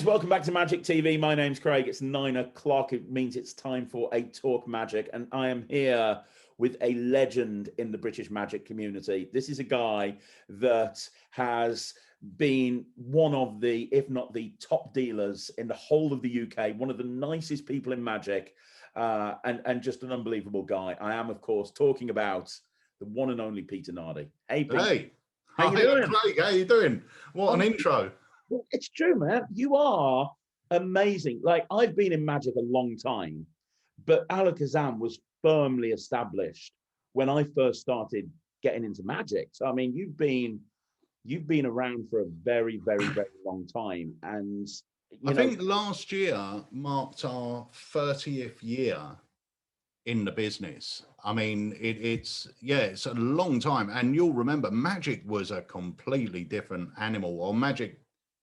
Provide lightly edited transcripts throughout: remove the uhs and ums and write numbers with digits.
guys, welcome back to Magic TV. My name's Craig. It's 9 o'clock. It means it's time for a Talk Magic, and I am here with a legend in the British Magic community. This is a guy that has been one of the, if not the top dealers in the whole of the UK, one of the nicest people in Magic, and just an unbelievable guy. I am, of course, talking about the one and only Peter Nardi. Hey, Pete. Hey. How you doing? Craig, how you doing? What an intro. Well, it's true, man. You are amazing. Like, I've been in Magic a long time, but Alakazam was firmly established when I first started getting into Magic. So, I mean, you've been around for a very, very, very long time. And I think last year marked our 30th year in the business. I mean, it's a long time. And you'll remember Magic was a completely different animal, or Magic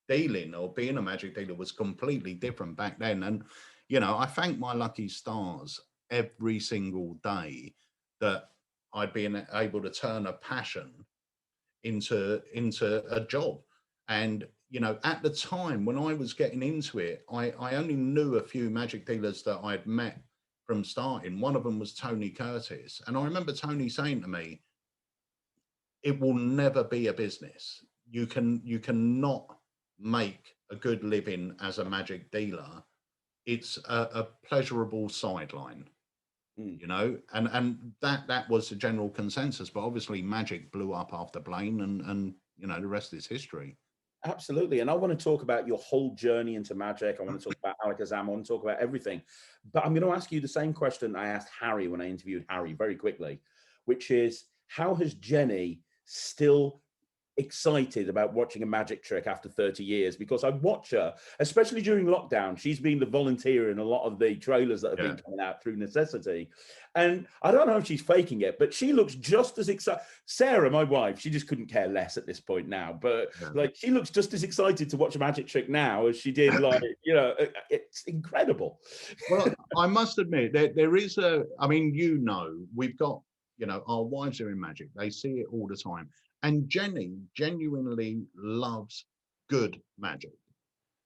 dealing or being a Magic dealer was completely different back then. And, you know, I thank my lucky stars every single day that I'd been able to turn a passion into a job. And, you know, at the time when I was getting into it, I only knew a few Magic dealers that I'd met from starting. One of them was Tony Curtis. And I remember Tony saying to me, it will never be a business. You cannot make a good living as a Magic dealer. It's a pleasurable sideline, you know, and that was the general consensus. But obviously Magic blew up after Blaine, and you know, the rest is history. Absolutely. And I want to talk about your whole journey into Magic. I want to talk about Alakazam. I want to talk about everything. But I'm going to ask you the same question I asked Harry when I interviewed Harry very quickly, which is, how has Jenny still excited about watching a Magic trick after 30 years? Because I watch her, especially during lockdown. She's been the volunteer in a lot of the trailers that have been coming out through necessity. And I don't know if she's faking it, but she looks just as excited. Sarah, my wife, she just couldn't care less at this point now. But like, she looks just as excited to watch a Magic trick now as she did, like, you know, it's incredible. Well, I must admit that there is I mean, you know, we've got, you know, our wives are in Magic. They see it all the time. And Jenny genuinely loves good Magic.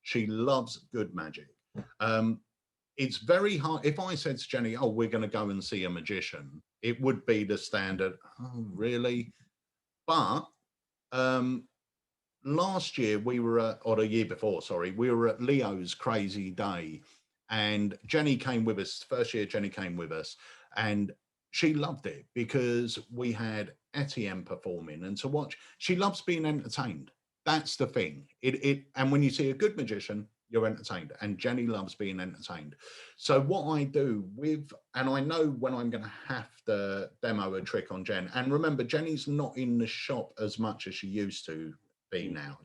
She loves good Magic. It's very hard. If I said to Jenny, oh, we're going to go and see a magician, it would be the standard, oh, really? But last year we were at, or the year before, sorry, we were at Leo's Crazy Day, and Jenny came with us. First year Jenny came with us, and she loved it because we had Etienne performing, and to watch, she loves being entertained. That's the thing. And when you see a good magician, you're entertained, and Jenny loves being entertained. So what I do and I know when I'm going to have to demo a trick on Jen, and remember, Jenny's not in the shop as much as she used to be now.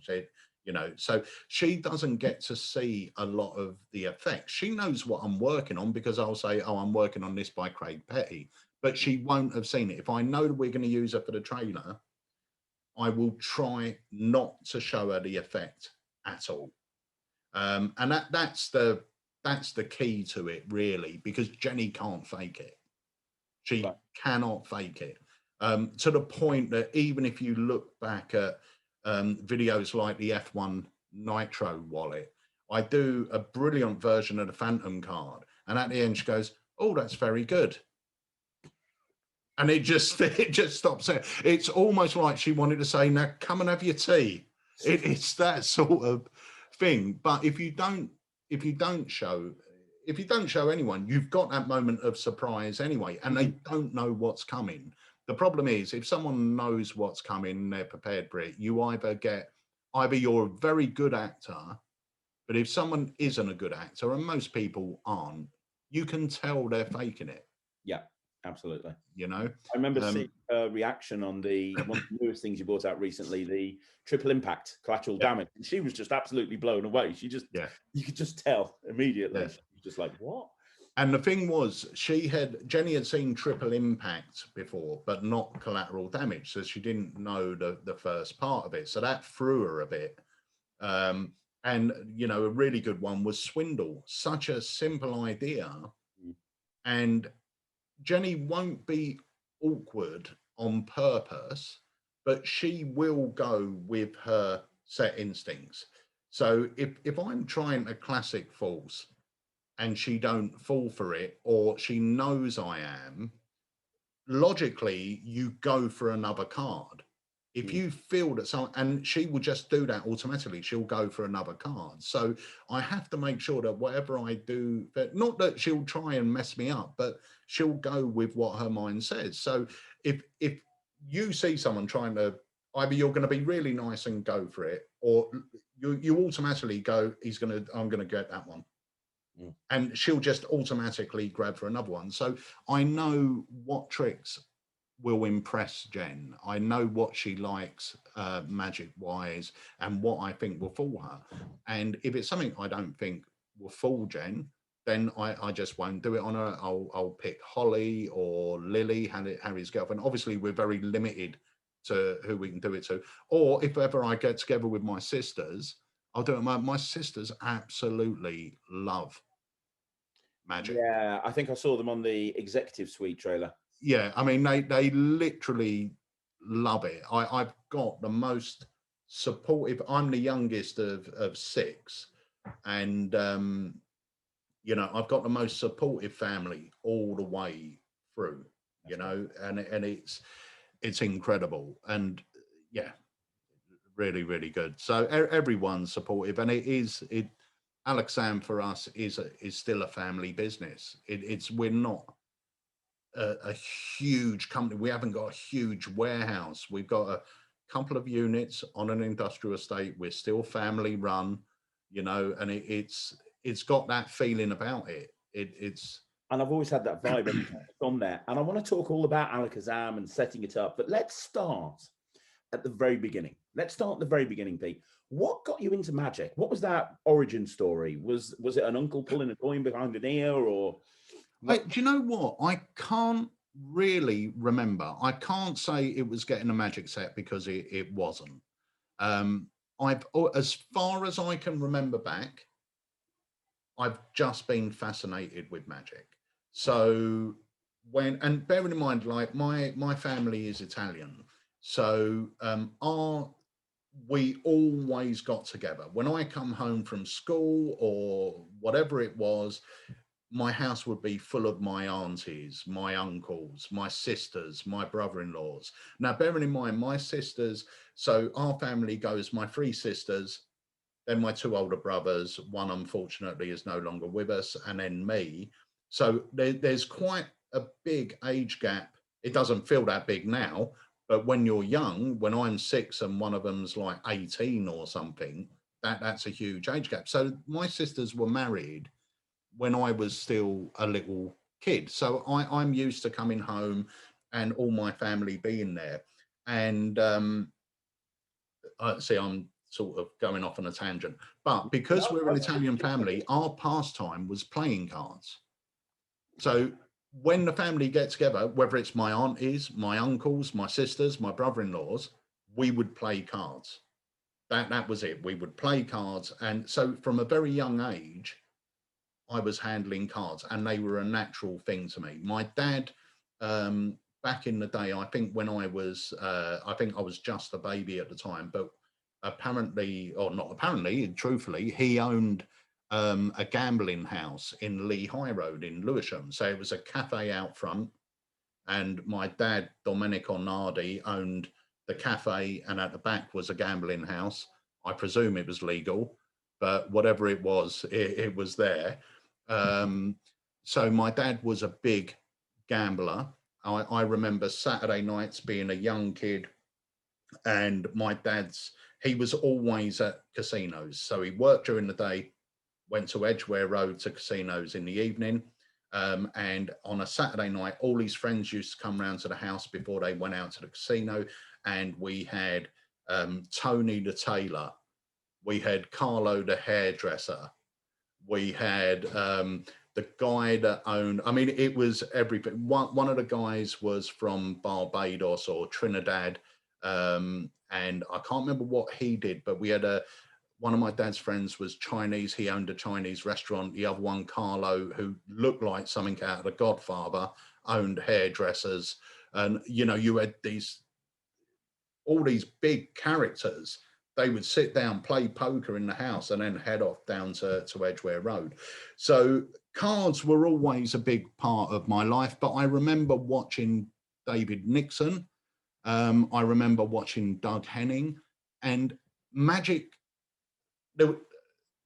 You know, so she doesn't get to see a lot of the effects. She knows what I'm working on because I'll say, oh, I'm working on this by Craig Petty, but she won't have seen it. If I know that we're going to use her for the trailer, I will try not to show her the effect at all. And that's the key to it, really, because Jenny can't fake it. She cannot fake it, to the point that even if you look back at videos like the F1 Nitro wallet, I do a brilliant version of the Phantom card, and at the end she goes, oh, that's very good. And it just stops there. It's almost like she wanted to say, now come and have your tea. It's that sort of thing. But if you don't show anyone, you've got that moment of surprise anyway, and they don't know what's coming. The problem is, if someone knows what's coming, they're prepared for it, you either you're a very good actor, but if someone isn't a good actor, and most people aren't, you can tell they're faking it. Yeah, absolutely. You know, I remember seeing a reaction on one of the newest things you brought out recently, the triple impact collateral damage. And she was just absolutely blown away. She just, you could just tell immediately. She was just like, what? And the thing was, Jenny had seen triple impact before, but not collateral damage. So she didn't know the first part of it. So that threw her a bit. And, you know, a really good one was Swindle. Such a simple idea. And Jenny won't be awkward on purpose, but she will go with her set instincts. So if I'm trying a classic false and she don't fall for it, or she knows I am, logically you go for another card. If Mm. you feel that some, and she will just do that automatically, she'll go for another card. So I have to make sure that whatever I do, that not that she'll try and mess me up, but she'll go with what her mind says. So if you see someone trying to, either you're going to be really nice and go for it, or you automatically go, I'm gonna get that one, Mm. and she'll just automatically grab for another one. So I know what tricks will impress Jen. I know what she likes magic wise and what I think will fool her. And if it's something I don't think will fool Jen, then I just won't do it on her. I'll pick Holly or Lily, Harry's girlfriend. Obviously, we're very limited to who we can do it to. Or if ever I get together with my sisters, I'll do it. My sisters absolutely love magic. Yeah, I think I saw them on the Executive Suite trailer. Yeah, I mean they literally love it. I've got the most supportive. I'm the youngest of six, and you know, I've got the most supportive family all the way through. You know, and it's incredible, and yeah, really good. So everyone's supportive, and it. Alakazam for us is still a family business. It's we're not a huge company. We haven't got a huge warehouse. We've got a couple of units on an industrial estate. We're still family run, you know, and it's got that feeling about it. It's And I've always had that vibe every time I've gone there. And I want to talk all about Alakazam and setting it up. But let's start at the very beginning. Let's start at the very beginning, Pete. What got you into magic? What was that origin story? Was it an uncle pulling a coin behind an ear, or what? do you know what? I can't really remember. I can't say it was getting a magic set because it wasn't. Um, as far as I can remember back, I've just been fascinated with magic. So and bearing in mind, like my family is Italian, so we always got together. When I come home from school or whatever it was, my house would be full of my aunties, my uncles, my sisters, my brother-in-laws. Now, bearing in mind, my sisters, so our family goes, my three sisters, then my two older brothers, one unfortunately is no longer with us, and then me. So there's quite a big age gap. It doesn't feel that big now, but when you're young, when I'm 6 and one of them's like 18 or something, that's a huge age gap. So my sisters were married when I was still a little kid. So I'm used to coming home and all my family being there. And see, I'm sort of going off on a tangent, but because we're an Italian family, our pastime was playing cards. So when the family get together, whether it's my aunties, my uncles, my sisters, my brother-in-laws, we would play cards. That was it. We would play cards. And so from a very young age, I was handling cards, and they were a natural thing to me. My dad, back in the day, I think I think I was just a baby at the time, but apparently, or not apparently, truthfully, he owned a gambling house in Lee High Road in Lewisham. So it was a cafe out front, and my dad, Domenico Nardi, owned the cafe, and at the back was a gambling house. I presume it was legal, but whatever it was, it was there. Um, so my dad was a big gambler. I remember Saturday nights being a young kid, and he was always at casinos. So he worked during the day, went to Edgware Road to casinos in the evening. And on a Saturday night, all his friends used to come round to the house before they went out to the casino. And we had Tony the tailor, we had Carlo the hairdresser, we had the guy that owned, I mean, it was everything. One of the guys was from Barbados or Trinidad. And I can't remember what he did, but we had one of my dad's friends was Chinese. He owned a Chinese restaurant. The other one, Carlo, who looked like something out of The Godfather, owned hairdressers. And, you know, you had all these big characters they would sit down, play poker in the house, and then head off down to Edgware Road. So cards were always a big part of my life, but I remember watching David Nixon. I remember watching Doug Henning, and Magic.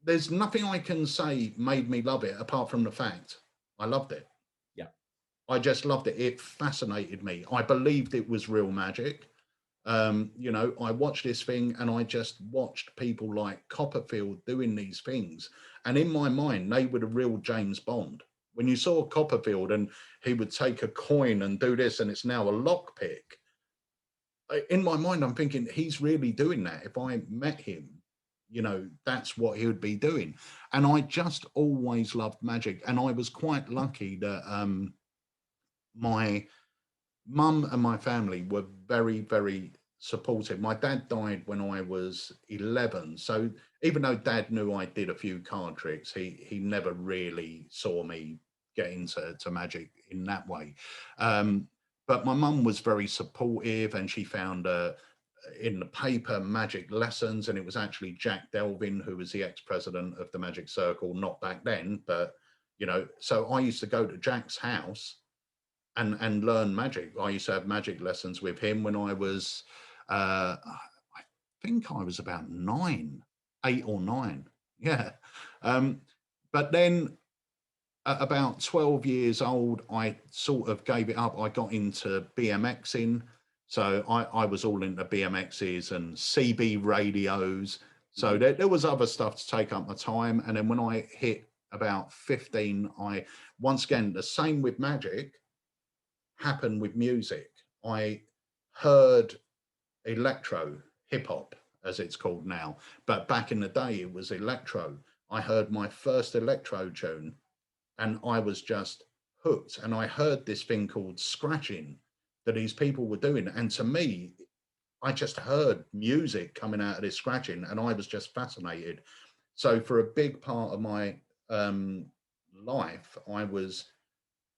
There's nothing I can say made me love it apart from the fact I loved it. Yeah. I just loved it. It fascinated me. I believed it was real magic. You know, I watched this thing and I just watched people like Copperfield doing these things. And in my mind, they were the real James Bond. When you saw Copperfield and he would take a coin and do this and it's now a lockpick, in my mind, I'm thinking he's really doing that. If I met him, you know, that's what he would be doing. And I just always loved magic. And I was quite lucky that my mum and my family were very, very supportive. My dad died when I was 11. So even though dad knew I did a few card tricks, he never really saw me get into magic in that way. But my mum was very supportive, and she found in the paper magic lessons, and it was actually Jack Delvin, who was the ex-president of the Magic Circle, not back then, but you know, so I used to go to Jack's house and learn magic. I used to have magic lessons with him when I was I think I was about 8 or 9. Yeah. But then at about 12 years old, I sort of gave it up. I got into BMXing. So I was all into BMXs and CB radios. So there was other stuff to take up my time. And then when I hit about 15, once again, the same with magic happened with music. I heard electro, hip hop, as it's called now. But back in the day, it was electro. I heard my first electro tune and I was just hooked. And I heard this thing called scratching that these people were doing. And to me, I just heard music coming out of this scratching and I was just fascinated. So for a big part of my life, I was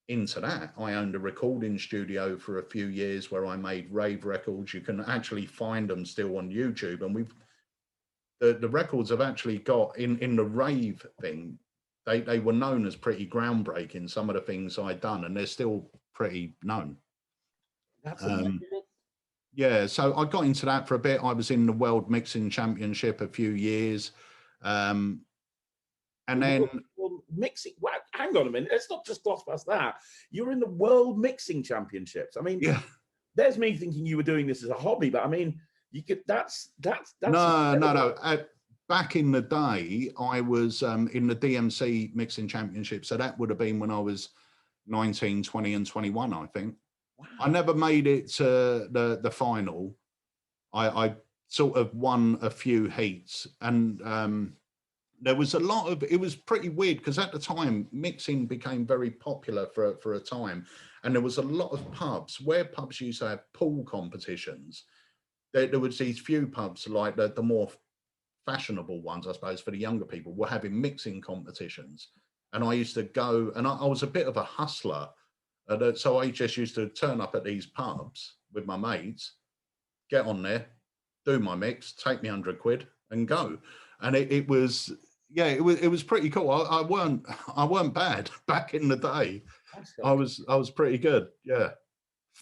into that. I owned a recording studio for a few years where I made rave records. You can actually find them still on YouTube. And the records have actually got in the rave thing, they were known as pretty groundbreaking, some of the things I'd done, and they're still pretty known. That's amazing. Yeah, so I got into that for a bit. I was in the World Mixing Championship a few years. And then mixing. Wow, hang on a minute. Let's not just gloss past that. You're in the World Mixing Championships. I mean, yeah. There's me thinking you were doing this as a hobby, but I mean, you could. That's no. Back in the day, I was in the DMC Mixing Championship. So that would have been when I was 19, 20, and 21, I think. Wow. I never made it to the final. I sort of won a few heats, and there was a lot of, it was pretty weird because at the time mixing became very popular for a time, and there was a lot of pubs where pubs used to have pool competitions. There was these few pubs, like the more fashionable ones, I suppose, for the younger people, were having mixing competitions. And I used to go, and I was a bit of a hustler. So I just used to turn up at these pubs with my mates, get on there, do my mix, take me 100 quid and go. And it was, yeah, it was pretty cool. I weren't bad back in the day. I was pretty good. Yeah.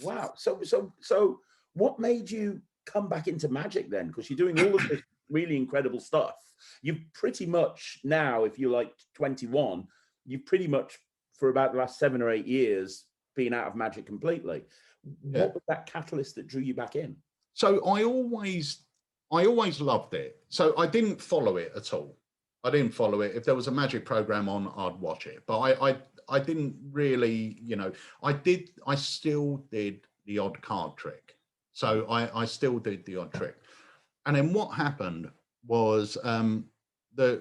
Wow. So what made you come back into magic then? Because you're doing all of this really incredible stuff. You've pretty much now, if you're like 21, you've pretty much for about the last 7 or 8 years been out of magic completely. Yeah. What was that catalyst that drew you back in? So I always loved it. So I didn't follow it at all. I didn't follow it. If there was a magic program on, I'd watch it. But I didn't really, you know, I still did the odd card trick. So I still did the odd trick. And then what happened was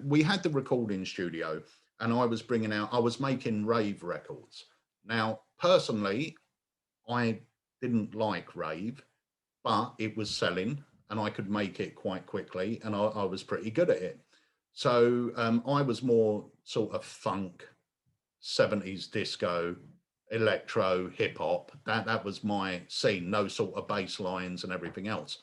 we had the recording studio, and I was making rave records. Now, personally, I didn't like rave, but it was selling and I could make it quite quickly, and I was pretty good at it. So I was more sort of funk, 70s disco, electro, hip hop. That was my scene, no sort of bass lines and everything else.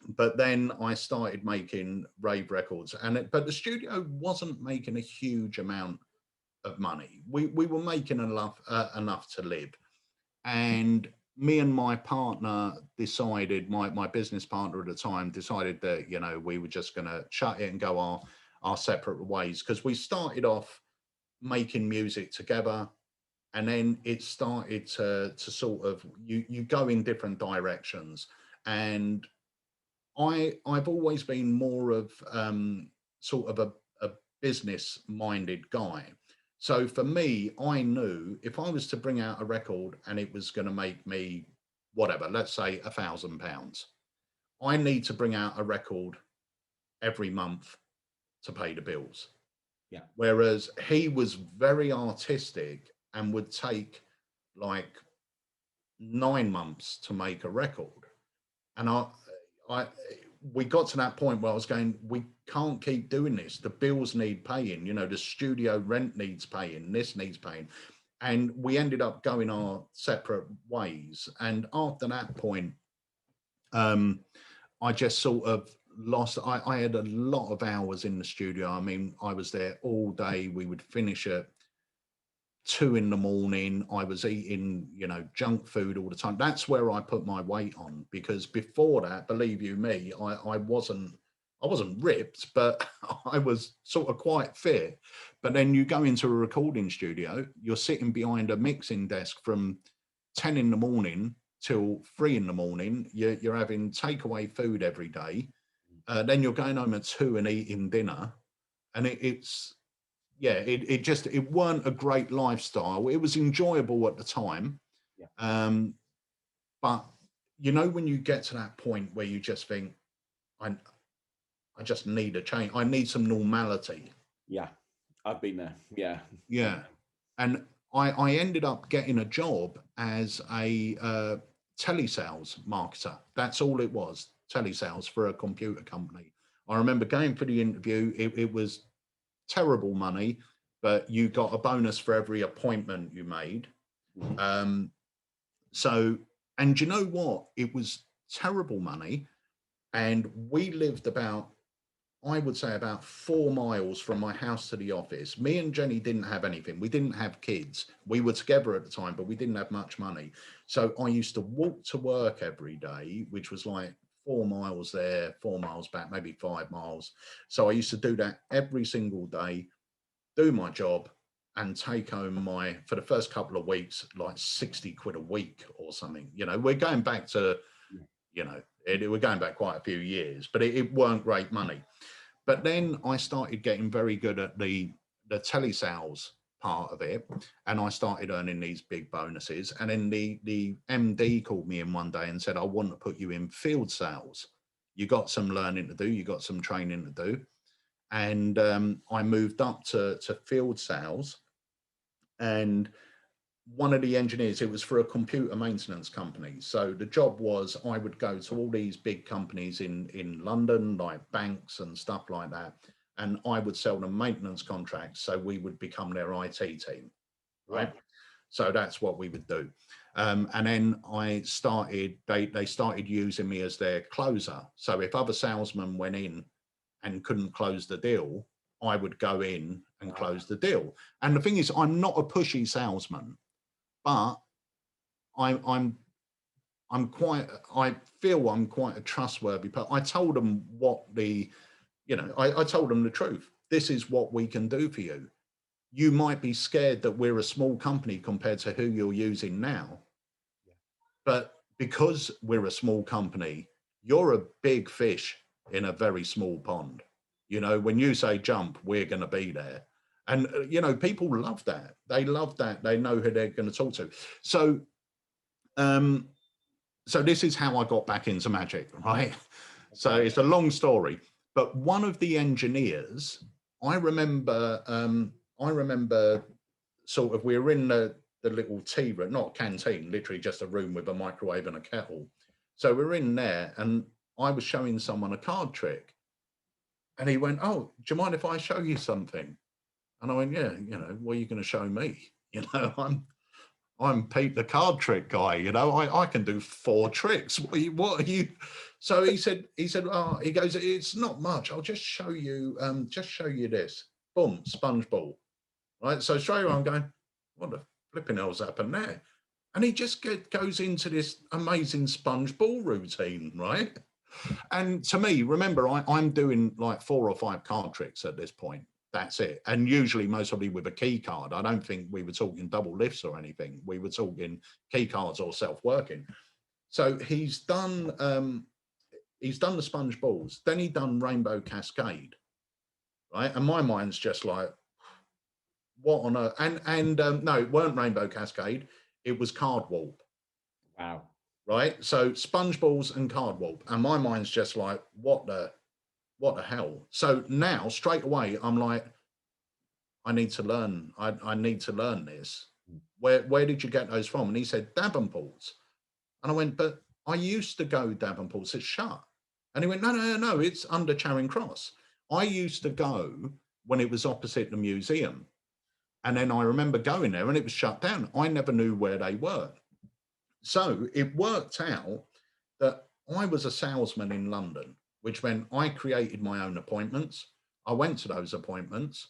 But then I started making rave records, but the studio wasn't making a huge amount of money. We were making enough to live, and me and my partner decided, my business partner at the time decided that, you know, we were just going to shut it and go our separate ways, because we started off making music together, and then it started to sort of, you go in different directions. And I've always been more of sort of a business minded guy. So for me, I knew if I was to bring out a record and it was going to make me whatever, let's say £1,000, I need to bring out a record every month to pay the bills. Yeah. Whereas he was very artistic and would take like 9 months to make a record. And I we got to that point where I was going, we can't keep doing this. The bills need paying, you know, the studio rent needs paying, this needs paying. And we ended up going our separate ways. And after that point, I just sort of lost, I had a lot of hours in the studio. I mean, I was there all day. We would finish at 2 in the morning. I was eating, you know, junk food all the time. That's where I put my weight on, because before that, believe you me, I wasn't ripped, but I was sort of quite fit. But then you go into a recording studio, you're sitting behind a mixing desk from 10 in the morning till 3 in the morning. You're having takeaway food every day. Then you're going home at 2 and eating dinner. And it's, yeah, it weren't a great lifestyle. It was enjoyable at the time. Yeah. But you know, when you get to that point where you just think, I just need a change. I need some normality. Yeah. I've been there. Yeah. Yeah. And I ended up getting a job as a telesales marketer. That's all it was, telesales for a computer company. I remember going for the interview. It was terrible money, but you got a bonus for every appointment you made. So, and you know what? It was terrible money. And we lived about, I would say, about 4 miles from my house to the office. Me and Jenny didn't have anything. We didn't have kids. We were together at the time, but we didn't have much money. So I used to walk to work every day, which was like 4 miles there, 4 miles back, maybe 5 miles. So I used to do that every single day, do my job, and take home for the first couple of weeks, like 60 quid a week or something. You know, we're going back to, you know, we're going back quite a few years, but it weren't great money. But then I started getting very good at the telesales part of it, and I started earning these big bonuses. And then the MD called me in one day and said, I want to put you in field sales. You got some learning to do, you got some training to do. And I moved up to field sales. And one of the engineers, it was for a computer maintenance company. So the job was, I would go to all these big companies in London, like banks and stuff like that, and I would sell them maintenance contracts. So we would become their IT team, right? So that's what we would do. And then they started using me as their closer. So if other salesmen went in and couldn't close the deal, I would go in and close the deal. And the thing is, I'm not a pushy salesman, but I feel I'm quite a trustworthy person. I told them I told them the truth. This is what we can do for you. You might be scared that we're a small company compared to who you're using now, but because we're a small company, you're a big fish in a very small pond. You know, when you say jump, we're going to be there. And, you know, people love that. They love that. They know who they're going to talk to. So, so this is how I got back into magic, right? So it's a long story, but one of the engineers, I remember sort of, we were in the little tea room, not canteen, literally just a room with a microwave and a kettle. So we're in there, and I was showing someone a card trick, and he went, "Oh, do you mind if I show you something?" And I went, "Yeah, you know, what are you going to show me? You know, I'm Pete the card trick guy, you know, I can do 4 tricks. What are you? So he said, oh, he goes, it's not much. I'll just show you this. Boom, sponge ball. Right. So straight away I'm going, what the flipping hell's happened there? And he just goes into this amazing sponge ball routine, right? And to me, remember, I'm doing like 4 or 5 card tricks at this point. That's it. And usually mostly with a key card. I don't think we were talking double lifts or anything. We were talking key cards or self-working. So he's done the sponge balls. Then he done Rainbow Cascade, right? And my mind's just like, what on earth? And no, it weren't Rainbow Cascade. It was card warp. Wow. Right. So sponge balls and card warp. And my mind's just like, what the hell? So now straight away, I'm like, I need to learn. I need to learn this. Where did you get those from? And he said, Davenport's. And I went, but I used to go Davenport's. It's shut. And he went, no, it's under Charing Cross. I used to go when it was opposite the museum. And then I remember going there and it was shut down. I never knew where they were. So it worked out that I was a salesman in London, which meant I created my own appointments. I went to those appointments.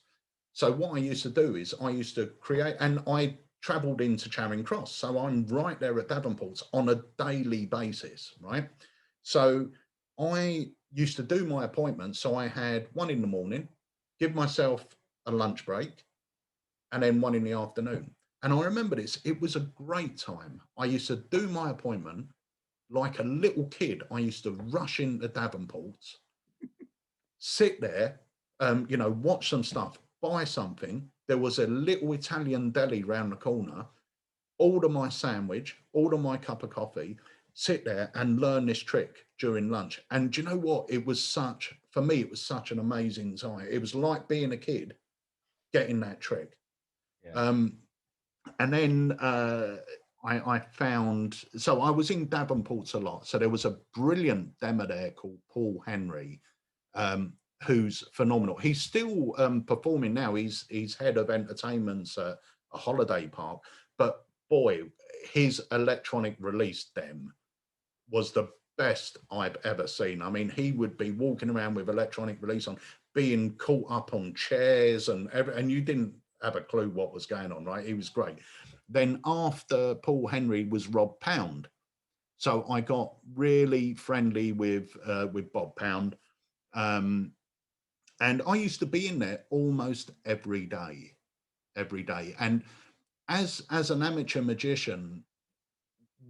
So what I used to do is I used to create, and I traveled into Charing Cross. So I'm right there at Davenport's on a daily basis, right? So I used to do my appointments. So I had one in the morning, give myself a lunch break, and then one in the afternoon. And I remember this, it was a great time. I used to do my appointment like a little kid. I used to rush into Davenport's, sit there, watch some stuff, buy something. There was a little Italian deli round the corner, order my sandwich, order my cup of coffee, sit there and learn this trick during lunch. And do you know what? For me, it was such an amazing time. It was like being a kid getting that trick. Yeah. And then I found, so I was in Davenport's a lot. So there was a brilliant demo there called Paul Henry, who's phenomenal. He's still performing now. He's head of entertainments at a holiday park. But boy, his electronic release dem was the best I've ever seen. I mean, he would be walking around with electronic release on, being caught up on chairs and you didn't have a clue what was going on, right? He was great. Then after Paul Henry was Rob Pound. So I got really friendly with Bob Pound. And I used to be in there almost every day. And as an amateur magician,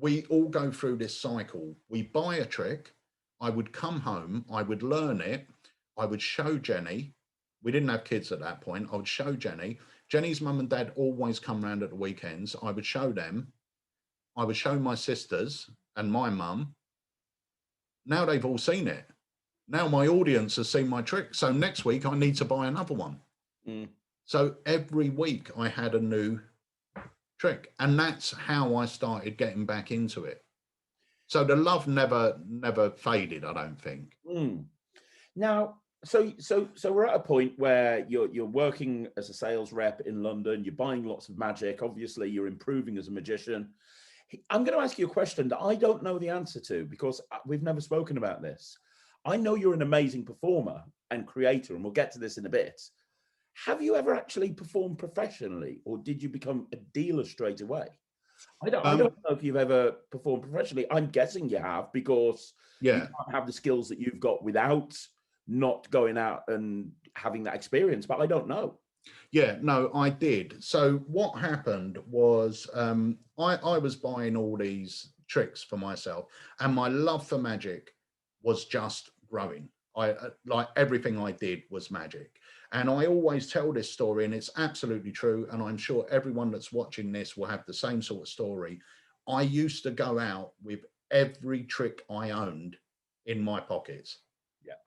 we all go through this cycle. We buy a trick. I would come home. I would learn it. I would show Jenny. We didn't have kids at that point. I would show Jenny. Jenny's mum and dad always come round at the weekends. I would show them. I would show my sisters and my mum. Now they've all seen it. Now my audience has seen my trick. So next week I need to buy another one. So every week I had a new trick. And that's how I started getting back into it. So the love never faded, I don't think. Now, so we're at a point where you're working as a sales rep in London, you're buying lots of magic, obviously you're improving as a magician. I'm going to ask you a question that I don't know the answer to because we've never spoken about this. I know you're an amazing performer and creator, and we'll get to this in a bit. Have you ever actually performed professionally, or did you become a dealer straight away? I don't know if you've ever performed professionally. I'm guessing you have, because you can't have the skills that you've got without not going out and having that experience, but I don't know. Yeah, no, I did. So what happened was I was buying all these tricks for myself, and my love for magic was just growing. Like everything I did was magic. And I always tell this story, and it's absolutely true. And I'm sure everyone that's watching this will have the same sort of story. I used to go out with every trick I owned in my pockets.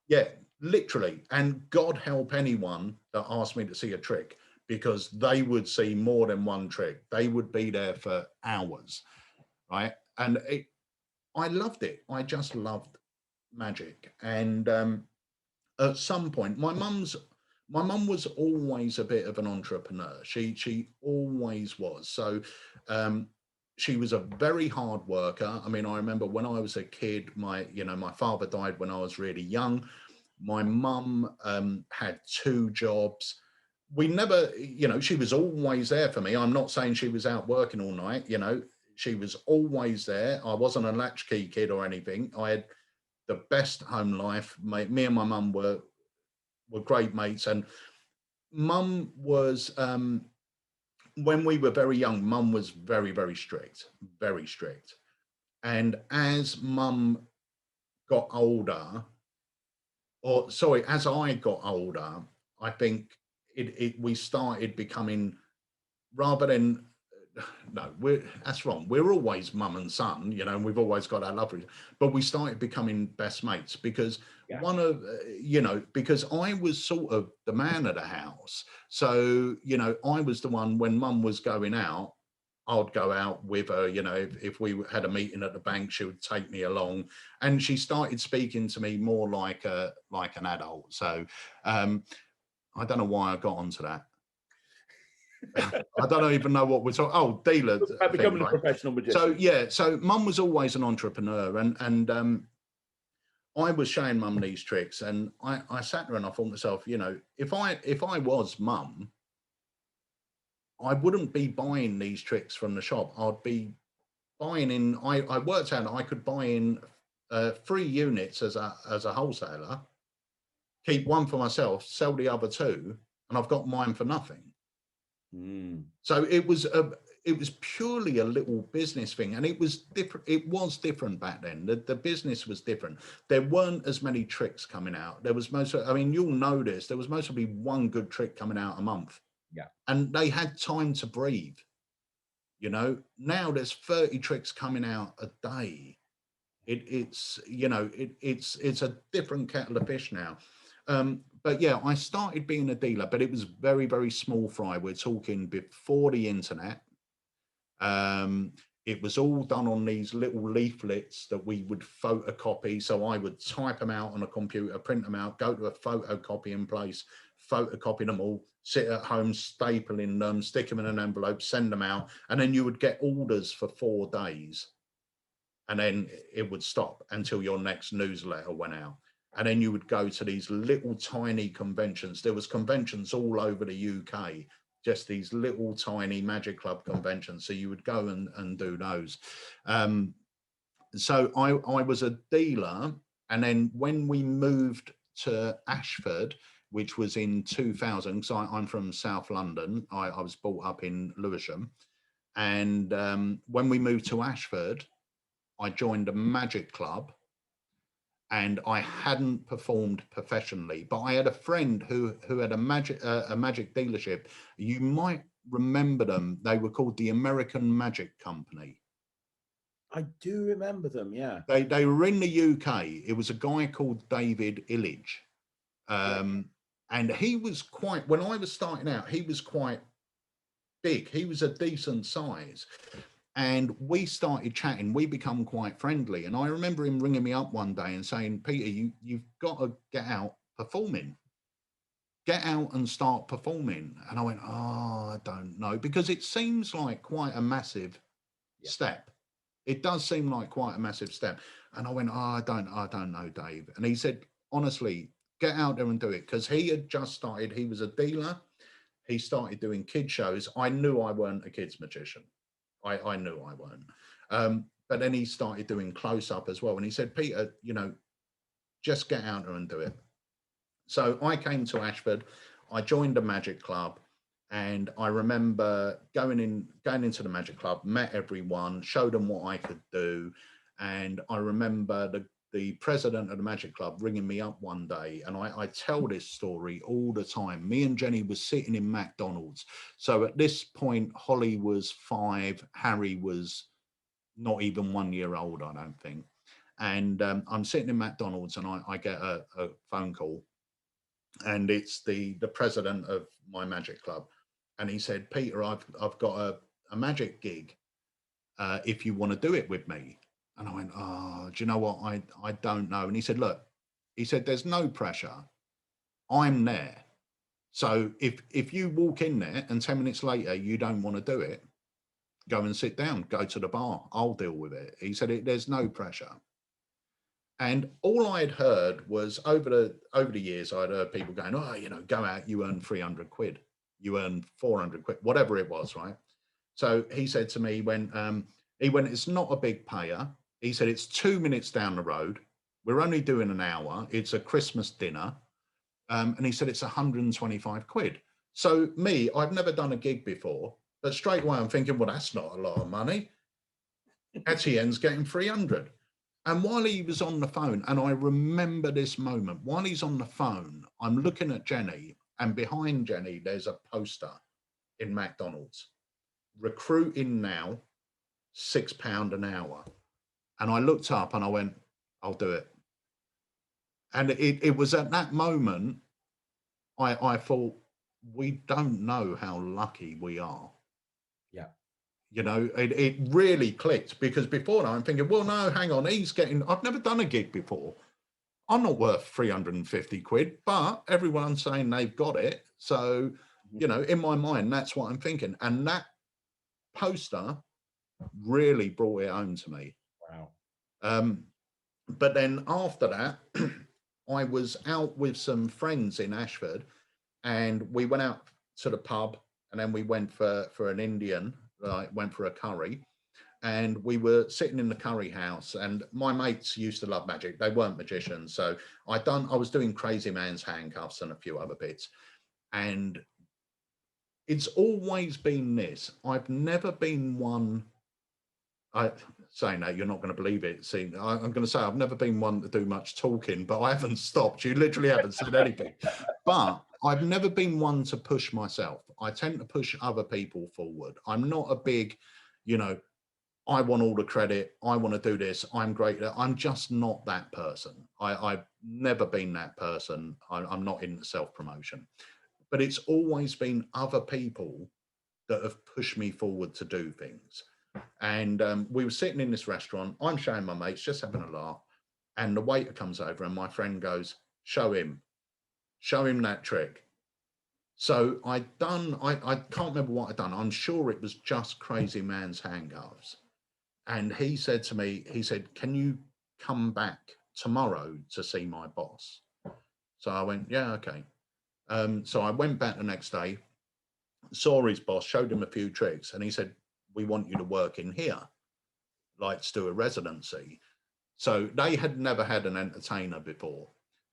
Yeah, literally. And God help anyone that asked me to see a trick, because they would see more than one trick. They would be there for hours, right? And I loved it. I just loved magic. And at some point, my mum was always a bit of an entrepreneur. She always was. So she was a very hard worker. I mean, I remember when I was a kid, my father died when I was really young. My mum had 2 jobs. We never, she was always there for me. I'm not saying she was out working all night, she was always there. I wasn't a latchkey kid or anything. I had the best home life. Me and my mum were great mates. And mum was, when we were very young, mum was very, very strict, very strict. And as mum got older, or sorry, as I got older, I think we started becoming, rather than, no, that's wrong. We're always mum and son, and we've always got our love for each other, but we started becoming best mates because because I was sort of the man of the house. So, I was the one when mum was going out, I'd go out with her, if we had a meeting at the bank, she would take me along, and she started speaking to me more like an adult. So, I don't know why I got onto that. I don't even know what we're talking. Oh, dealer. Becoming a professional magician. So mum was always an entrepreneur, and I was showing mum these tricks, and I sat there and I thought to myself, if I was mum, I wouldn't be buying these tricks from the shop. I'd be buying in. I worked out I could buy in 3 units as a wholesaler, keep one for myself, sell the other 2, and I've got mine for nothing. So it was purely a little business thing, and it was different. It was different back then. The business was different. There weren't as many tricks coming out. There was you'll notice there was mostly one good trick coming out a month. Yeah. And they had time to breathe. Now there's 30 tricks coming out a day. It's a different kettle of fish now. But yeah, I started being a dealer, but it was very, very small fry. We're talking before the internet. It was all done on these little leaflets that we would photocopy. So I would type them out on a computer, print them out, go to a photocopying place, photocopy them all, sit at home, stapling them, stick them in an envelope, send them out. And then you would get orders for 4 days. And then it would stop until your next newsletter went out. And then you would go to these little tiny conventions. There was conventions all over the UK, just these little tiny Magic Club conventions. So you would go and do those. So I was a dealer. And then when we moved to Ashford, which was in 2000, because I'm from South London, I was brought up in Lewisham. And when we moved to Ashford, I joined a Magic Club. And I hadn't performed professionally, but I had a friend who had a magic dealership. You might remember them. They were called the American Magic Company. I do remember them, yeah. They were in the UK. It was a guy called David Illage. And he was quite, when I was starting out, he was quite big. He was a decent size. And we started chatting. We become quite friendly. And I remember him ringing me up one day and saying, Peter, you've got to get out performing. Get out and start performing. And I went, oh, I don't know. Because it seems like quite a massive step. It does seem like quite a massive step. And I went, oh, I don't know, Dave. And he said, honestly, get out there and do it. Because he had just started. He was a dealer. He started doing kid shows. I knew I weren't a kid's magician. I knew I weren't. But then he started doing close up as well. And he said, Peter, just get out there and do it. So I came to Ashford. I joined a Magic Club. And I remember going into the Magic Club, met everyone, showed them what I could do. And I remember the president of the Magic Club ringing me up one day, and I tell this story all the time. Me and Jenny was sitting in McDonald's. So at this point, Holly was 5, Harry was not even 1 year old, I don't think. And I'm sitting in McDonald's, and I get a phone call, and it's the president of my Magic Club. And he said, Peter, I've got a magic gig if you want to do it with me. And I went, oh, do you know what? I don't know. And he said, look, there's no pressure. I'm there. So if you walk in there and 10 minutes later, you don't want to do it, go and sit down, go to the bar. I'll deal with it. He said, there's no pressure. And all I'd heard was over the years, I'd heard people going, oh, you know, go out, you earn 300 quid, you earn 400 quid, whatever it was, right? So he said to me when it's not a big payer. He said, it's 2 minutes down the road. We're only doing an hour. It's a Christmas dinner. And he said, it's 125 quid. So me, I've never done a gig before, but straight away I'm thinking, well, that's not a lot of money. Etienne's getting 300. And while he was on the phone, and I remember this moment, while he's on the phone, I'm looking at Jenny, and behind Jenny, there's a poster in McDonald's. Recruiting now, £6 an hour. And I looked up and I went, I'll do it. And it was at that moment, I thought, we don't know how lucky we are. Yeah. You know, it really clicked, because before that I'm thinking, well, no, hang on, I've never done a gig before. I'm not worth 350 quid, but everyone's saying they've got it. So, you know, in my mind, that's what I'm thinking. And that poster really brought it home to me. Wow. But then after that, I was out with some friends in Ashford, and we went out to the pub, and then we went for an Indian, went for a curry, and we were sitting in the curry house, and my mates used to love magic. They weren't magicians. So I was doing Crazy Man's handcuffs and a few other bits. And it's always been this. I've never been one, saying that, you're not going to believe it. See, I'm going to say I've never been one to do much talking, but I haven't stopped. You literally haven't said anything. But I've never been one to push myself. I tend to push other people forward. I'm not a big, you know, I want all the credit. I want to do this. I'm great. I'm just not that person. I've never been that person. I'm not into self-promotion. But it's always been other people that have pushed me forward to do things. And we were sitting in this restaurant. I'm showing my mates, just having a laugh. And the waiter comes over, and my friend goes, show him that trick. So I can't remember what I'd done. I'm sure it was just Crazy Man's handcuffs. And he said to me, he said, can you come back tomorrow to see my boss? So I went, yeah, okay. So I went back the next day, saw his boss, showed him a few tricks, and he said, we want you to work in here, like to do a residency. So they had never had an entertainer before.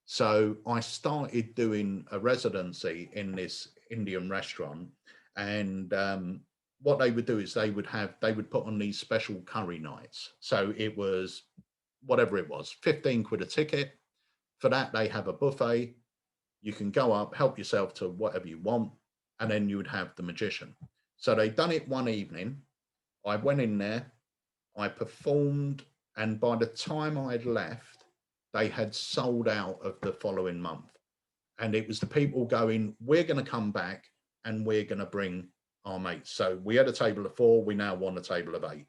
So I started doing a residency in this Indian restaurant, and what they would do is they would put on these special curry nights. So it was whatever it was, 15 quid a ticket. For that, they have a buffet. You can go up, help yourself to whatever you want, and then you would have the magician. So they'd done it one evening. I went in there, I performed, and by the time I'd left, they had sold out of the following month. And it was the people going, we're going to come back and we're going to bring our mates. So we had a table of 4, we now want a table of 8.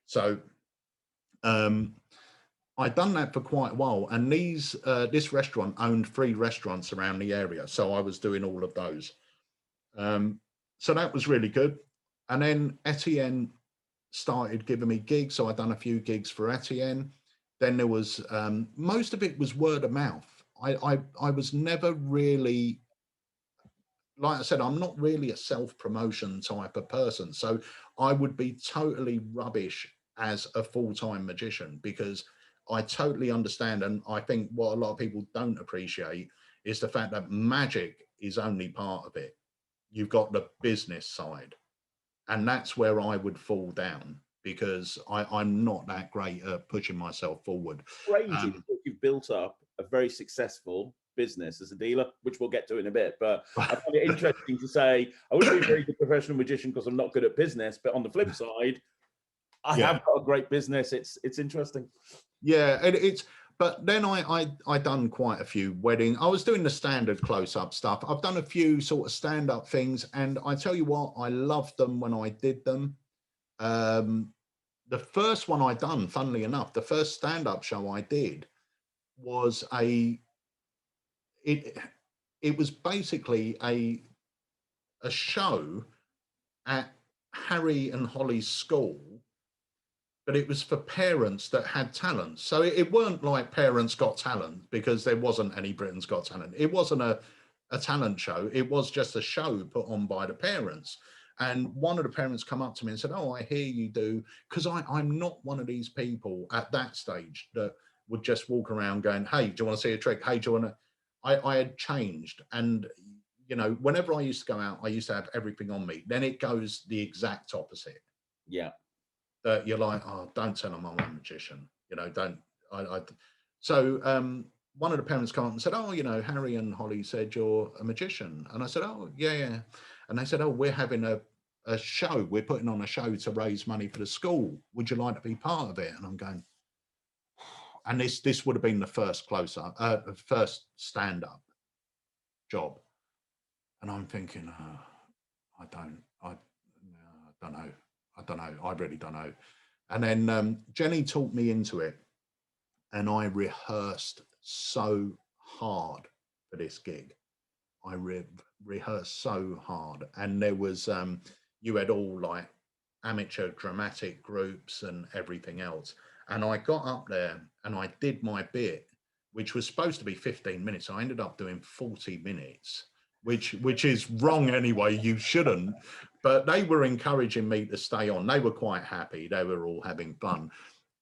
So I'd done that for quite a while, and this restaurant owned 3 restaurants around the area, so I was doing all of those. So that was really good. And then Etienne started giving me gigs, so I'd done a few gigs for Etienne. Then there was most of it was word of mouth. I was never really, like I said, I'm not really a self-promotion type of person, so I would be totally rubbish as a full-time magician, because I totally understand, and I think what a lot of people don't appreciate is the fact that magic is only part of it. You've got the business side, and that's where I would fall down, because I'm not that great at pushing myself forward. Crazy because you've built up a very successful business as a dealer, which we'll get to in a bit. But I find it interesting to say, I wouldn't be a very good professional magician because I'm not good at business. But on the flip side, I have got a great business. It's interesting. Yeah, but then I done quite a few wedding. I was doing the standard close-up stuff. I've done a few sort of stand-up things, and I tell you what, I loved them when I did them. The first one I done, funnily enough, the first stand-up show I did was it was basically a show at Harry and Holly's school, but it was for parents that had talent. So it weren't like Parents Got Talent, because there wasn't any Britain's Got Talent. It wasn't a talent show. It was just a show put on by the parents. And one of the parents come up to me and said, "Oh, I hear you do," because I'm not one of these people at that stage that would just walk around going, "Hey, do you want to see a trick? Hey, do you want to?" I had changed, and whenever I used to go out, I used to have everything on me. Then it goes the exact opposite. Yeah. That you're like, "Oh, don't tell them I'm a magician," don't. So one of the parents came up and said, "Oh, Harry and Holly said you're a magician," and I said, "Oh, yeah, yeah," and they said, "Oh, we're having a show. We're putting on a show to raise money for the school. Would you like to be part of it?" And I'm going, and this would have been the first first stand up job, and I'm thinking, I don't know. I don't know. I really don't know. And then Jenny talked me into it, and I rehearsed so hard for this gig. I rehearsed so hard, and there was you had all like amateur dramatic groups and everything else. And I got up there and I did my bit, which was supposed to be 15 minutes. I ended up doing 40 minutes, which is wrong anyway. You shouldn't. But they were encouraging me to stay on. They were quite happy. They were all having fun.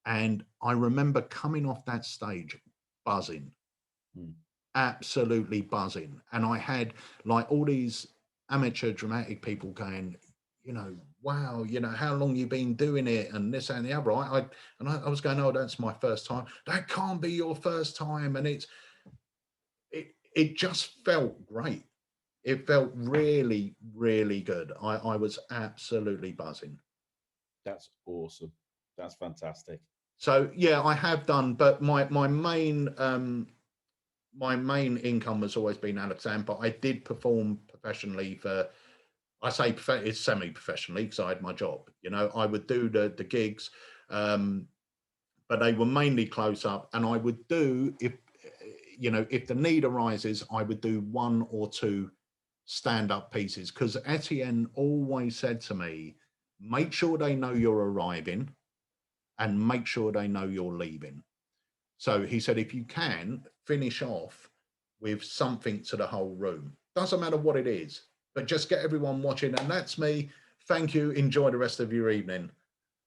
And I remember coming off that stage buzzing, absolutely buzzing. And I had like all these amateur dramatic people going, wow, how long you been doing it, and this and the other. I was going, "Oh, that's my first time." That can't be your first time. And it just felt great. It felt really, really good. I was absolutely buzzing. That's awesome. That's fantastic. So yeah, I have done, but my main income has always been Alakazam, but I did perform professionally for, I say it's semi-professionally because I had my job. I would do the gigs, but they were mainly close up, and I would do, if the need arises, I would do one or two stand-up pieces, because Etienne always said to me, make sure they know you're arriving and make sure they know you're leaving. So he said, if you can, finish off with something to the whole room. Doesn't matter what it is, but just get everyone watching. And that's me. Thank you. Enjoy the rest of your evening.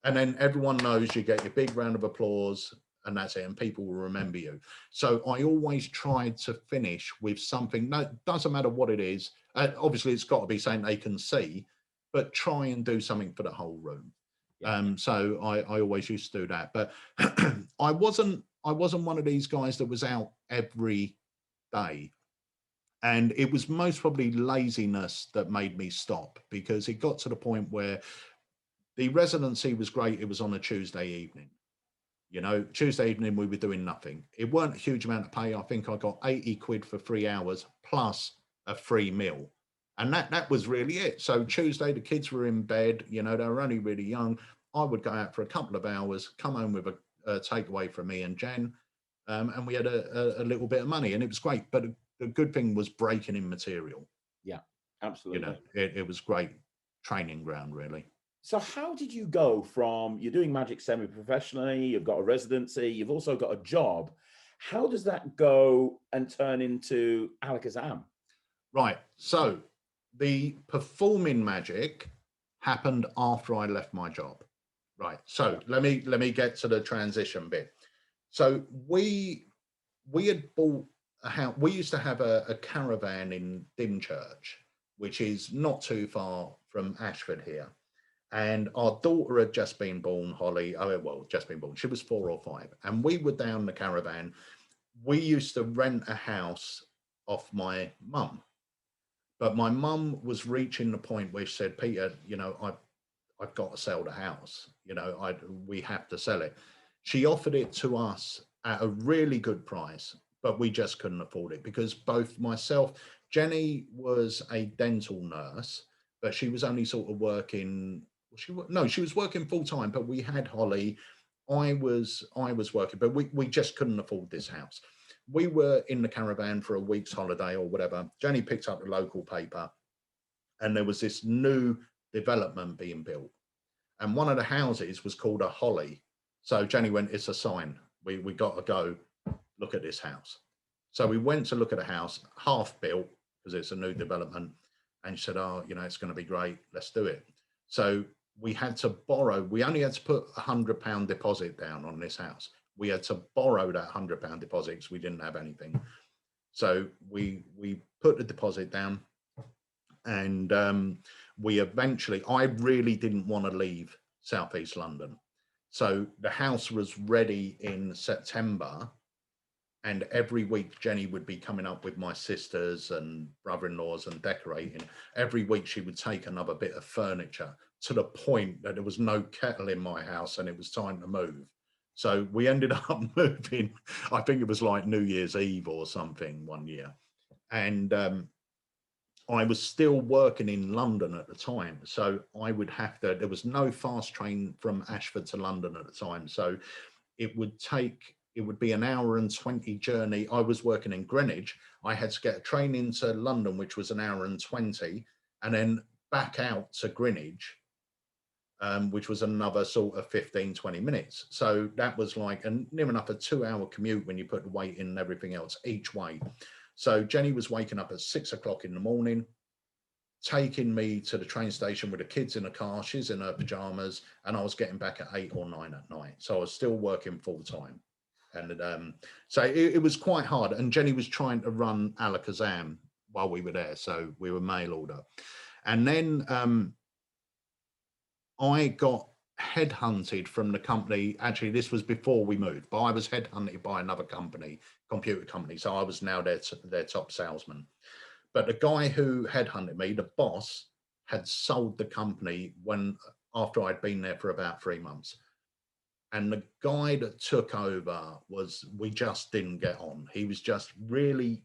And then everyone knows, you get your big round of applause, and that's it. And people will remember you. So I always tried to finish with something. No, it doesn't matter what it is. Obviously, it's got to be something they can see, but try and do something for the whole room. Yeah. So I always used to do that. But I wasn't one of these guys that was out every day. And it was most probably laziness that made me stop, because it got to the point where the residency was great. It was on a Tuesday evening. Tuesday evening, we were doing nothing. It weren't a huge amount of pay. I think I got 80 quid for 3 hours plus a free meal. And that was really it. So Tuesday, the kids were in bed, they were only really young. I would go out for a couple of hours, come home with a takeaway from me and Jen, and we had a little bit of money, and it was great. But the good thing was breaking in material. Yeah, absolutely. It was great training ground, really. So how did you go from, you're doing magic semi-professionally, you've got a residency, you've also got a job. How does that go and turn into Alakazam? Right. So the performing magic happened after I left my job. Right. So let me get to the transition bit. So we had bought a house. We used to have a caravan in Dymchurch, which is not too far from Ashford here. And our daughter had just been born, Holly. Just been born. She was 4 or 5. And we were down the caravan. We used to rent a house off my mum. But my mum was reaching the point where she said, "Peter, I've got to sell the house. We have to sell it." She offered it to us at a really good price, but we just couldn't afford it, because both myself, Jenny was a dental nurse, but she was only sort of working. She was working full time, but we had Holly. I was working, but we just couldn't afford this house. We were in the caravan for a week's holiday or whatever. Jenny picked up the local paper, and there was this new development being built. And one of the houses was called a Holly. So Jenny went, it's a sign. We got to go look at this house. So we went to look at a house, half built, because it's a new development. And she said, oh, you know, it's going to be great. Let's do it. So we had to borrow. We only had to put £100 deposit down on this house. We had to borrow that £100 deposit because we didn't have anything. So we put the deposit down, and we eventually, I really didn't want to leave Southeast London. So the house was ready in September, and every week Jenny would be coming up with my sisters and brother-in-laws and decorating. Every week she would take another bit of furniture, to the point that there was no kettle in my house and it was time to move. So we ended up moving, I think it was like New Year's Eve or something one year. And I was still working in London at the time. So I would have to, there was no fast train from Ashford to London at the time. So it would be an hour and 20 journey. I was working in Greenwich. I had to get a train into London, which was an hour and 20, and then back out to Greenwich, which was another sort of 15, 20 minutes. So that was like near enough a 2-hour commute when you put the weight in and everything else each way. So Jenny was waking up at 6 o'clock in the morning, taking me to the train station with the kids in the car. She's in her pajamas, and I was getting back at 8 or 9 at night. So I was still working full time. And so it was quite hard. And Jenny was trying to run Alakazam while we were there. So we were mail order. And then I got headhunted from the company. Actually, this was before we moved, but I was headhunted by another company, computer company. So I was now their top salesman. But the guy who headhunted me, the boss, had sold the company after I'd been there for about 3 months. And the guy that took over we just didn't get on. He was just really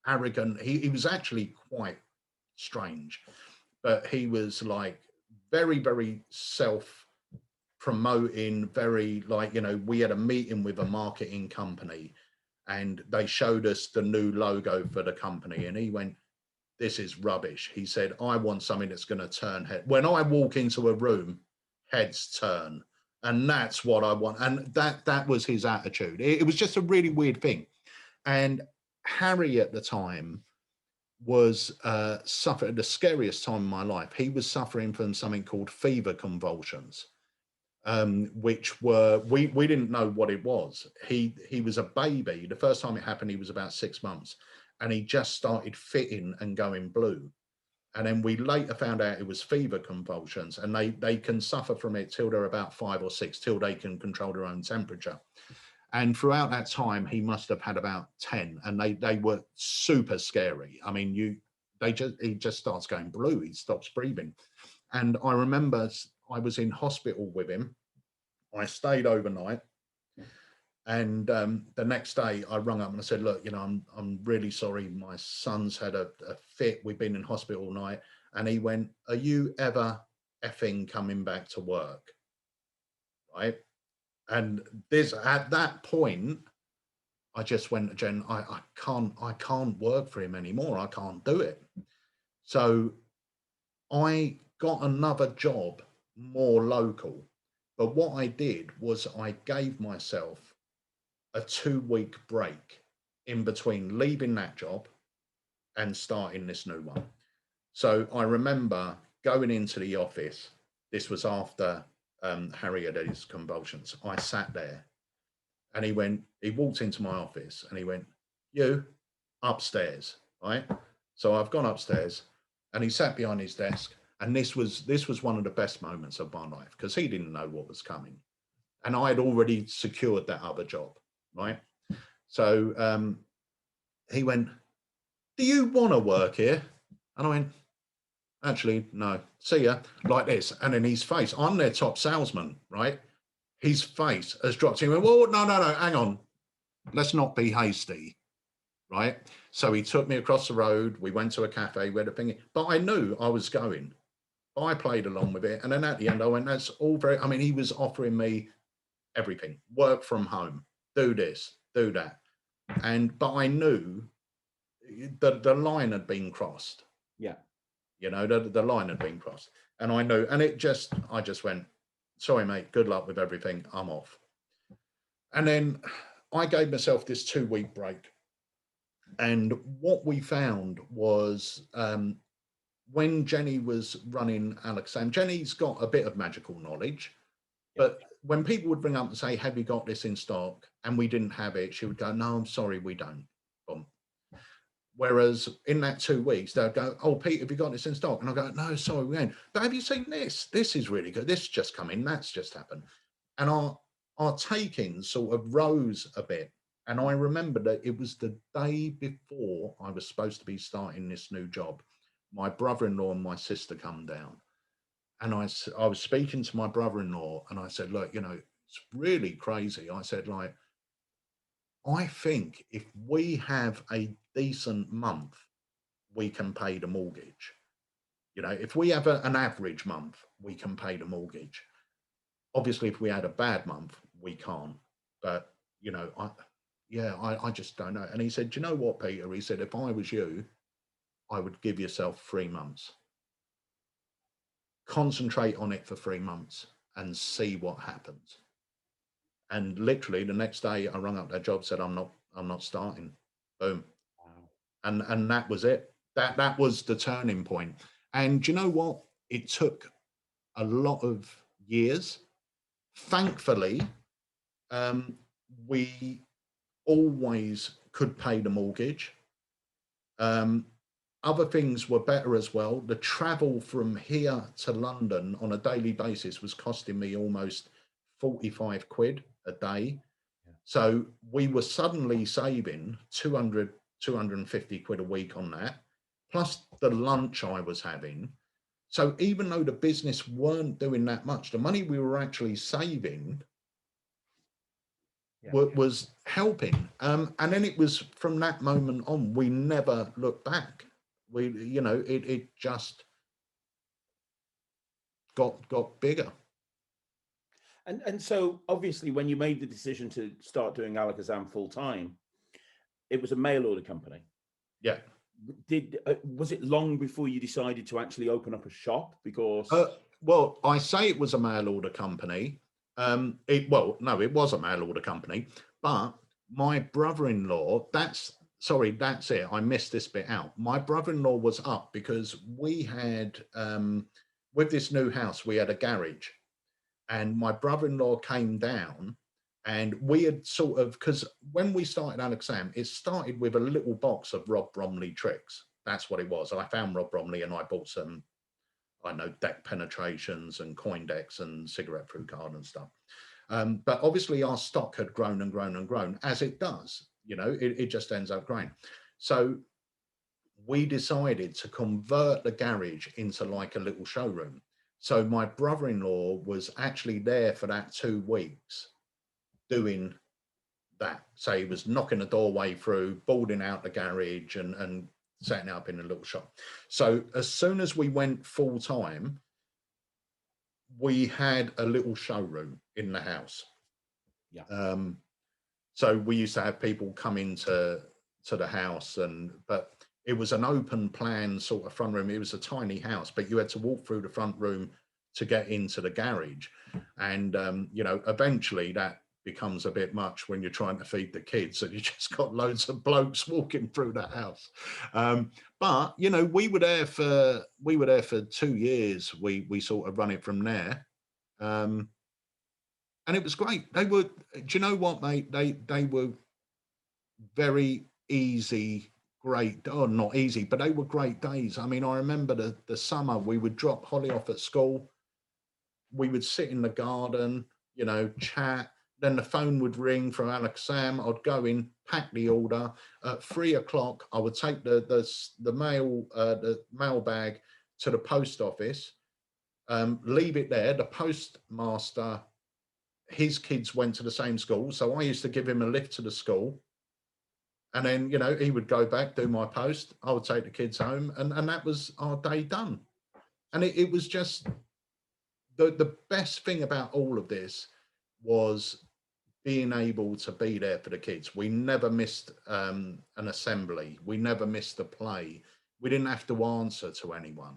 arrogant. He was actually quite strange, but he was like very, very self-promoting, very like, you know, we had a meeting with a marketing company and they showed us the new logo for the company. And he went, this is rubbish. He said, I want something that's going to turn head. When I walk into a room, heads turn. And that's what I want. And that was his attitude. It was just a really weird thing. And Harry at the time was suffering the scariest time in my life. He was suffering from something called fever convulsions, which were, we didn't know what it was. He was a baby. The first time it happened, he was about 6 months, and he just started fitting and going blue. And then we later found out it was fever convulsions, and they can suffer from it till they're about 5 or 6, till they can control their own temperature. And throughout that time, he must have had about 10, and they were super scary. I mean, he just starts going blue. He stops breathing. And I remember I was in hospital with him. I stayed overnight. And the next day I rung up and I said, look, you know, I'm really sorry. My son's had a fit. We've been in hospital all night. And he went, are you ever effing coming back to work? Right. And at that point, I just went to Jen, I can't work for him anymore. I can't do it. So I got another job more local. But what I did was I gave myself a 2-week break in between leaving that job and starting this new one. So I remember going into the office. This was after Harry had his convulsions. I sat there and he walked into my office and he went, you upstairs, right? So I've gone upstairs and he sat behind his desk. And this was one of the best moments of my life, because he didn't know what was coming. And I had already secured that other job. Right. So he went, do you want to work here? And I went, actually, no, see ya, like this. And in his face, I'm their top salesman, right? His face has dropped. He went, well, no, hang on. Let's not be hasty. Right. So he took me across the road. We went to a cafe where the thing, but I knew I was going. I played along with it. And then at the end, I went, that's all very, I mean, he was offering me everything, work from home, do this, do that. But I knew that the line had been crossed. Yeah. You know, the line had been crossed, and I knew, and I just went, sorry, mate, good luck with everything. I'm off. And then I gave myself this 2-week break. And what we found was when Jenny was running Alakazam, Jenny's got a bit of magical knowledge, but when people would ring up and say, have you got this in stock? And we didn't have it, she would go, no, I'm sorry, we don't. Boom. Whereas in that 2 weeks, they'll go, oh, Pete, have you got this in stock? And I'll go, no, sorry, we ain't. But have you seen this? This is really good. This just come in. That's just happened. And our take-ins sort of rose a bit. And I remember that it was the day before I was supposed to be starting this new job. My brother-in-law and my sister come down. And I was speaking to my brother-in-law and I said, look, you know, it's really crazy. I said, like, I think if we have a decent month, we can pay the mortgage. You know, if we have an average month, we can pay the mortgage. Obviously, if we had a bad month, we can't. But, you know, I just don't know. And he said, do you know what, Peter? He said, if I was you, I would give yourself 3 months. Concentrate on it for 3 months and see what happens. And literally the next day I rung up their job, said, I'm not starting. Boom. Wow. And that was it. That was the turning point. And do you know what? It took a lot of years. Thankfully, we always could pay the mortgage. Other things were better as well. The travel from here to London on a daily basis was costing me almost 45 quid a day. Yeah. So we were suddenly saving 250 quid a week on that, plus the lunch I was having. So even though the business weren't doing that much, the money we were actually saving was helping. And then it was from that moment on, we never looked back. We, you know, it just got bigger. And so obviously when you made the decision to start doing Alakazam full time, it was a mail order company. Yeah. Was it long before you decided to actually open up a shop? Because well, I say it was a mail order company. No, it was a mail order company, but my brother-in-law, that's it. I missed this bit out. My brother-in-law was up because we had, with this new house, we had a garage, and my brother-in-law came down, and we had sort of, because when we started Alakazam, it started with a little box of Rob Bromley tricks. That's what it was. I found Rob Bromley and I bought some, I know, deck penetrations and coin decks and cigarette fruit card and stuff. But obviously our stock had grown and grown and grown, as it does. You know, it just ends up growing. So we decided to convert the garage into like a little showroom. So my brother-in-law was actually there for that 2 weeks doing that. So he was knocking the doorway through, boarding out the garage and setting up in a little shop. So as soon as we went full time, we had a little showroom in the house. Yeah. So we used to have people come into the house, but it was an open plan sort of front room. It was a tiny house, but you had to walk through the front room to get into the garage. And, you know, eventually that becomes a bit much when you're trying to feed the kids and you just got loads of blokes walking through the house. But, you know, we were there for 2 years. We sort of run it from there. And it was great. They were, do you know what, mate? They were very easy, great, oh, not easy, but they were great days. I mean, I remember the summer, we would drop Holly off at school. We would sit in the garden, you know, chat. Then the phone would ring from Alakazam. I'd go in, pack the order. At 3 o'clock, I would take the mail bag to the post office, leave it there. The postmaster, his kids went to the same school, so I used to give him a lift to the school. And then, you know, he would go back, do my post. I would take the kids home, and that was our day done. And it was just the best thing about all of this was being able to be there for the kids. We never missed an assembly. We never missed a play. We didn't have to answer to anyone.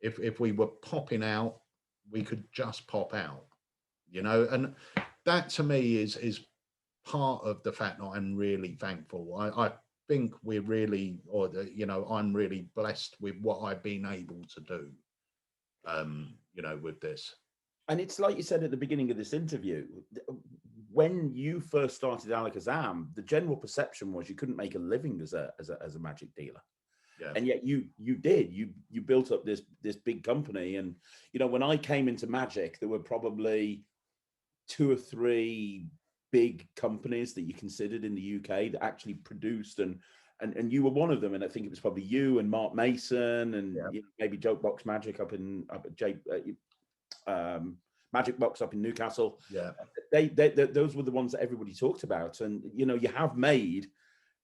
If we were popping out, we could just pop out, you know, and that to me is part of the fact that I'm really thankful. I think we're really, you know, I'm really blessed with what I've been able to do, you know, with this. And it's like you said at the beginning of this interview, when you first started Alakazam, the general perception was you couldn't make a living as a magic dealer. Yeah. And yet you did. You built up this big company. And you know, when I came into magic, there were probably 2 or 3 big companies that you considered in the UK that actually produced, and you were one of them. And I think it was probably you and Mark Mason and you know, maybe Jokebox Magic up at Magic Box up in Newcastle. Yeah, they those were the ones that everybody talked about. And you know, you have made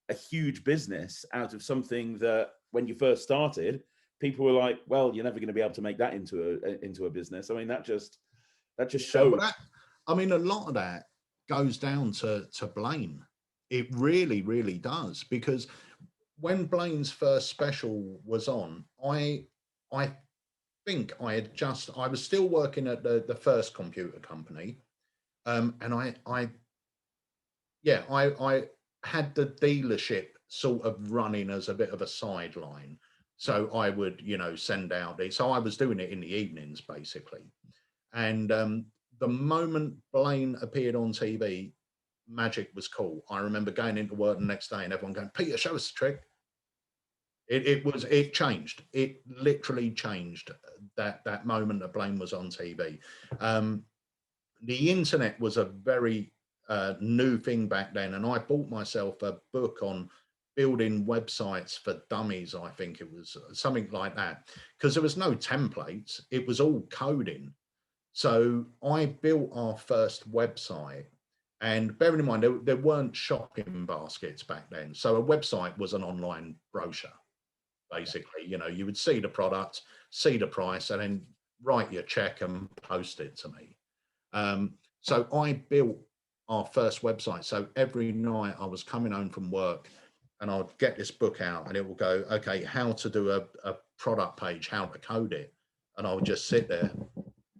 a huge business out of something that when you first started, people were like, well, you're never going to be able to make that into a business. I mean, that just shows. Well, I mean, a lot of that goes down to Blaine. It really, really does, because when Blaine's first special was on, I think I was still working at the first computer company, and I had the dealership sort of running as a bit of a sideline. So I would, you know, send out these. So I was doing it in the evenings basically, and the moment Blaine appeared on TV, Magic was cool. I remember going into work the next day and everyone going, "Peter, show us the trick." It changed. It literally changed that moment that Blaine was on TV. The internet was a very new thing back then, and I bought myself a book on building websites for dummies. I think it was something like that, because there was no templates. It was all coding. So I built our first website, and bearing in mind there weren't shopping baskets back then. So a website was an online brochure. Basically, you know, you would see the product, see the price, and then write your check and post it to me. So I built our first website. So every night I was coming home from work and I'd get this book out and it will go, okay, how to do a product page, how to code it. And I would just sit there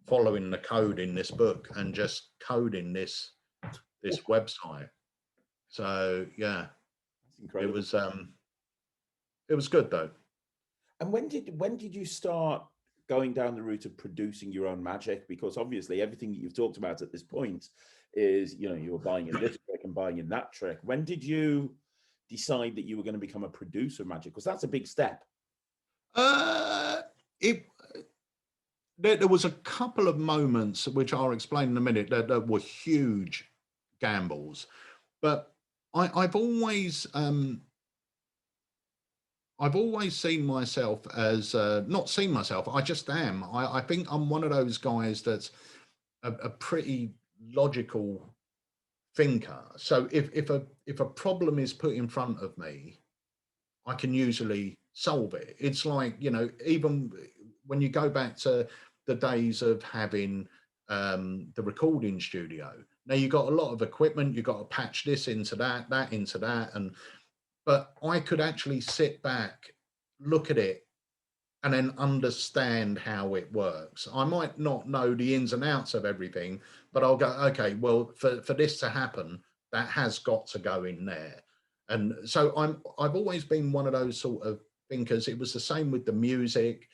following the code in this book and just coding this website. So yeah, that's incredible. It was good though. And when did you start going down the route of producing your own magic? Because obviously everything that you've talked about at this point is, you know, you were buying in this trick and buying in that trick. When did you decide that you were going to become a producer of magic? Because that's a big step. There was a couple of moments which I'll explain in a minute that were huge gambles, but I've always seen myself as not seen myself. I just am. I think I'm one of those guys that's a pretty logical thinker. So if a problem is put in front of me, I can usually solve it. It's like, you know, even when you go back to the days of having the recording studio. Now you've got a lot of equipment. You've got to patch this into that into that, but I could actually sit back, look at it, and then understand how it works. I might not know the ins and outs of everything, but I'll go, okay, well, for this to happen, that has got to go in there. And so I've always been one of those sort of thinkers. It was the same with the music.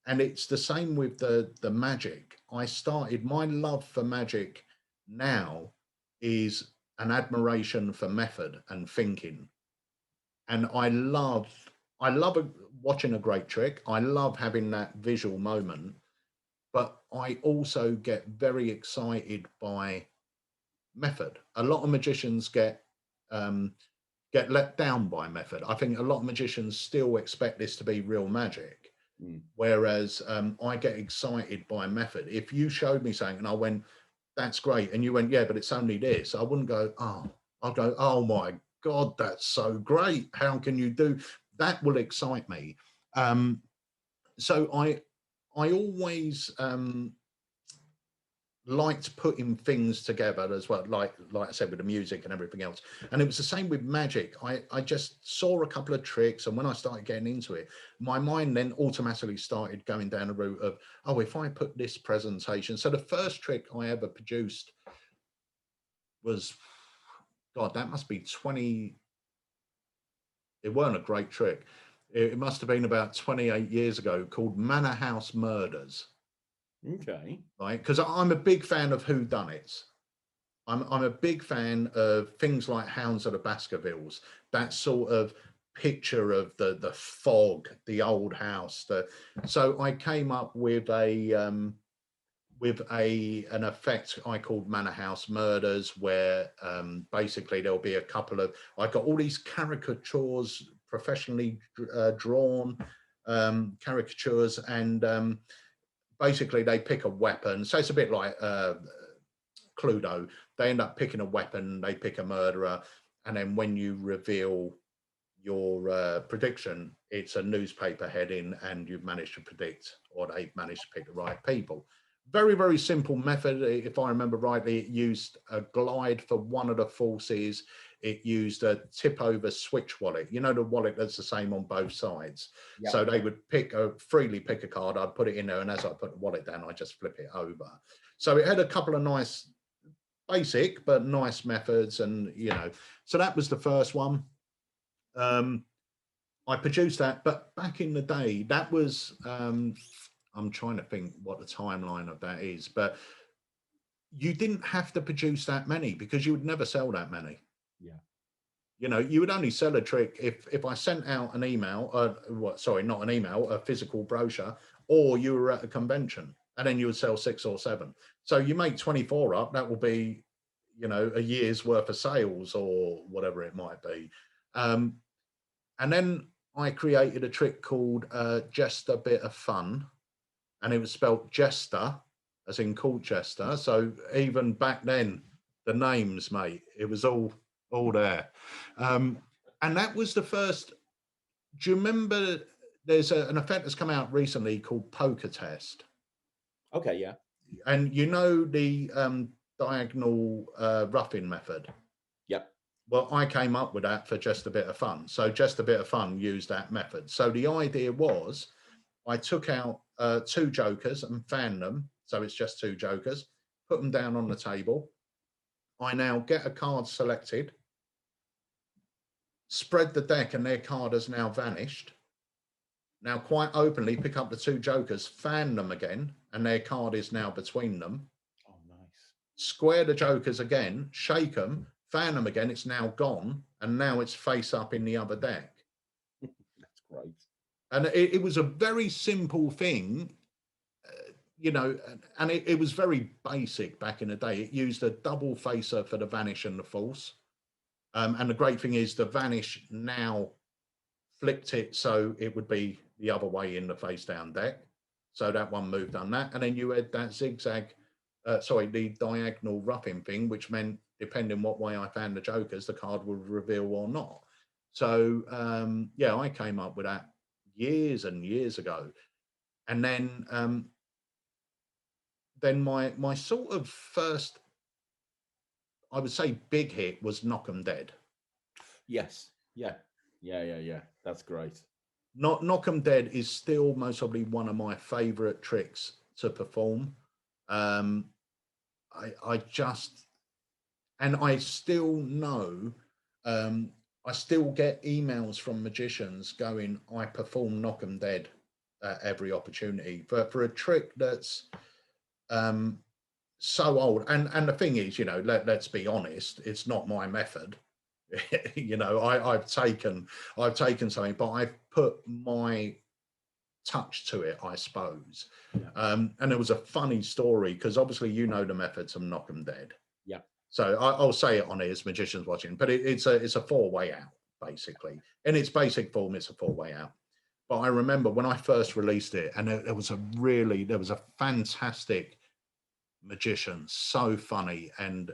And it's the same with the magic. I started, my love for magic now is an admiration for method and thinking. And I love watching a great trick. I love having that visual moment, but I also get very excited by method. A lot of magicians get let down by method. I think a lot of magicians still expect this to be real magic. Whereas I get excited by method. If you showed me something and I went, that's great, and you went, yeah, but it's only this, I wouldn't go, oh, I'll go, oh my God, that's so great. How can you do that? Will excite me. So I always liked putting things together as well, like I said, with the music and everything else. And it was the same with magic. I just saw a couple of tricks, and when I started getting into it, my mind then automatically started going down the route of, oh, if I put this presentation. So the first trick I ever produced was, God, that must be 20. It weren't a great trick. It must have been about 28 years ago, called Manor House Murders. Okay. Right, because I'm a big fan of whodunits. I'm a big fan of things like Hounds of the Baskervilles. That sort of picture of the fog, the old house. So I came up with an effect I called Manor House Murders, where basically there'll be a couple of, I got all these caricatures, professionally drawn caricatures, and basically they pick a weapon. So it's a bit like Cluedo. They end up picking a weapon, they pick a murderer, and then when you reveal your prediction, it's a newspaper heading, and you've managed to predict, or they've managed to pick the right people. Very, very simple method. If I remember rightly, it used a glide for one of the forces. It used a tip over switch wallet. You know, the wallet that's the same on both sides. Yeah. So they would freely pick a card. I'd put it in there, and as I put the wallet down, I just flip it over. So it had a couple of nice, basic but nice methods, and so that was the first one. I produced that, but back in the day, that was I'm trying to think what the timeline of that is, but you didn't have to produce that many because you would never sell that many. Yeah. You would only sell a trick if I sent out an email, not an email, a physical brochure, or you were at a convention, and then you would sell 6 or 7. So you make 24 up, that will be, a year's worth of sales or whatever it might be. And then I created a trick called Just a Bit of Fun, and it was spelled Jester, as in Colchester. So even back then, the names, mate, it was all there. And that was the first. Do you remember? There's an effect that's come out recently called Poker Test. Okay, yeah. And the diagonal roughing method. Yep. Well, I came up with that for Just a Bit of Fun. So Just a Bit of Fun used that method. So the idea was, I took out 2 jokers and fanned them. So it's just 2 jokers, put them down on the table. I now get a card selected, spread the deck, and their card has now vanished. Now quite openly pick up the 2 jokers, fan them again, and their card is now between them. Oh, nice. Square the jokers again, shake them, fan them again, it's now gone, and now it's face up in the other deck. That's great. And it was a very simple thing, and it was very basic back in the day. It used a double facer for the vanish and the false. And the great thing is the vanish now flipped it so it would be the other way in the face down deck. So that one moved on that. And then you had that zigzag, the diagonal roughing thing, which meant depending what way I found the jokers, the card would reveal or not. So, I came up with that years and years ago. And then my sort of first, I would say, big hit was Knock 'em Dead. Yes. Yeah. That's great. Knock 'em Dead is still most probably one of my favorite tricks to perform. I still know, I still get emails from magicians going, I perform Knock 'em Dead at every opportunity for a trick that's so old. And the thing is, let's be honest, it's not my method. I've taken something, but I've put my touch to it, I suppose. Yeah. And there was a funny story, because obviously the methods of Knock 'em Dead. Yeah. So I'll say it on here as magicians watching, but it's a 4-way out, basically. In its basic form, it's a 4-way out. But I remember when I first released it, and there was a fantastic magician, so funny, and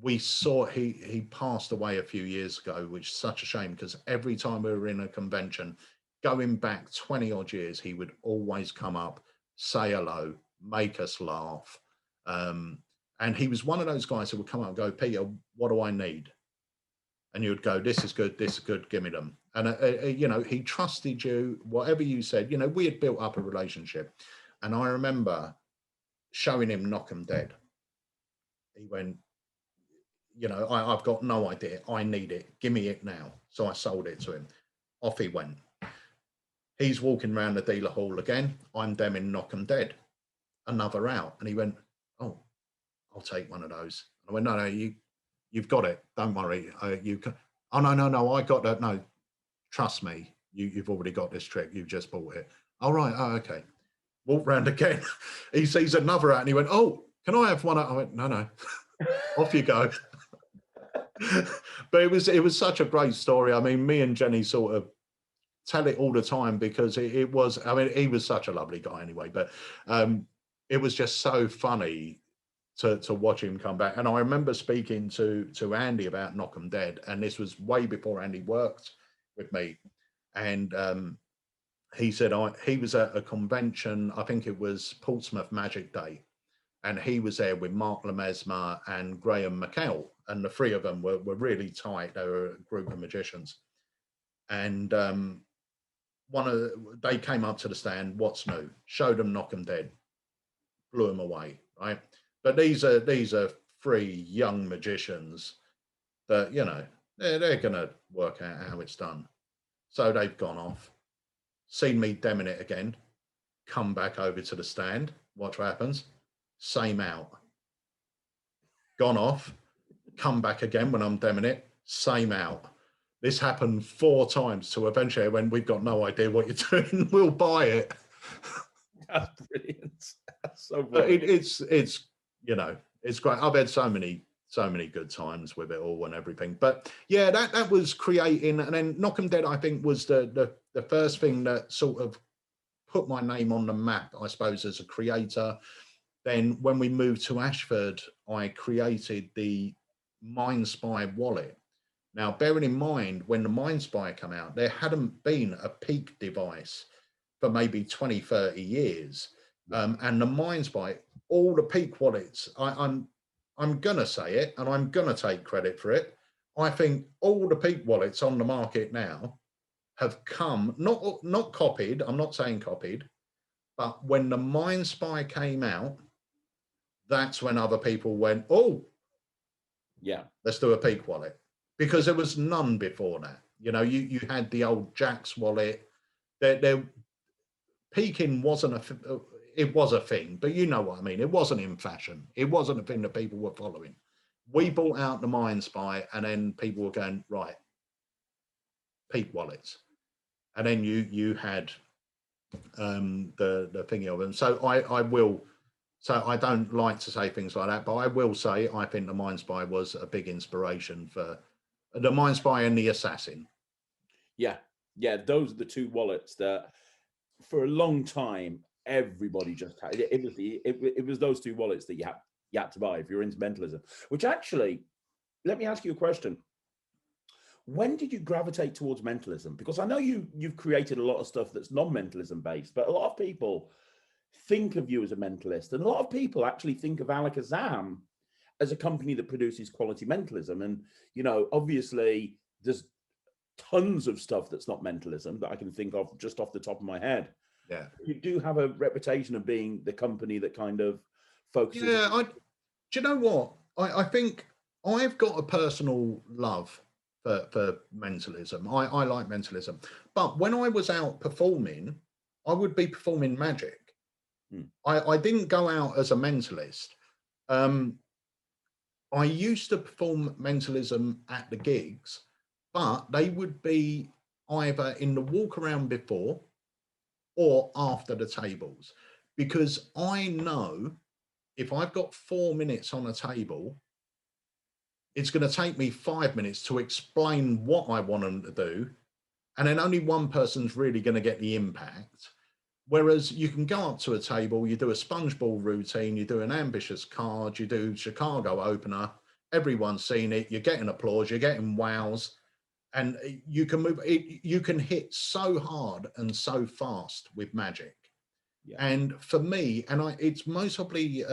we saw he passed away a few years ago, which is such a shame, because every time we were in a convention, going back 20 odd years, he would always come up, say hello, make us laugh. And he was one of those guys who would come up and go, Peter, what do I need? And you would go, this is good, give me them. And, you know, he trusted you, whatever you said. You know, we had built up a relationship. And I remember showing him Knock 'em Dead. He went, you know, I've got no idea. I need it. Give me it now. So I sold it to him. Off he went. He's walking around the dealer hall again. I'm demming Knock 'em Dead. Another out. And he went, oh, I'll take one of those. I went, no, you've got it. Don't worry. You can. Oh, no, I got that. No, trust me. You've already got this trick. You've just bought it. All right. Oh, okay. Walk round again. He sees another out and he went, oh, can I have one? I went, no. Off you go. But it was such a great story. I mean, me and Jenny sort of tell it all the time because it was, I mean, he was such a lovely guy anyway, but it was just so funny to watch him come back. And I remember speaking to Andy about Knock 'em Dead, and this was way before Andy worked with me. And he said he was at a convention, I think it was Portsmouth Magic Day, and he was there with Mark Lemesmer and Graham McKell, and the three of them were really tight. They were a group of magicians. And they came up to the stand, what's new? Showed them Knock 'em Dead, blew them away, right? But these are three young magicians that, you know, they're going to work out how it's done. So they've gone off, seen me demming it again, come back over to the stand, watch what happens, same out. Gone off, come back again when I'm demming it, same out. This happened 4 times to eventually when we've got no idea what you're doing, we'll buy it. That's brilliant. That's so funny. It's you know, it's great. I've had so many good times with it all and everything. But yeah, that was creating, and then Knock 'em Dead, I think, was the first thing that sort of put my name on the map, I suppose, as a creator. Then when we moved to Ashford, I created the MindSpy wallet. Now, bearing in mind, when the MindSpy came out, there hadn't been a peak device for maybe 20, 30 years. And the MindSpy, all the peak wallets, I'm going to say it, and I'm going to take credit for it. I think all the peak wallets on the market now have come, not copied, I'm not saying copied, but when the MindSpy came out, that's when other people went, oh, yeah, let's do a peak wallet. Because there was none before that. You know, you had the old Jack's wallet. Peaking wasn't it was a thing, but you know what I mean. It wasn't in fashion. It wasn't a thing that people were following. We bought out the MindSpy, and then people were going, right, peak wallets. And then you had the thingy of them. So I will. So I don't like to say things like that, but I will say I think the MindSpy was a big inspiration for the MindSpy and the Assassin. Yeah, those are the 2 wallets that, for a long time, everybody just had. It was those 2 wallets that you had to buy if you're into mentalism. Which actually, let me ask you a question. When did you gravitate towards mentalism? Because I know you've created a lot of stuff that's non-mentalism based, but a lot of people think of you as a mentalist, and a lot of people actually think of Alakazam as a company that produces quality mentalism. And, you know, obviously there's tons of stuff that's not mentalism that I can think of just off the top of my head. Yeah. You do have a reputation of being the company that kind of focuses. Yeah, do you know what? I think I've got a personal love for mentalism. I like mentalism. But when I was out performing, I would be performing magic. I didn't go out as a mentalist. I used to perform mentalism at the gigs, but they would be either in the walk around before or after the tables, because I know if I've got 4 minutes on a table, it's going to take me 5 minutes to explain what I want them to do, and then only one person's really going to get the impact. Whereas you can go up to a table, you do a sponge ball routine, you do an ambitious card, you do Chicago opener, everyone's seen it, you're getting applause, you're getting wows, and you can move, you can hit so hard and so fast with magic. Yeah. And for me, and it's most probably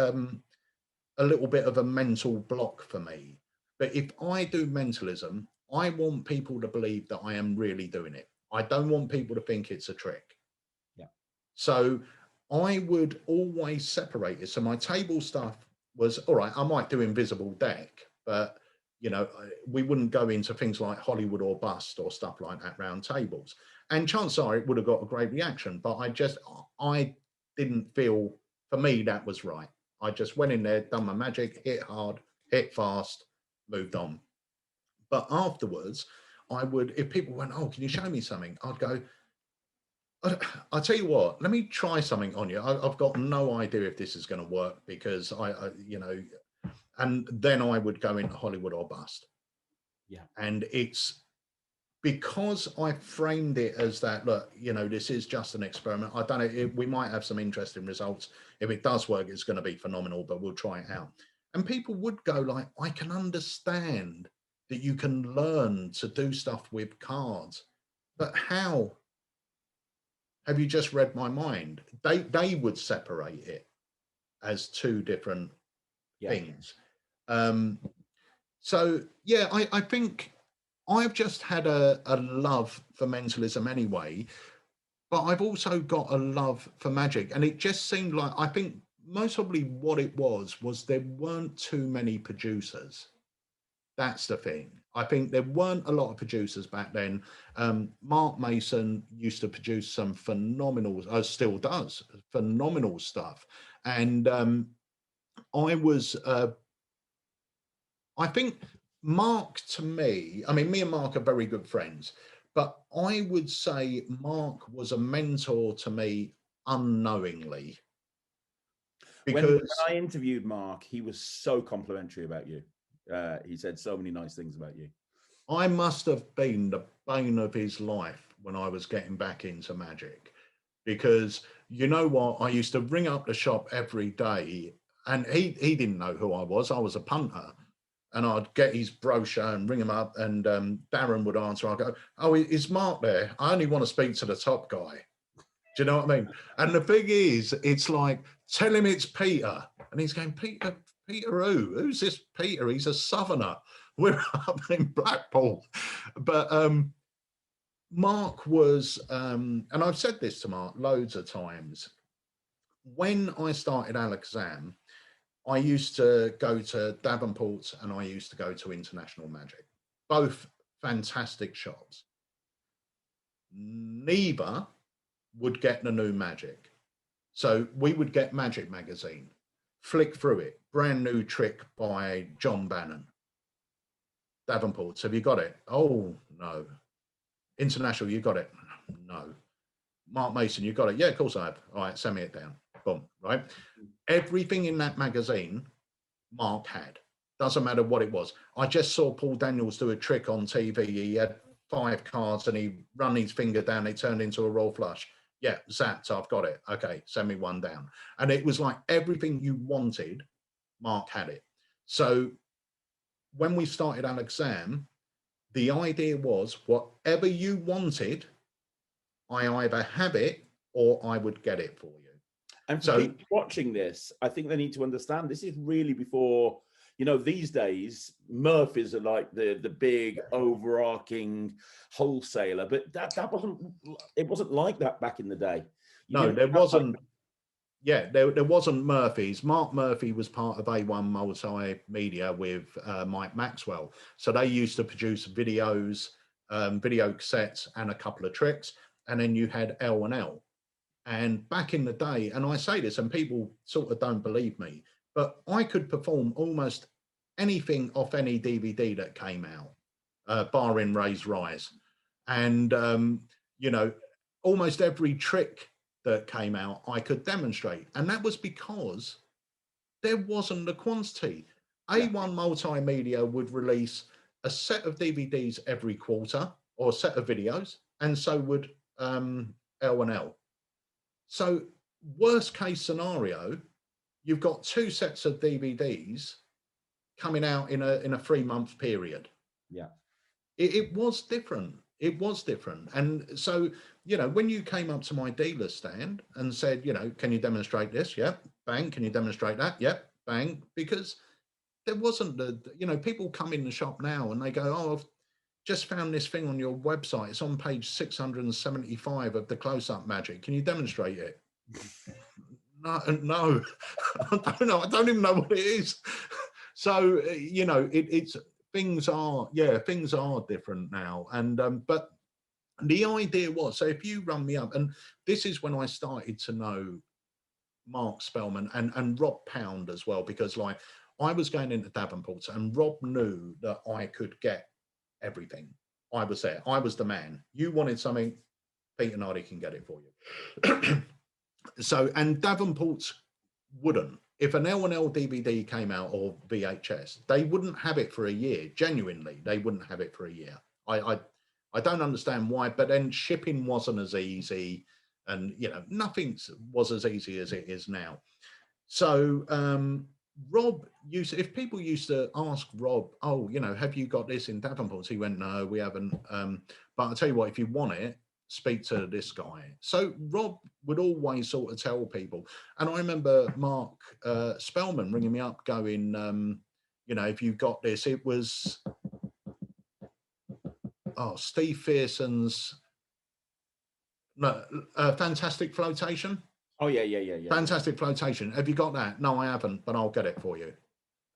a little bit of a mental block for me. But if I do mentalism, I want people to believe that I am really doing it. I don't want people to think it's a trick. Yeah. So I would always separate it. So my table stuff was all right. I might do invisible deck, but you know, we wouldn't go into things like Hollywood or bust or stuff like that round tables. And chances are it would have got a great reaction, but I didn't feel, for me, that was right. I just went in there, done my magic, hit hard, hit fast, moved on. But afterwards, I would, if people went, oh, can you show me something? I'd go, I'll tell you what, let me try something on you. I've got no idea if this is going to work because you know, and then I would go into Hollywood or bust. Yeah. And it's because I framed it as that, look, you know, this is just an experiment. I don't know, we might have some interesting results. If it does work, it's going to be phenomenal, but we'll try it out. And people would go like, I can understand that you can learn to do stuff with cards, but how? Have you just read my mind? They would separate it as two different things. So yeah, I think I've just had a love for mentalism anyway, but I've also got a love for magic. And it just seemed like, I think most probably what it was there weren't too many producers. That's the thing. I think there weren't a lot of producers back then. Mark Mason used to produce some phenomenal, still does, phenomenal stuff. And I was, I think Mark, to me, I mean, me and Mark are very good friends, but I would say Mark was a mentor to me unknowingly. Because when I interviewed Mark, he was so complimentary about you. He said so many nice things about you. I must have been the bane of his life when I was getting back into magic, because you know what, I used to ring up the shop every day, and he didn't know who I was. I was a punter, and I'd get his brochure and ring him up, and Darren would answer. I'd go, oh, is Mark there? I only want to speak to the top guy. Do you know what I mean? And the thing is, it's like, tell him it's Peter. And he's going, Peter who? Who's this Peter? He's a southerner. We're up in Blackpool. But Mark was, and I've said this to Mark loads of times, when I started Alakazam, I used to go to Davenport and I used to go to International Magic. Both fantastic shops. Neither would get the new Magic. So we would get Magic magazine, flick through it, brand new trick by John Bannon. Davenport's, have you got it? Oh, no. International, you got it? No. Mark Mason, you got it? Yeah, of course I have. All right, send me it down. Boom, right? Everything in that magazine, Mark had. Doesn't matter what it was. I just saw Paul Daniels do a trick on TV. He had 5 cards and he run his finger down, it turned into a royal flush. Yeah, zapped, I've got it. Okay, send me one down. And it was like everything you wanted, Mark had it. So when we started Alakazam, the idea was whatever you wanted, I either have it or I would get it for you. And for people watching this, I think they need to understand this is really before, you know, these days, Murphy's are like the big overarching wholesaler, but that wasn't like that back in the day. No, there wasn't. Yeah, there wasn't Murphy's. Mark Murphy was part of A1 Multimedia with Mike Maxwell. So they used to produce videos, video cassettes, and a couple of tricks. And then you had L&L. And back in the day, and I say this and people sort of don't believe me, but I could perform almost anything off any DVD that came out, barring Ray's Rise. And, you know, almost every trick that came out, I could demonstrate. And that was because there wasn't the quantity. A1 Multimedia would release a set of DVDs every quarter or a set of videos, and so would L&L. So worst case scenario, you've got 2 sets of DVDs coming out in a 3-month period. Yeah. It was different. It was different. And so, you know, when you came up to my dealer stand and said, you know, can you demonstrate this? Yep. Bang. Can you demonstrate that? Yep. bank because there wasn't people come in the shop now and they go, oh, I've just found this thing on your website. It's on page 675 of the close-up magic. Can you demonstrate it? No, no, I don't know. I don't even know what it is. So, it's things are different now. And, but the idea was, so if you run me up, and this is when I started to know Mark Spellman and Rob Pound as well, because like I was going into Davenport's and Rob knew that I could get everything. I was there. I was the man. You wanted something, Peter Nardi can get it for you. So, and Davenport's wouldn't. If an L&L DVD came out or VHS, they wouldn't have it for a year. Genuinely, they wouldn't have it for a year. I don't understand why, but then shipping wasn't as easy, and nothing was as easy as it is now. So Rob if people used to ask Rob, oh, have you got this in Davenport's? He went, no, we haven't. But I'll tell you what, if you want it, speak to this guy. So Rob would always sort of tell people. And I remember Mark Spellman ringing me up going, if you've got this, it was, Steve Fearson's Fantastic Flotation. Oh, yeah. Fantastic Flotation. Have you got that? No, I haven't, but I'll get it for you.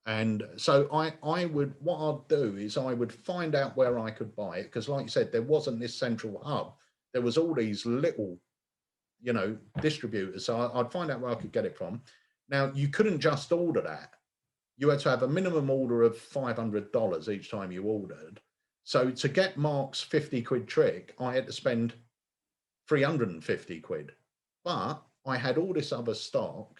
And so I would, what I'd do is I would find out where I could buy it, because like you said, there wasn't this central hub. There was all these little, distributors. So I'd find out where I could get it from. Now, you couldn't just order that. You had to have a minimum order of $500 each time you ordered. So to get Mark's 50 quid trick, I had to spend 350 quid. But I had all this other stock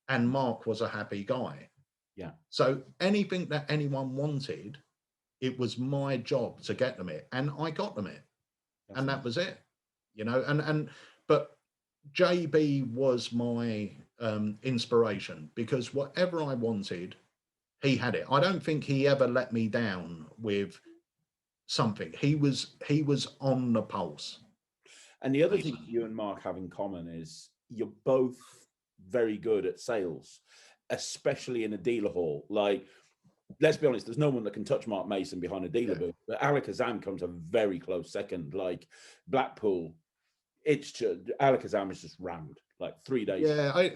and Mark was a happy guy. Yeah. So anything that anyone wanted, it was my job to get them it. And I got them it. That's and nice. That was it, but JB was my inspiration, because whatever I wanted, he had it. I don't think he ever let me down with something. He was on the pulse. And the other thing you and Mark have in common is you're both very good at sales, especially in a dealer hall. Like, let's be honest, there's no one that can touch Mark Mason behind a dealer booth. But Alakazam comes a very close second. Like Blackpool, it's just Alakazam is just rammed like 3 days. Yeah,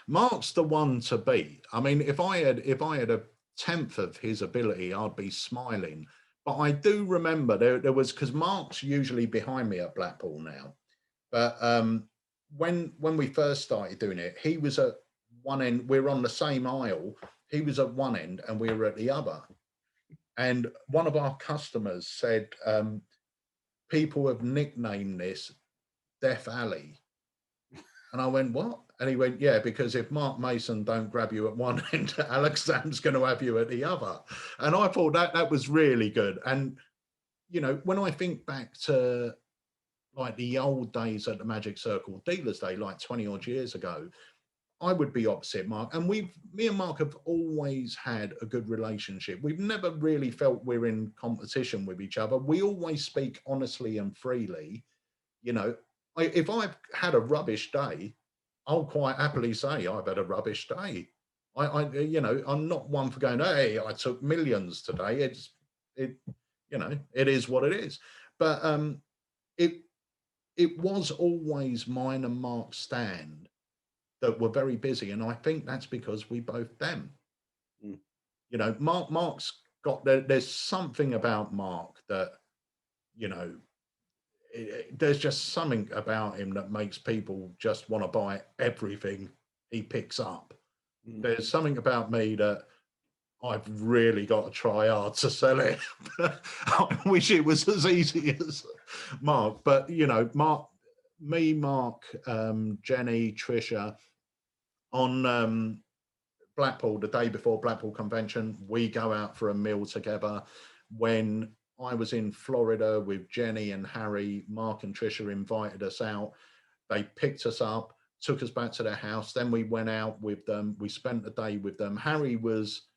Mark's the one to beat. I mean, if I had a tenth of his ability, I'd be smiling. But I do remember there was, because Mark's usually behind me at Blackpool now. But when we first started doing it, he was at one end. We're on the same aisle. He was at one end and we were at the other. And one of our customers said, people have nicknamed this Death Alley. And I went, what? And he went, yeah, because if Mark Mason don't grab you at one end, Alakazam's going to have you at the other. And I thought that was really good. And, when I think back to like the old days at the Magic Circle Dealers Day, like 20 odd years ago, I would be opposite Mark. And me and Mark have always had a good relationship. We've never really felt we're in competition with each other. We always speak honestly and freely. If I've had a rubbish day, I'll quite happily say I've had a rubbish day. I'm not one for going, hey, I took millions today. It is what it is. But it was always mine and Mark's stand that were very busy, and I think that's because we both them. Mark's got there's something about Mark that there's just something about him that makes people just want to buy everything he picks up. There's something about me that I've really got to try hard to sell it. I wish it was as easy as Mark, but Mark, Jenny, Trisha, on Blackpool, the day before Blackpool convention, we go out for a meal together. When I was in Florida with Jenny and Harry, Mark and Trisha invited us out. They picked us up, took us back to their house. Then we went out with them. We spent the day with them. Harry was,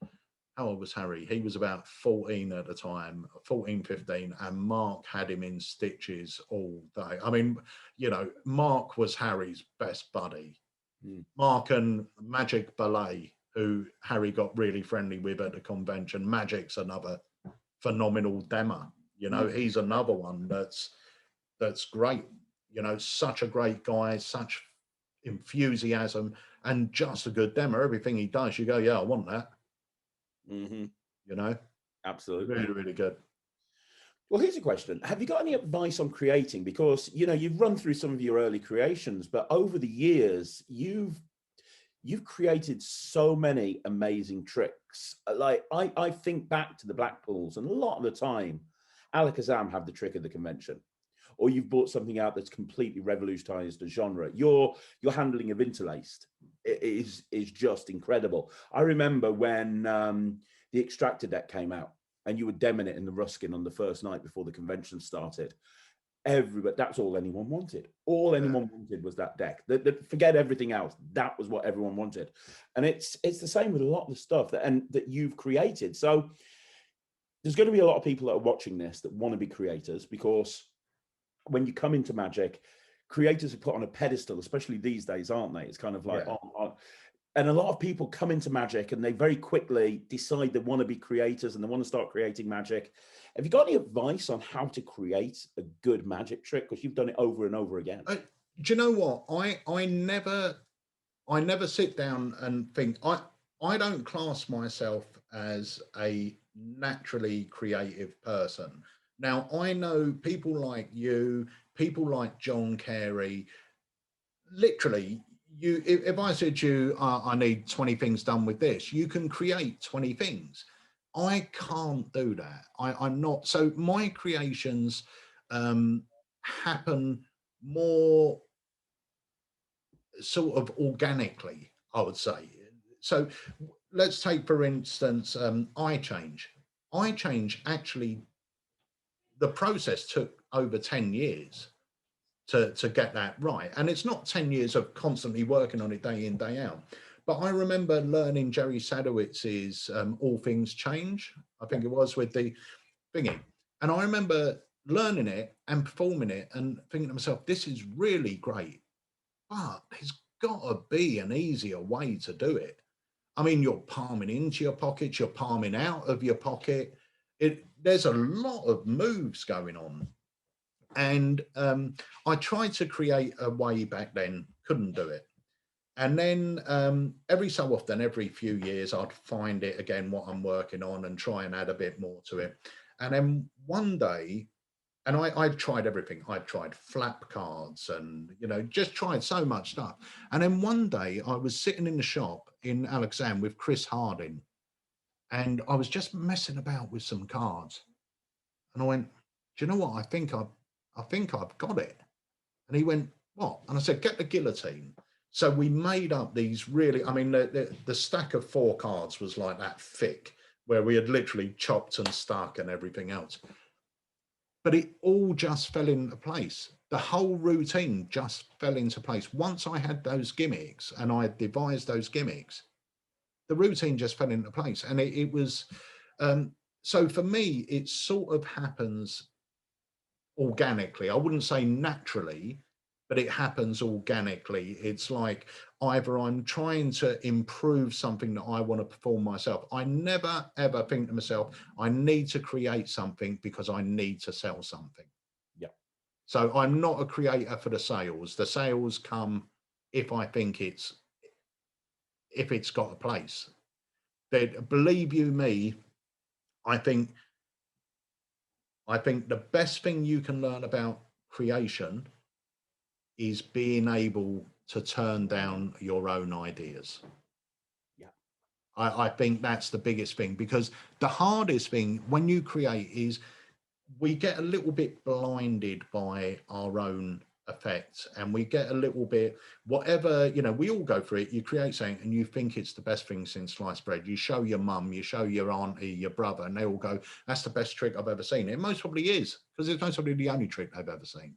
how old was Harry? He was about 14 at the time, 14, 15. And Mark had him in stitches all day. I mean, Mark was Harry's best buddy. Mark and Magic Ballet, who Harry got really friendly with at the convention. Magic's another phenomenal demo. You know, he's another one that's great. You know, such a great guy, such enthusiasm, and just a good demo. Everything he does, you go, yeah, I want that. Mm-hmm. You know, Absolutely. really, really good. Well, here's a question. Have you got any advice on creating? Because, you know, you've run through some of your early creations, but over the years, you've created so many amazing tricks. Like I think back to the Blackpools, and a lot of the time, Alakazam have the trick of the convention. Or you've brought something out that's completely revolutionized the genre. Your handling of interlaced is just incredible. I remember when the Extractor deck came out, and you were demoing it in the Ruskin on the first night before the convention started. Everybody, that's all anyone wanted. All anyone wanted was that deck. Forget everything else. That was what everyone wanted. And it's the same with a lot of the stuff that you've created. So there's going to be a lot of people that are watching this that want to be creators, because when you come into Magic, creators are put on a pedestal, especially these days, aren't they? It's kind of like, and a lot of people come into Magic and they very quickly decide they want to be creators and they want to start creating Magic. Have you got any advice on how to create a good Magic trick? Because you've done it over and over again. Do you know what? I never sit down and think. I don't class myself as a naturally creative person. Now, I know people like you, people like John Carey, literally, if I said to you, I need 20 things done with this, you can create 20 things. I can't do that. I'm not. So my creations happen more sort of organically, I would say. So let's take, for instance, eye change. Eye change, actually, the process took over 10 years to get that right. And it's not 10 years of constantly working on it day in, day out. But I remember learning Jerry Sadowitz's All Things Change, I think it was, with the thingy. And I remember learning it and performing it and thinking to myself, this is really great, but there's got to be an easier way to do it. I mean, you're palming into your pocket, you're palming out of your pocket. There's a lot of moves going on. And I tried to create a way back then, couldn't do it. And then every so often, every few years, I'd find it again, what I'm working on, and try and add a bit more to it. And then one day, and I tried everything. I tried flap cards and, you know, just tried so much stuff. And then one day I was sitting in the shop in Alakazam with Chris Harding, and I was just messing about with some cards. And I went, do you know what? I think I've got it. And he went, what? And I said, get the guillotine. So we made up these really, I mean, the stack of 4 cards was like that thick, where we had literally chopped and stuck and everything else. But it all just fell into place. The whole routine just fell into place. Once I had those gimmicks and I had devised those gimmicks, the routine just fell into place. And it was, so for me, it sort of happens organically. I wouldn't say naturally, but it happens organically. It's like either I'm trying to improve something that I want to perform myself. I never, ever think to myself, I need to create something because I need to sell something. Yeah. So I'm not a creator for the sales. The sales come if I think if it's got a place. Believe you me, I think the best thing you can learn about creation is being able to turn down your own ideas. Yeah. I think that's the biggest thing, because the hardest thing when you create is we get a little bit blinded by our own effects, and we get a little bit, whatever, you know, we all go through it. You create something and you think it's the best thing since sliced bread. You show your mum, you show your auntie, your brother, and they all go, that's the best trick I've ever seen. It most probably is, because it's most probably the only trick they've ever seen.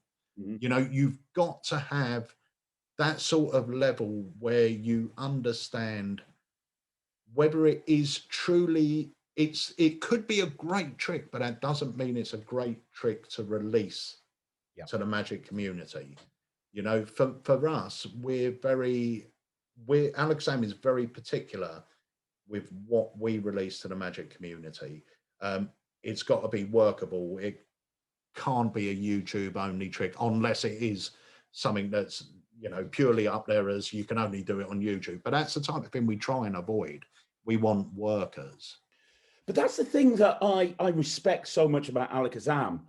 You know, you've got to have that sort of level where you understand whether it is truly, it could be a great trick, but that doesn't mean it's a great trick to release to the Magic community. You know, for us, we're very Alakazam is very particular with what we release to the Magic community. It's got to be workable. It can't be a YouTube only trick unless it is something that's, you know, purely up there as you can only do it on YouTube. But that's the type of thing we try and avoid. We want workers. But that's the thing that I respect so much about Alakazam.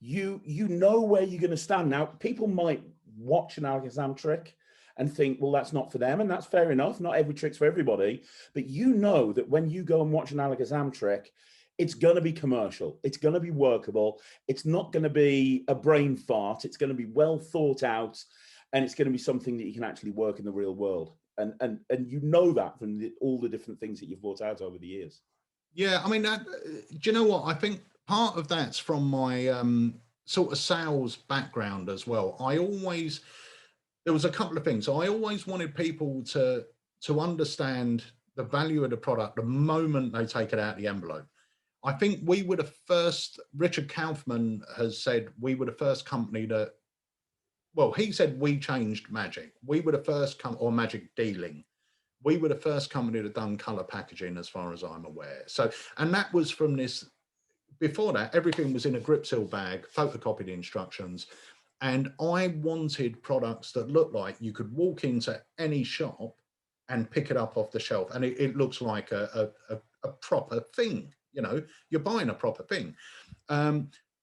You know where you're going to stand. Now, people might watch an Alakazam trick and think, well, that's not for them, and that's fair enough. Not every trick's for everybody. But you know that when you go and watch an Alakazam trick, it's going to be commercial. It's going to be workable. It's not going to be a brain fart. It's going to be well thought out, and it's going to be something that you can actually work in the real world. And you know that from all the different things that you've brought out over the years. Yeah, I mean, do you know what? I think part of that's from my sort of sales background as well. There was a couple of things. I always wanted people to understand the value of the product the moment they take it out of the envelope. I think we were the first, Richard Kaufman has said we were the first company that, well, he said we changed Magic. We were the first or Magic dealing. We were the first company that done color packaging as far as I'm aware. So, and that was from this, before that, everything was in a grip seal bag, photocopied instructions. And I wanted products that looked like you could walk into any shop and pick it up off the shelf. And it looks like a proper thing, you know, you're buying a proper thing.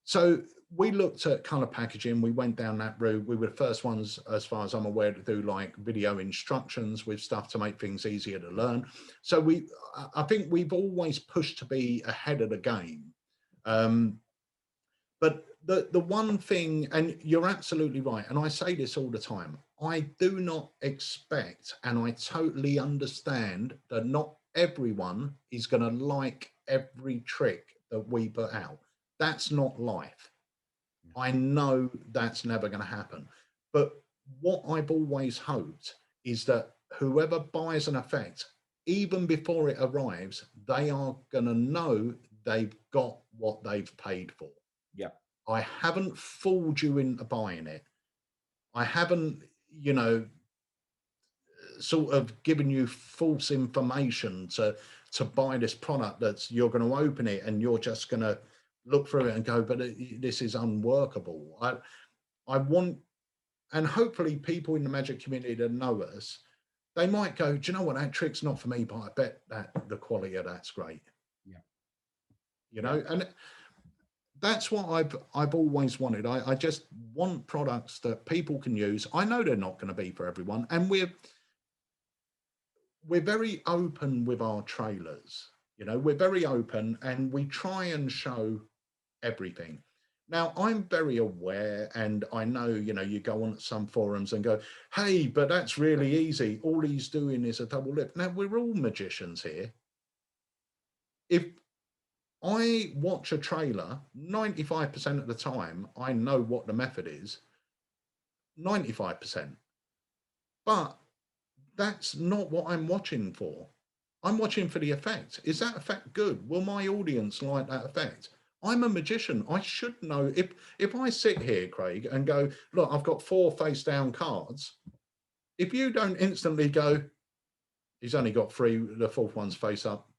So we looked at color packaging. We went down that route. We were the first ones, as far as I'm aware, to do like video instructions with stuff to make things easier to learn. So I think we've always pushed to be ahead of the game. But the one thing, and you're absolutely right, and I say this all the time, I do not expect, and I totally understand that not everyone is going to like every trick that we put out. That's not life. I know that's never going to happen. But what I've always hoped is that whoever buys an effect, even before it arrives, they are going to know they've got what they've paid for. Yeah. I haven't fooled you into buying it. I haven't, you know, sort of given you false information to buy this product that's you're going to open it and you're just going to look through it and go, but this is unworkable. I want, and hopefully people in the Magic community that know us, they might go, do you know what, that trick's not for me, but I bet that the quality of that's great. Yeah. You know, and that's what I've always wanted. I just want products that people can use. I know they're not going to be for everyone, and we're very open with our trailers. You know, we're very open, and we try and show everything. Now, I'm very aware, and I know, you know, you go on some forums and go, hey, but that's really easy. All he's doing is a double lip. Now, we're all magicians here. If I watch a trailer, 95% of the time, I know what the method is, 95%. But that's not what I'm watching for. I'm watching for the effect. Is that effect good? Will my audience like that effect? I'm a magician. I should know. If I sit here, Craig, and go, look, I've got 4 face down cards. If you don't instantly go, he's only got 3, the 4th one's face up,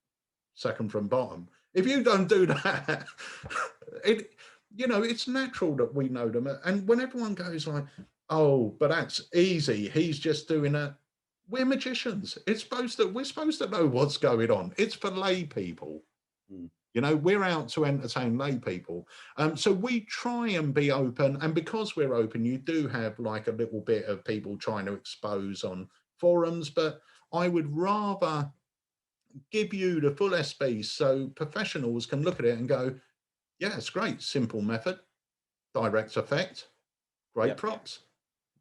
second from bottom. If you don't do that, you know, it's natural that we know them. And when everyone goes like, oh, but that's easy, he's just doing it. We're magicians. We're supposed to know what's going on. It's for lay people. You know, we're out to entertain lay people. So we try and be open. And because we're open, you do have like a little bit of people trying to expose on forums. But I would rather give you the full SB so professionals can look at it and go, yeah, it's great. Simple method, direct effect, great props.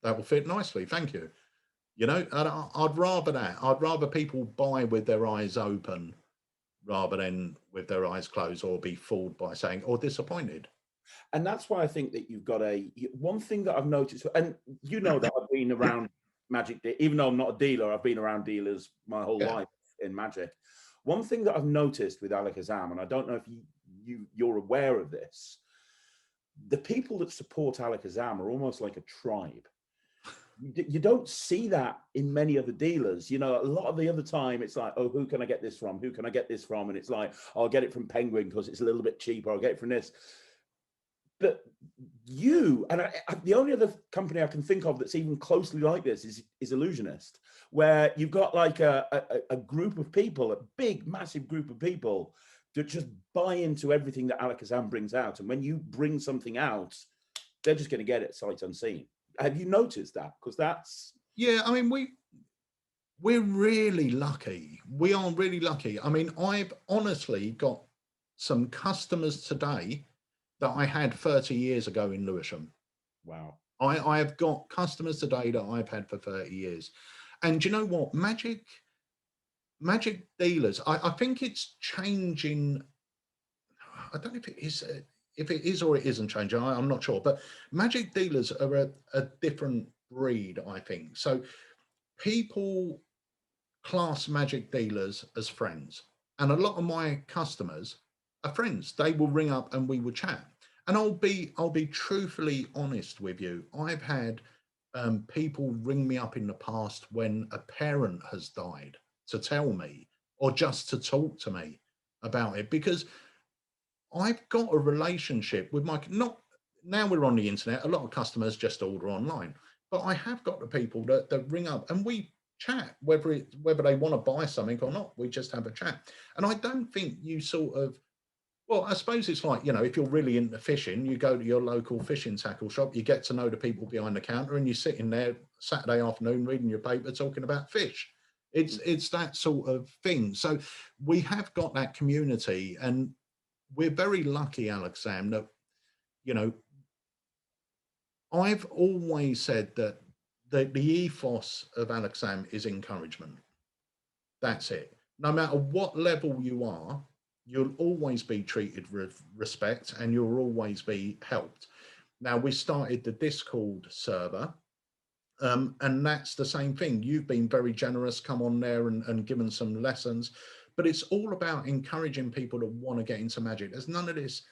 That will fit nicely. Thank you. You know, and I'd rather that. I'd rather people buy with their eyes open rather than with their eyes closed or be fooled by saying, or disappointed. And that's why I think that you've got one thing that I've noticed, and you know that I've been around Magic, even though I'm not a dealer, I've been around dealers my whole life in Magic. One thing that I've noticed with Alakazam, and I don't know if you're aware of this, the people that support Alakazam are almost like a tribe. You don't see that in many other dealers. You know, a lot of the other time it's like, oh, who can I get this from? Who can I get this from? And it's like, oh, I'll get it from Penguin because it's a little bit cheaper. I'll get it from this. But you and the only other company I can think of that's even closely like this is Illusionist, where you've got like a group of people, a big, massive group of people that just buy into everything that Alakazam brings out. And when you bring something out, they're just going to get it sight unseen. Have you noticed that? Because that's... Yeah, I mean, we're really lucky. We are really lucky. I mean, I've honestly got some customers today that I had 30 years ago in Lewisham. Wow. I have got customers today that I've had for 30 years. And do you know what? Magic dealers, I think it's changing. I don't know if it is or it isn't changing. I'm not sure. But Magic dealers are a different breed, I think. So people class Magic dealers as friends. And a lot of my customers are friends. They will ring up and we will chat. And I'll be truthfully honest with you. I've had people ring me up in the past when a parent has died to tell me, or just to talk to me about it, because I've got a relationship with my, not now we're on the internet, a lot of customers just order online, but I have got the people that ring up and we chat, whether they want to buy something or not. We just have a chat. And I don't think you sort of, well, I suppose it's like, you know, if you're really into fishing, you go to your local fishing tackle shop, you get to know the people behind the counter, and you're sitting there Saturday afternoon reading your paper talking about fish. It's that sort of thing. So we have got that community, and we're very lucky, Alakazam, that, you know, I've always said that the ethos of Alakazam is encouragement. That's it. No matter what level you are, you'll always be treated with respect and you'll always be helped. Now, we started the Discord server, and that's the same thing. You've been very generous, come on there and given some lessons, but it's all about encouraging people to want to get into Magic. There's none of this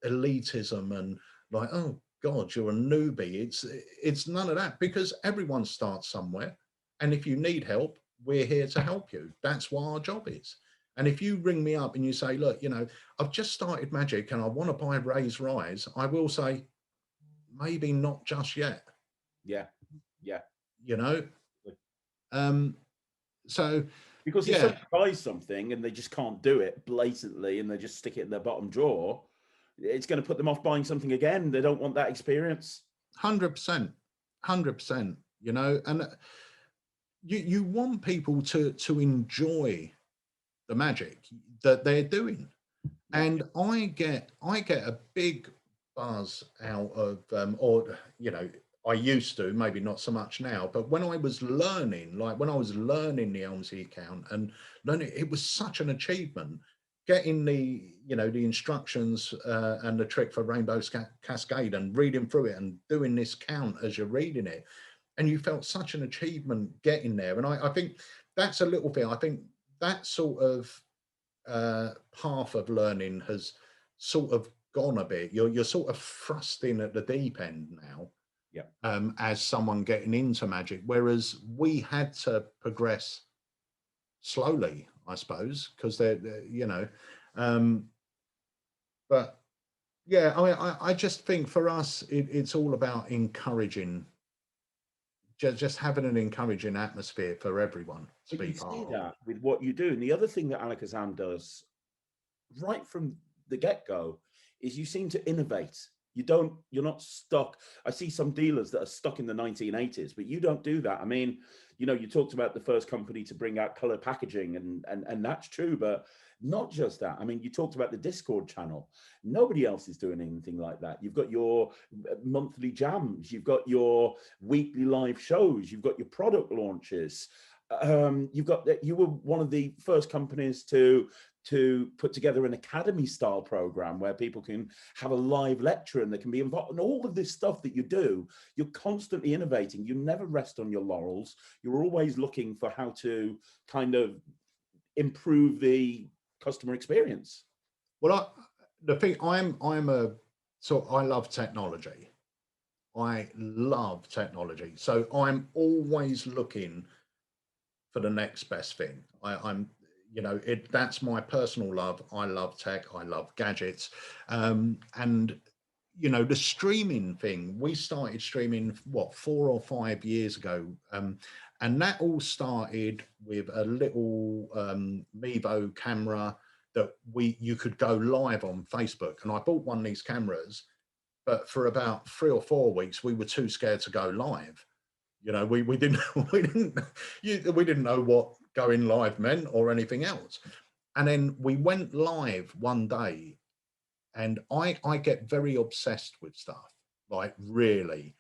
elitism and like, oh God, you're a newbie. It's none of that, because everyone starts somewhere. And if you need help, we're here to help you. That's what our job is. And if you ring me up and you say, look, you know, I've just started Magic and I want to buy Raise Rise, I will say, maybe not just yet. Yeah. Yeah. You know? So because if somebody buys something and they just can't do it blatantly and they just stick it in their bottom drawer, it's going to put them off buying something again. They don't want that experience. 100%, 100%, you know, and you want people to enjoy the Magic that they're doing. And I get a big buzz out of, or, you know, I used to, maybe not so much now, but when I was learning, like when I was learning the Elmsey account and learning, it was such an achievement getting the, you know, the instructions and the trick for Rainbow Cascade and reading through it and doing this count as you're reading it. And you felt such an achievement getting there. And I think that's a little thing. I think that sort of path of learning has sort of gone a bit. You're sort of thrust in at the deep end now. Yeah. As someone getting into Magic, whereas we had to progress slowly, I suppose, because they're you know, but yeah, I just think for us it's all about encouraging, just having an encouraging atmosphere for everyone to be part of. You see that with what you do. And the other thing that Alakazam does right from the get-go is you seem to innovate. You're not stuck. I see some dealers that are stuck in the 1980s, but you don't do that. I mean, you know, you talked about the first company to bring out color packaging, and that's true, but not just that. I mean, you talked about the Discord channel. Nobody else is doing anything like that. You've got your monthly jams, you've got your weekly live shows, you've got your product launches. You were one of the first companies to put together an academy style program where people can have a live lecture and they can be involved in all of this stuff that you do. You're constantly innovating. You never rest on your laurels. You're always looking for how to kind of improve the customer experience. Well, the thing, I love technology. I love technology. So I'm always looking for the next best thing. I'm, you know, that's my personal love. I love tech. I love gadgets. And, you know, the streaming thing, we started streaming, what, 4 or 5 years ago. And that all started with a little Mevo camera that you could go live on Facebook. And I bought one of these cameras, but for about 3 or 4 weeks, we were too scared to go live. You know, we didn't we didn't know what going live meant or anything else. And then we went live one day, and I get very obsessed with stuff, like really.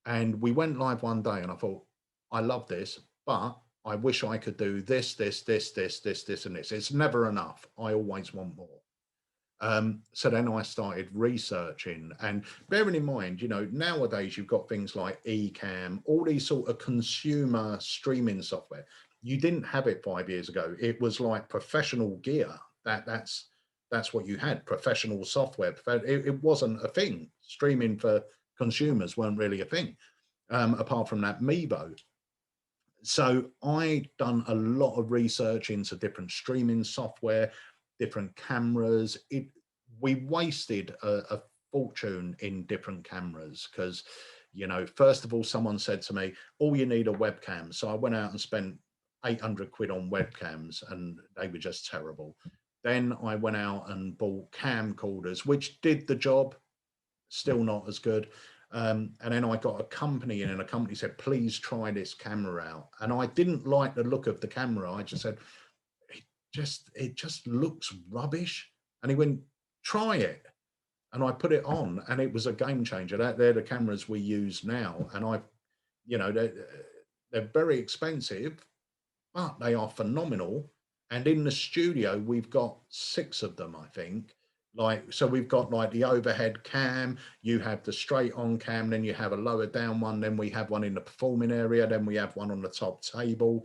And we went live one day, and I thought, I love this, but I wish I could do this, this, this, this, this, this, and this. It's never enough. I always want more. So then I started researching, and bearing in mind, you know, nowadays you've got things like Ecamm, all these sort of consumer streaming software. You didn't have it 5 years ago. It was like professional gear. That's what you had, professional software. It wasn't a thing. Streaming for consumers weren't really a thing, apart from that Mevo. So I done a lot of research into different streaming software, different cameras. We wasted a fortune in different cameras because, you know, first of all, someone said to me, all you need are webcams. So I went out and spent 800 quid on webcams, and they were just terrible. Then I went out and bought camcorders, which did the job, still not as good. And then I got a company in, and a company said, please try this camera out. And I didn't like the look of the camera. I just said, it just looks rubbish. And he went, try it. And I put it on, and it was a game changer. They're the cameras we use now. And you know, they're very expensive, but they are phenomenal. And in the studio, we've got 6 of them, I think. Like, so we've got like the overhead cam, you have the straight on cam, then you have a lower down one, then we have one in the performing area, then we have one on the top table.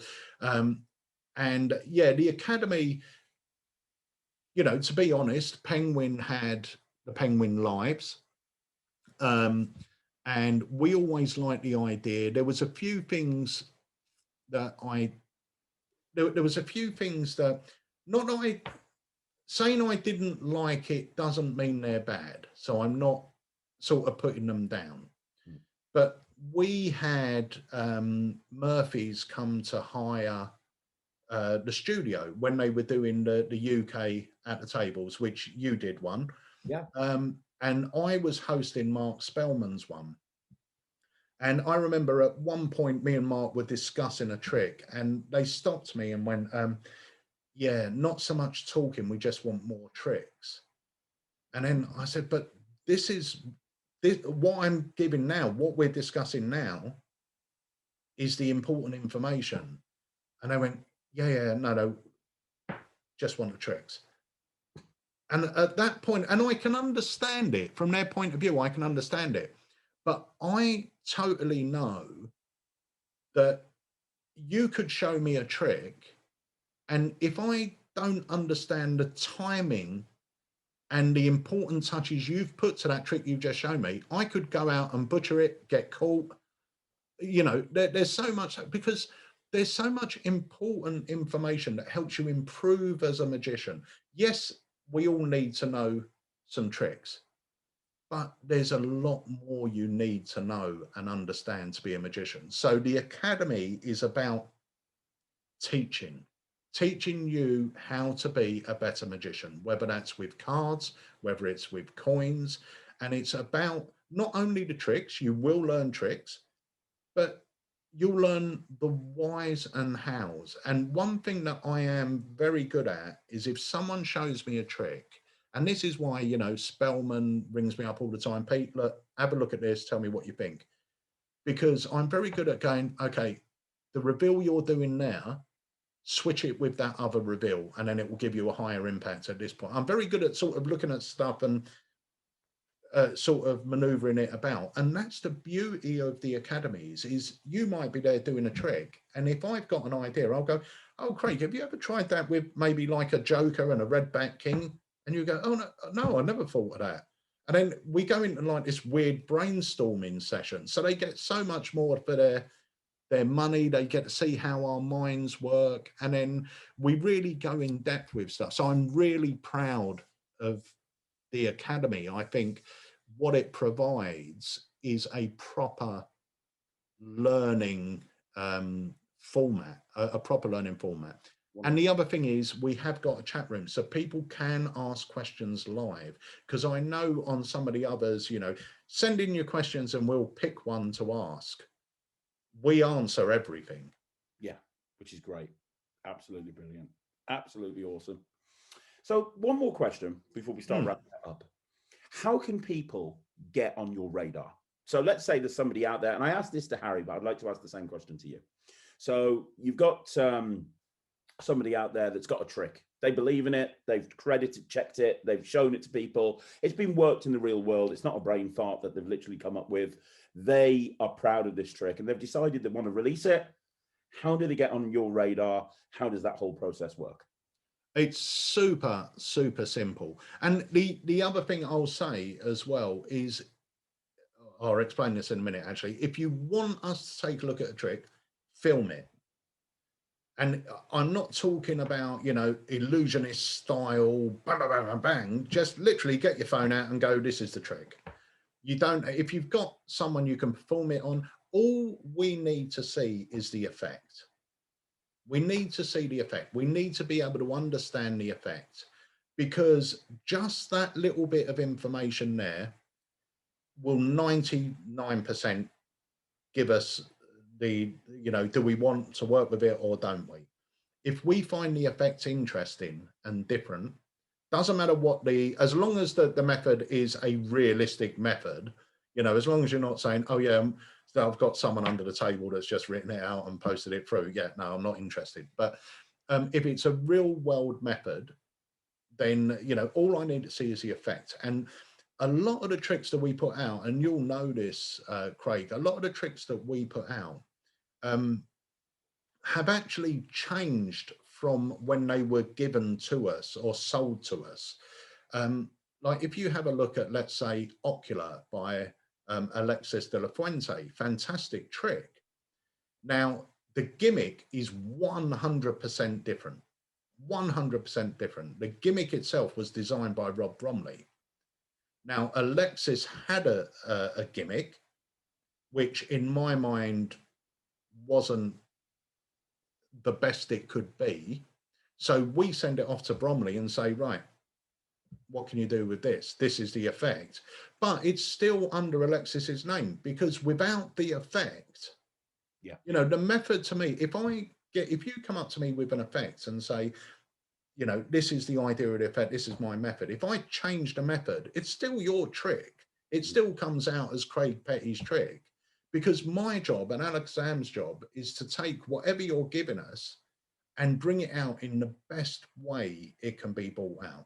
And yeah, the Academy, you know, to be honest, Penguin had the Penguin Lives. And we always liked the idea. There was a few things that there was a few things that, not that saying I didn't like it doesn't mean they're bad. So I'm not sort of putting them down. But we had Murphy's come to hire the studio when they were doing the UK at the tables, which you did one. Yeah. And I was hosting Mark Spellman's one. And I remember at one point, me and Mark were discussing a trick, and they stopped me and went, yeah, not so much talking, we just want more tricks. And then I said, but this what I'm giving now, what we're discussing now is the important information. And they went, yeah, no, just want the tricks. And at that point, and I can understand it from their point of view, I can understand it. But I totally know that you could show me a trick, and if I don't understand the timing and the important touches you've put to that trick you've just shown me, I could go out and butcher it, get caught. You know, there's so much, because there's so much important information that helps you improve as a magician. Yes, we all need to know some tricks, but there's a lot more you need to know and understand to be a magician. So the Academy is about teaching you how to be a better magician, whether that's with cards, whether it's with coins. And it's about not only the tricks, you will learn tricks, but you'll learn the whys and hows. And one thing that I am very good at is, if someone shows me a trick, and this is why, you know, Spellman rings me up all the time, Pete, look, have a look at this, tell me what you think. Because I'm very good at going, okay, the reveal you're doing now, switch it with that other reveal, and then it will give you a higher impact at this point. I'm very good at sort of looking at stuff and sort of maneuvering it about. And that's the beauty of the academies, is you might be there doing a trick, and if I've got an idea, I'll go, oh, Craig, have you ever tried that with maybe like a joker and a red back king? And you go, oh, no, I never thought of that. And then we go into like this weird brainstorming session. So they get so much more for their money. They get to see how our minds work. And then we really go in depth with stuff. So I'm really proud of the Academy. I think what it provides is a proper learning format, a proper learning format. And the other thing is we have got a chat room so people can ask questions live, because I know on some of the others, you know, send in your questions and we'll pick one to ask. We answer everything. Yeah, which is great. Absolutely brilliant. Absolutely awesome. So one more question before we start wrapping that up. How can people get on your radar? So let's say there's somebody out there, and I asked this to Harry, but I'd like to ask the same question to you. So you've got somebody out there that's got a trick. They believe in it. They've checked it. They've shown it to people. It's been worked in the real world. It's not a brain fart that they've literally come up with. They are proud of this trick and they've decided they want to release it. How do they get on your radar? How does that whole process work? It's super, super simple. And the other thing I'll say as well is, I'll explain this in a minute, actually. If you want us to take a look at a trick, film it. And I'm not talking about, you know, illusionist style, bang, bang, bang, bang. Just literally get your phone out and go, this is the trick. You don't, if you've got someone you can perform it on, all we need to see is the effect. We need to see the effect. We need to be able to understand the effect, because just that little bit of information there will 99% give us the, you know, do we want to work with it or don't we? If we find the effect interesting and different, doesn't matter what as long as the method is a realistic method, you know, as long as you're not saying, oh yeah, so I've got someone under the table that's just written it out and posted it through. Yeah, no, I'm not interested. But if it's a real world method, then, you know, all I need to see is the effect. And a lot of the tricks that we put out, and you'll know this, Craig, a lot of the tricks that we put out have actually changed from when they were given to us or sold to us. Like if you have a look at, let's say, Ocular by Alexis de la Fuente, fantastic trick. Now, the gimmick is 100% different. 100% different. The gimmick itself was designed by Rob Bromley. Now, Alexis had a gimmick, which in my mind wasn't the best it could be. So we send it off to Bromley and say, right, what can you do with this? This is the effect. But it's still under Alexis's name, because without the effect, yeah, you know, the method to me, if you come up to me with an effect and say, you know, this is the idea of the effect, this is my method. If I change the method, it's still your trick. It still comes out as Craig Petty's trick, because my job and Alakazam's job is to take whatever you're giving us and bring it out in the best way it can be brought out.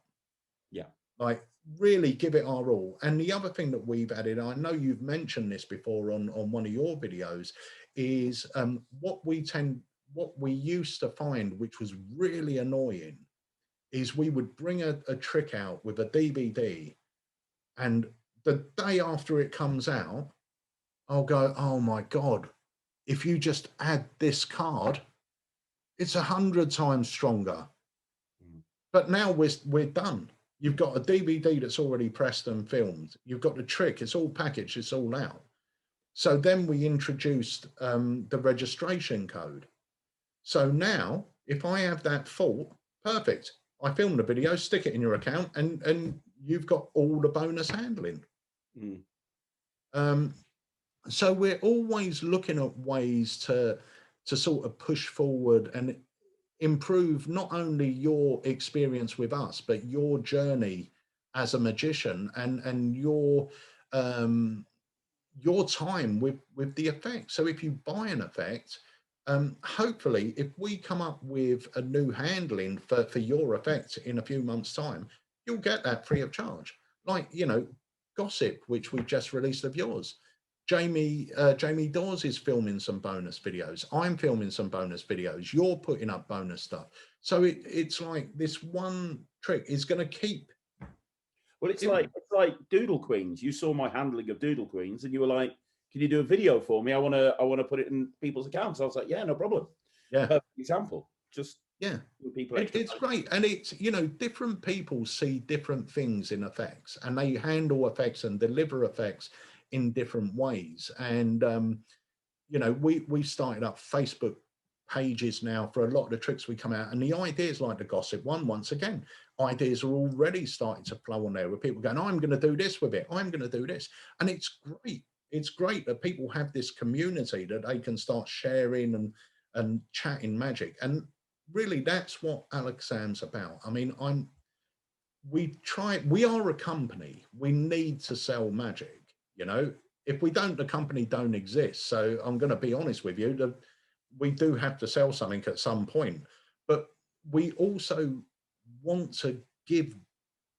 Yeah. Like really give it our all. And the other thing that we've added, I know you've mentioned this before on one of your videos, is what we used to find, which was really annoying, is we would bring a trick out with a DVD, and the day after it comes out, I'll go, oh my God, if you just add this card, it's 100 times stronger. But now we're done. You've got a DVD that's already pressed and filmed. You've got the trick, it's all packaged, it's all out. So then we introduced the registration code. So now, if I have that fault, perfect. I film the video, stick it in your account, and you've got all the bonus handling. So we're always looking at ways to sort of push forward and improve not only your experience with us, but your journey as a magician and your time with the effect. So if you buy an effect, hopefully if we come up with a new handling for your effect in a few months' time, you'll get that free of charge. Like, you know, Gossip, which we've just released of yours. Jamie Dawes is filming some bonus videos. I'm filming some bonus videos. You're putting up bonus stuff. So it's like this one trick is going to keep. Well, it's like Doodle Queens. You saw my handling of Doodle Queens, and you were like, "Can you do a video for me? I want to put it in people's accounts." I was like, "Yeah, no problem." Yeah. Perfect example. Just Yeah. people. It's great. And it's, you know, different people see different things in effects, and they handle effects and deliver effects in different ways. And, you know, we started up Facebook pages now for a lot of the tricks we come out, and the ideas like the gossip one, once again, ideas are already starting to flow on there with people going, I'm going to do this with it, I'm going to do this. And it's great. It's great that people have this community that they can start sharing and chatting magic. And really, that's what Alakazam's about. I mean, we are a company. We need to sell magic, you know. If we don't, the company don't exist. So I'm going to be honest with you, we do have to sell something at some point, but we also want to give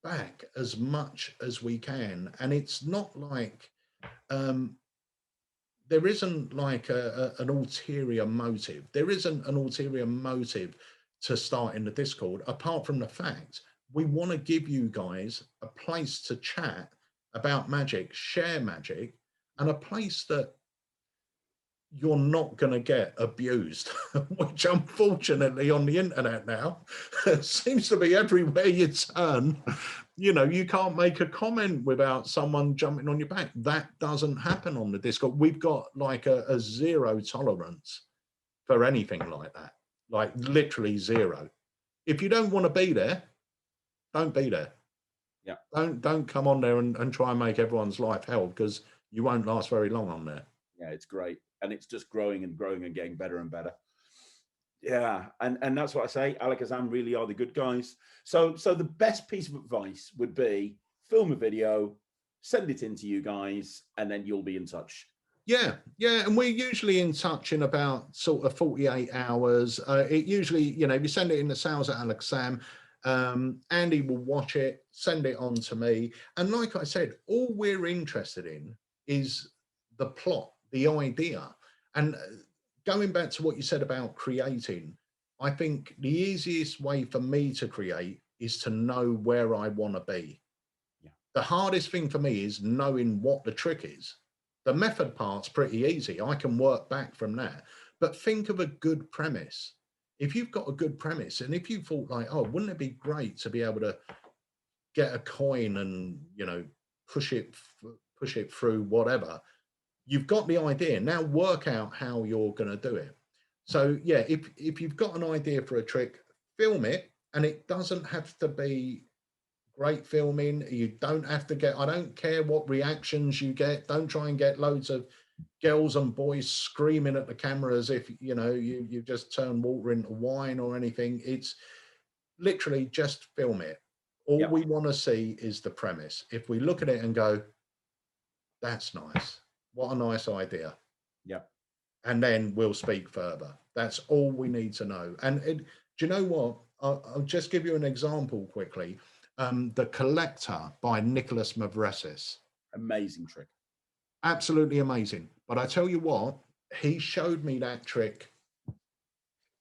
back as much as we can. And it's not like, there isn't like an ulterior motive. There isn't an ulterior motive to start in the Discord, apart from the fact we want to give you guys a place to chat about magic, share magic, and a place that you're not going to get abused, which unfortunately on the internet now seems to be everywhere you turn. You know, you can't make a comment without someone jumping on your back. That doesn't happen on the Discord. We've got like a zero tolerance for anything like that, like literally zero. If you don't want to be there, don't be there. Yeah. Don't come on there and try and make everyone's life hell, because you won't last very long on there. Yeah, it's great. And it's just growing and growing and getting better and better. Yeah, and that's what I say. Alakazam really are the good guys. So the best piece of advice would be film a video, send it in to you guys, and then you'll be in touch. Yeah, and we're usually in touch in about sort of 48 hours. It usually, you know, if you send it in the sales at Alakazam, Andy will watch it, send it on to me. And like I said, all we're interested in is the plot, the idea. And going back to what you said about creating, I think the easiest way for me to create is to know where I want to be. Yeah. The hardest thing for me is knowing what the trick is. The method part's pretty easy. I can work back from that. But think of a good premise. If you've got a good premise, and if you thought like, oh, wouldn't it be great to be able to get a coin and, you know, push it through whatever, you've got the idea. Now work out how you're going to do it. So yeah, if you've got an idea for a trick, film it, and it doesn't have to be great filming. You don't have to get, I don't care what reactions you get. Don't try and get loads of girls and boys screaming at the camera as if, you know, you just turn water into wine or anything. It's literally just film it. All we want to see is the premise. If we look at it and go, that's nice, what a nice idea. Yeah. And then we'll speak further. That's all we need to know. And do you know what? I'll just give you an example quickly. The Collector by Nicholas Mavresis. Amazing trick. Absolutely amazing. But I tell you what, he showed me that trick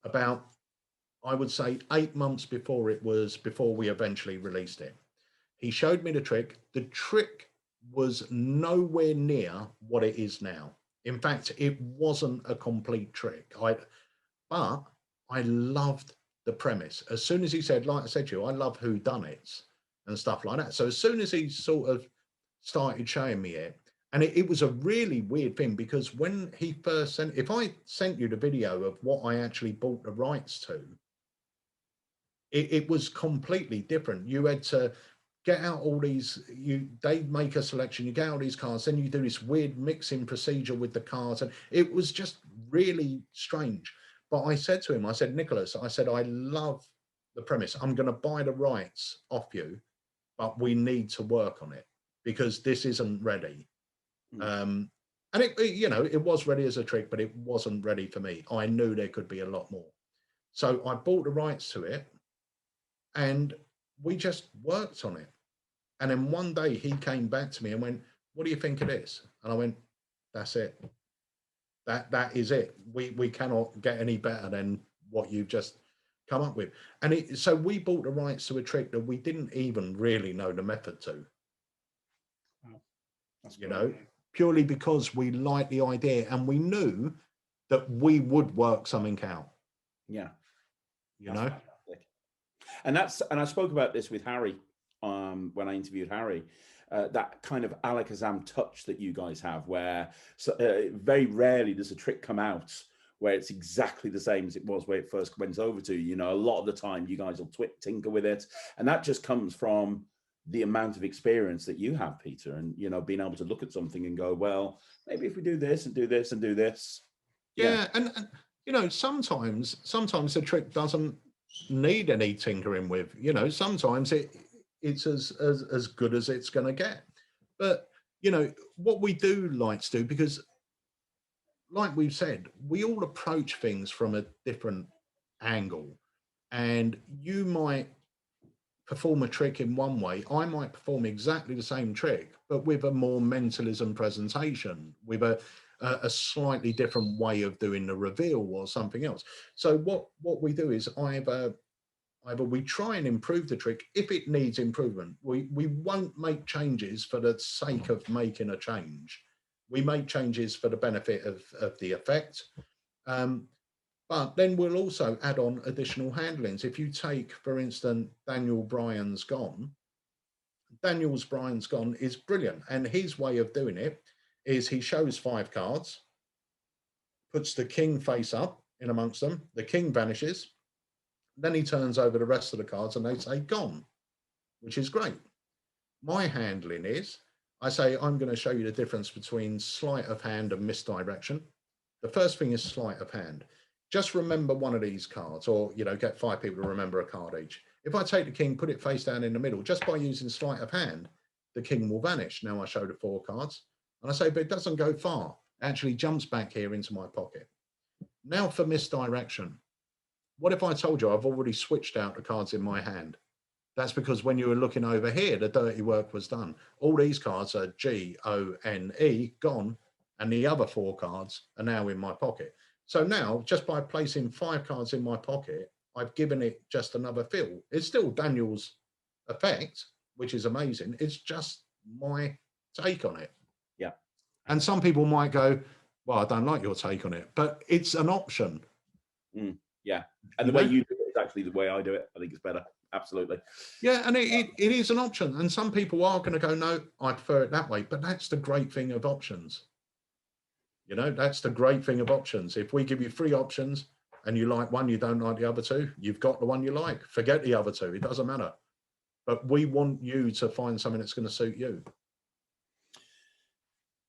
about, I would say, 8 months before we eventually released it. He showed me the trick. The trick was nowhere near what it is now. In fact, it wasn't a complete trick. But I loved the premise. As soon as he said, like I said to you, I love whodunits and stuff like that. So as soon as he sort of started showing me it, and it was a really weird thing, because when he first sent, if I sent you the video of what I actually bought the rights to, it was completely different. You had to get out all these, they make a selection, you get out these cards, then you do this weird mixing procedure with the cards, and it was just really strange. But I said to him, I said, Nicholas, I said, I love the premise. I'm going to buy the rights off you, but we need to work on it because this isn't ready. And it, you know, it was ready as a trick, but it wasn't ready for me. I knew there could be a lot more. So I bought the rights to it and we just worked on it. And then one day he came back to me and went, what do you think of this? And I went, that's it. That is it. We cannot get any better than what you've just come up with. And so we bought the rights to a trick that we didn't even really know the method to. Wow. That's You great. know, purely because we liked the idea and we knew that we would work something out. Yeah. You know, fantastic. And I spoke about this with Harry when I interviewed Harry. That kind of Alakazam touch that you guys have, where very rarely does a trick come out where it's exactly the same as it was where it first went over to you. You know, a lot of the time you guys will tinker with it, and that just comes from the amount of experience that you have, Peter, and you know, being able to look at something and go, well, maybe if we do this and do this and do this. yeah, and you know, sometimes the trick doesn't need any tinkering with. You know, sometimes it's as good as it's going to get. But you know what we do like to do, because like we've said, we all approach things from a different angle, and you might perform a trick in one way, I might perform exactly the same trick, but with a more mentalism presentation, with a slightly different way of doing the reveal or something else. So what we do is either we try and improve the trick if it needs improvement. We won't make changes for the sake of making a change. We make changes for the benefit of the effect. But then we'll also add on additional handlings. If you take, for instance, Daniel's Bryan's Gone is brilliant. And his way of doing it is he shows 5 cards, puts the king face up in amongst them, the king vanishes, then he turns over the rest of the cards and they say gone, which is great. My handling is, I say, I'm going to show you the difference between sleight of hand and misdirection. The first thing is sleight of hand. Just remember one of these cards, or, you know, get 5 people to remember a card each. If I take the king, put it face down in the middle, just by using sleight of hand, the king will vanish. Now I show the 4 cards and I say, but it doesn't go far. It actually jumps back here into my pocket. Now for misdirection. What if I told you I've already switched out the cards in my hand? That's because when you were looking over here, the dirty work was done. All these cards are G-O-N-E, gone, and the other 4 cards are now in my pocket. So now, just by placing 5 cards in my pocket, I've given it just another feel. It's still Daniel's effect, which is amazing. It's just my take on it. Yeah. And some people might go, well, I don't like your take on it, but it's an option. Yeah. And the way you do it is actually the way I do it. I think it's better. Absolutely. Yeah, and it is an option. And some people are going to go, no, I prefer it that way. But that's the great thing of options. You know, that's the great thing of options. If we give you 3 options and you like one, you don't like the other 2, you've got the one you like. Forget the other 2. It doesn't matter. But we want you to find something that's going to suit you.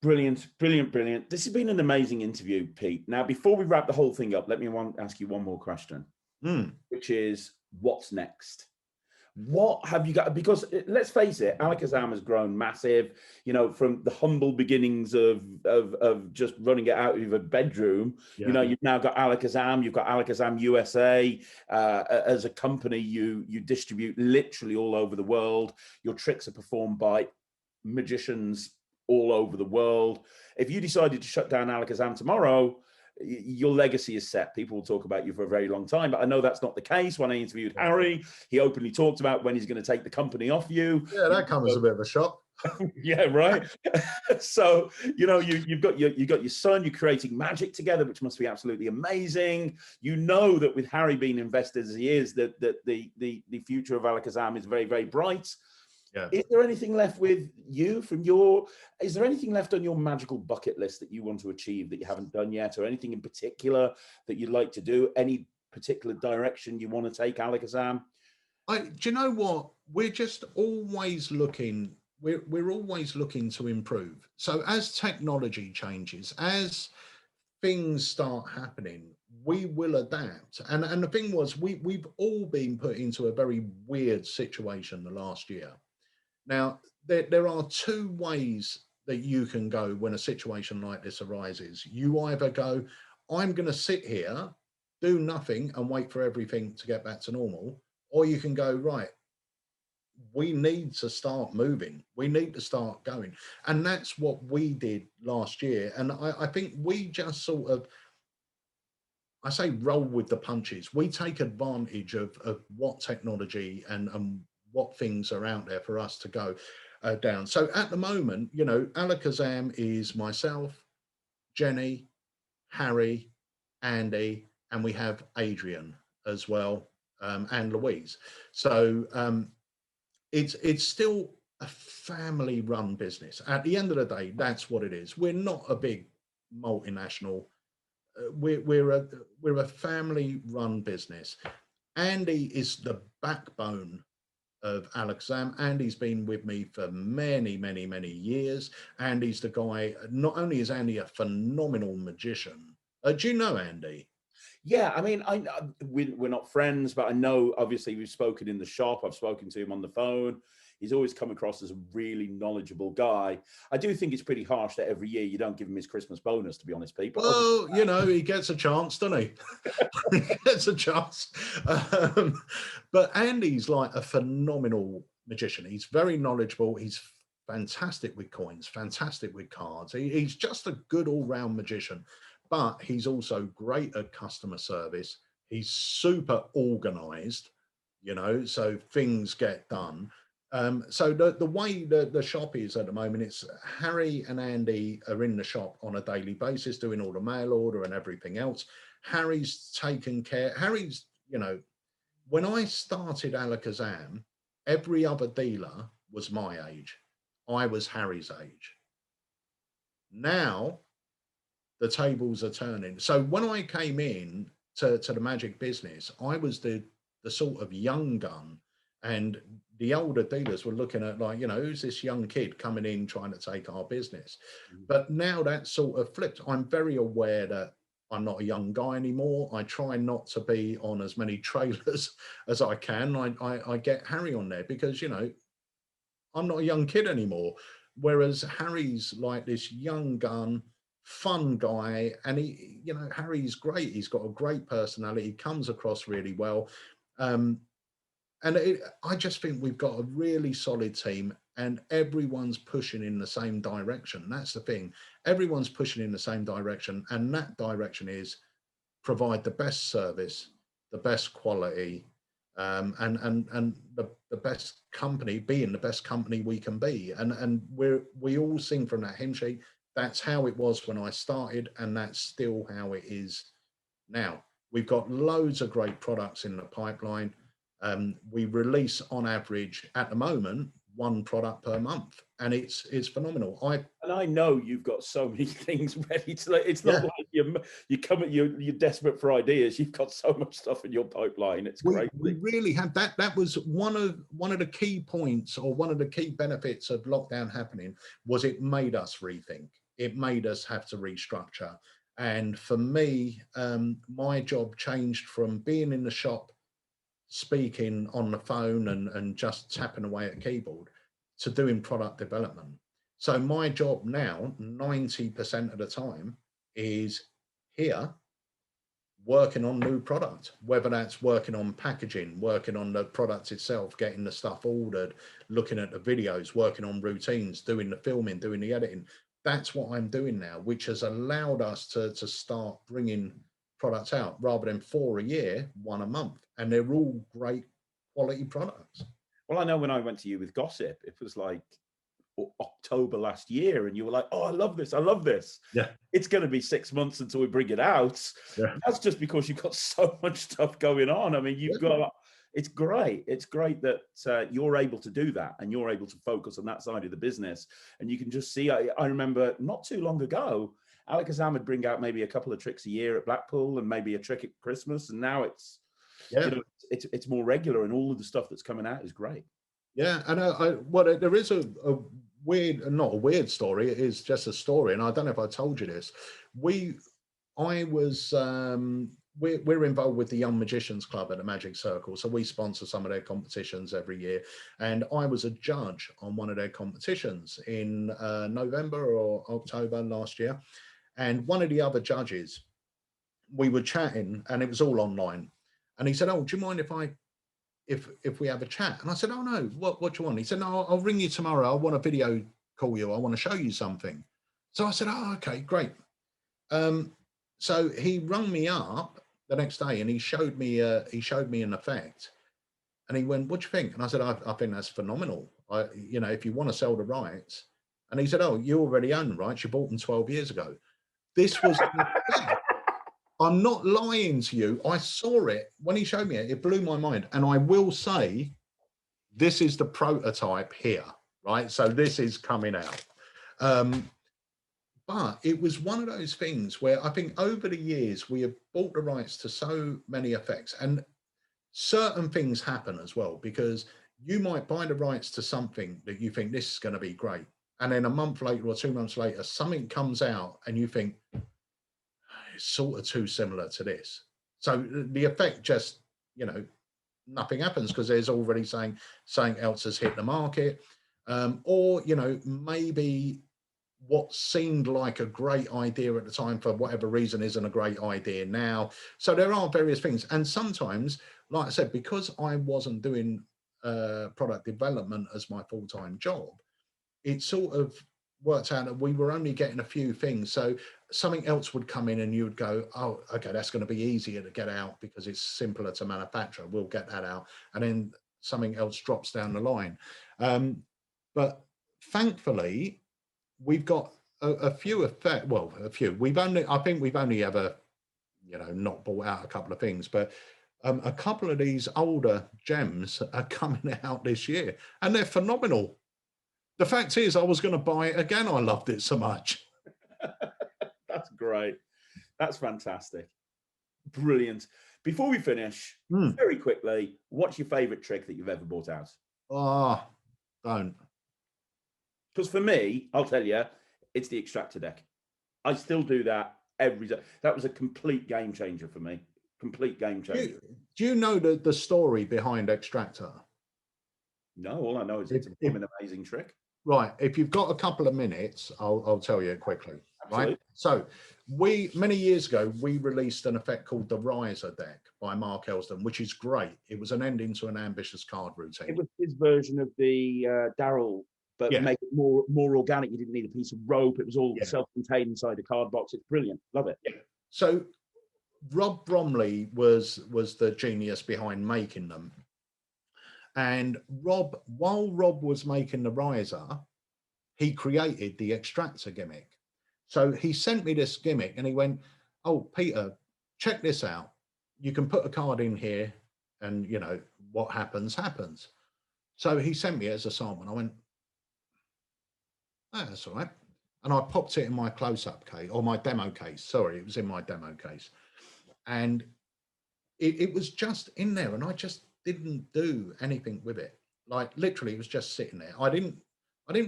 Brilliant, brilliant, brilliant. This has been an amazing interview, Pete. Now, before we wrap the whole thing up, let me ask you one more question, which is, what's next? What have you got? Because let's face it, Alakazam has grown massive. You know, from the humble beginnings of just running it out of a bedroom. Yeah. You know, you've now got Alakazam. You've got Alakazam USA as a company. You distribute literally all over the world. Your tricks are performed by magicians all over the world. If you decided to shut down Alakazam tomorrow, your legacy is set. People will talk about you for a very long time, but I know that's not the case. When I interviewed Harry, he openly talked about when he's going to take the company off you. Yeah, that comes as a bit of a shock. Yeah, right. So, you know, you've got your son, you're creating magic together, which must be absolutely amazing. You know that with Harry being invested as he is, that the future of Alakazam is very, very bright. Yeah. Is there anything left with you is there anything left on your magical bucket list that you want to achieve that you haven't done yet, or anything in particular that you'd like to do? Any particular direction you want to take Alakazam? Do you know what? We're just always looking, we're always looking to improve. So as technology changes, as things start happening, we will adapt. And the thing was, we've all been put into a very weird situation the last year. Now, there are 2 ways that you can go when a situation like this arises. You either go, I'm going to sit here, do nothing and wait for everything to get back to normal. Or you can go, right, we need to start moving. We need to start going. And that's what we did last year. And I think we just sort of, I say roll with the punches. We take advantage of what technology and what things are out there for us to go down. So at the moment, you know, Alakazam is myself, Jenny, Harry, Andy, and we have Adrian as well, and Louise. So it's still a family-run business. At the end of the day, that's what it is. We're not a big multinational. We're a family-run business. Andy is the backbone of Alakazam. Andy's been with me for many, many, many years. Andy's the guy. Not only is Andy a phenomenal magician. Do you know Andy? Yeah, I mean, we're not friends, but I know obviously we've spoken in the shop. I've spoken to him on the phone. He's always come across as a really knowledgeable guy. I do think it's pretty harsh that every year you don't give him his Christmas bonus, to be honest, people. Well, you know, he gets a chance, doesn't he? He gets a chance. But Andy's like a phenomenal magician. He's very knowledgeable. He's fantastic with coins, fantastic with cards. He's just a good all-round magician, but he's also great at customer service. He's super organized, you know, so things get done. So the way the shop is at the moment, it's Harry and Andy are in the shop on a daily basis, doing all the mail order and everything else. Harry's taken care. Harry's, you know, when I started Alakazam, every other dealer was my age. I was Harry's age. Now the tables are turning. So when I came in to the magic business, I was the sort of young gun, and the older dealers were looking at like, you know, who's this young kid coming in trying to take our business? But now that's sort of flipped. I'm very aware that I'm not a young guy anymore. I try not to be on as many trailers as I can. I get Harry on there because, you know, I'm not a young kid anymore. Whereas Harry's like this young gun, fun guy, and he, you know, Harry's great. He's got a great personality, comes across really well. And I just think we've got a really solid team, and everyone's pushing in the same direction. That's the thing. Everyone's pushing in the same direction, and that direction is provide the best service, the best quality, and the best company, being the best company we can be. And we all sing from that hymn sheet. That's how it was when I started, and that's still how it is now. We've got loads of great products in the pipeline. We release on average at the moment one product per month, and it's phenomenal. I know you've got so many things ready to. It's not like you're desperate for ideas. You've got so much stuff in your pipeline. It's great. We really had that. That was one of the key points, or one of the key benefits of lockdown happening, was it made us rethink. It made us have to restructure. And for me, my job changed from being in the shop, speaking on the phone and just tapping away at a keyboard, to doing product development. So my job now, 90% of the time, is here working on new product, whether that's working on packaging, working on the product itself, getting the stuff ordered, looking at the videos, working on routines, doing the filming, doing the editing. That's what I'm doing now, which has allowed us to start bringing products out rather than 4 a year, 1 a month. And they're all great quality products. Well, I know when I went to you with Gossip, it was like October last year, and you were like, "Oh, I love this. I love this." Yeah. It's going to be 6 months until we bring it out. Yeah. That's just because you've got so much stuff going on. I mean, you've got. It's great. It's great that you're able to do that, and you're able to focus on that side of the business. And you can just see. I remember not too long ago, Alakazam would bring out maybe a couple of tricks a year at Blackpool, and maybe a trick at Christmas, and now it's. You know, it's more regular, and all of the stuff that's coming out is great. Yeah, and there is a weird, not a weird story. It is just a story, and I don't know if I told you this. We're involved with the Young Magicians Club at the Magic Circle, so we sponsor some of their competitions every year. And I was a judge on one of their competitions in November or October last year. And one of the other judges, we were chatting, and it was all online. And he said, "Oh, do you mind if we have a chat?" And I said, "Oh no, what do you want?" He said, "No, I'll ring you tomorrow. I want a video call you. I want to show you something." So I said, "Oh, okay, great." So he rung me up the next day, and he showed me an effect, and he went, "What do you think?" And I said, "I think that's phenomenal. If you want to sell the rights." And he said, "Oh, you already own the rights. You bought them 12 years ago." This was, I'm not lying to you. I saw it when he showed me it. It blew my mind. And I will say, this is the prototype here, right? So this is coming out. But it was one of those things where I think over the years, we have bought the rights to so many effects, and certain things happen as well, because you might buy the rights to something that you think this is going to be great. And then a month later or 2 months later, something comes out and you think it's sort of too similar to this. So the effect just, nothing happens because there's already something else has hit the market. Or, maybe what seemed like a great idea at the time for whatever reason isn't a great idea now. So there are various things. And sometimes, like I said, because I wasn't doing product development as my full-time job, it sort of worked out that we were only getting a few things. So something else would come in and you would go, "Oh, okay, that's going to be easier to get out because it's simpler to manufacture. We'll get that out." And then something else drops down the line. But thankfully, we've got a few effect. Well, a few. I think we've only ever, not bought out a couple of things, but a couple of these older gems are coming out this year, and they're phenomenal. The fact is, I was going to buy it again. I loved it so much. That's great. That's fantastic. Brilliant. Before we finish, very quickly, what's your favorite trick that you've ever bought out? Oh, don't. Because for me, I'll tell you, it's the extractor deck. I still do that every day. That was a complete game changer for me. Complete game changer. Do you know the story behind extractor? No, all I know is it's an amazing trick. Right. If you've got a couple of minutes, I'll tell you it quickly. Absolutely. Right. So many years ago, we released an effect called the Riser deck by Mark Elston, which is great. It was an ending to an ambitious card routine. It was his version of the Daryl, but make it more organic. You didn't need a piece of rope. It was all self-contained inside the card box. It's brilliant. Love it. Yeah. So Rob Bromley was the genius behind making them. And while Rob was making the Riser, he created the extractor gimmick. So he sent me this gimmick and he went, "Oh, Peter, check this out. You can put a card in here and, what happens, happens." So he sent me it as a sample and I went, "Oh, that's all right." And I popped it in my close-up case, or my demo case. Sorry, it was in my demo case. And it was just in there and I just didn't do anything with it. Like literally it was just sitting there. I didn't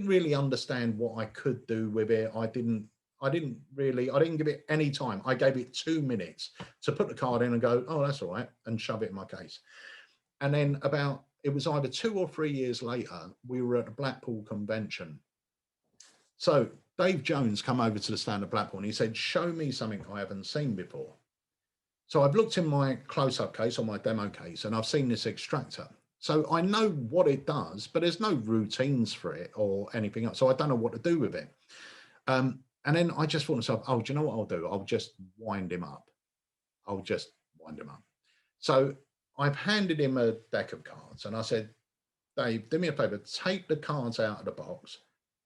really understand what I could do with it. I didn't give it any time. I gave it 2 minutes to put the card in and go, "Oh, that's all right," and shove it in my case. And then it was either 2 or 3 years later, we were at the Blackpool convention. So Dave Jones come over to the stand at Blackpool and he said, "Show me something I haven't seen before." So I've looked in my close-up case or my demo case and I've seen this extractor. So I know what it does, but there's no routines for it or anything else. So I don't know what to do with it. And then I just thought to myself, "Oh, do you know what I'll do? I'll just wind him up. So I've handed him a deck of cards and I said, "Dave, do me a favor, take the cards out of the box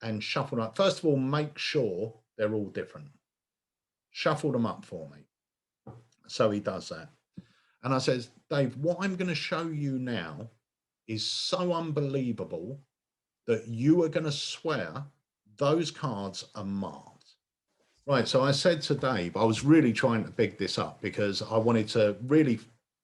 and shuffle them up. First of all, make sure they're all different. Shuffle them up for me." So he does that. And I says, "Dave, what I'm going to show you now is so unbelievable that you are going to swear those cards are marked." Right. So I said to Dave, I was really trying to big this up because I wanted to really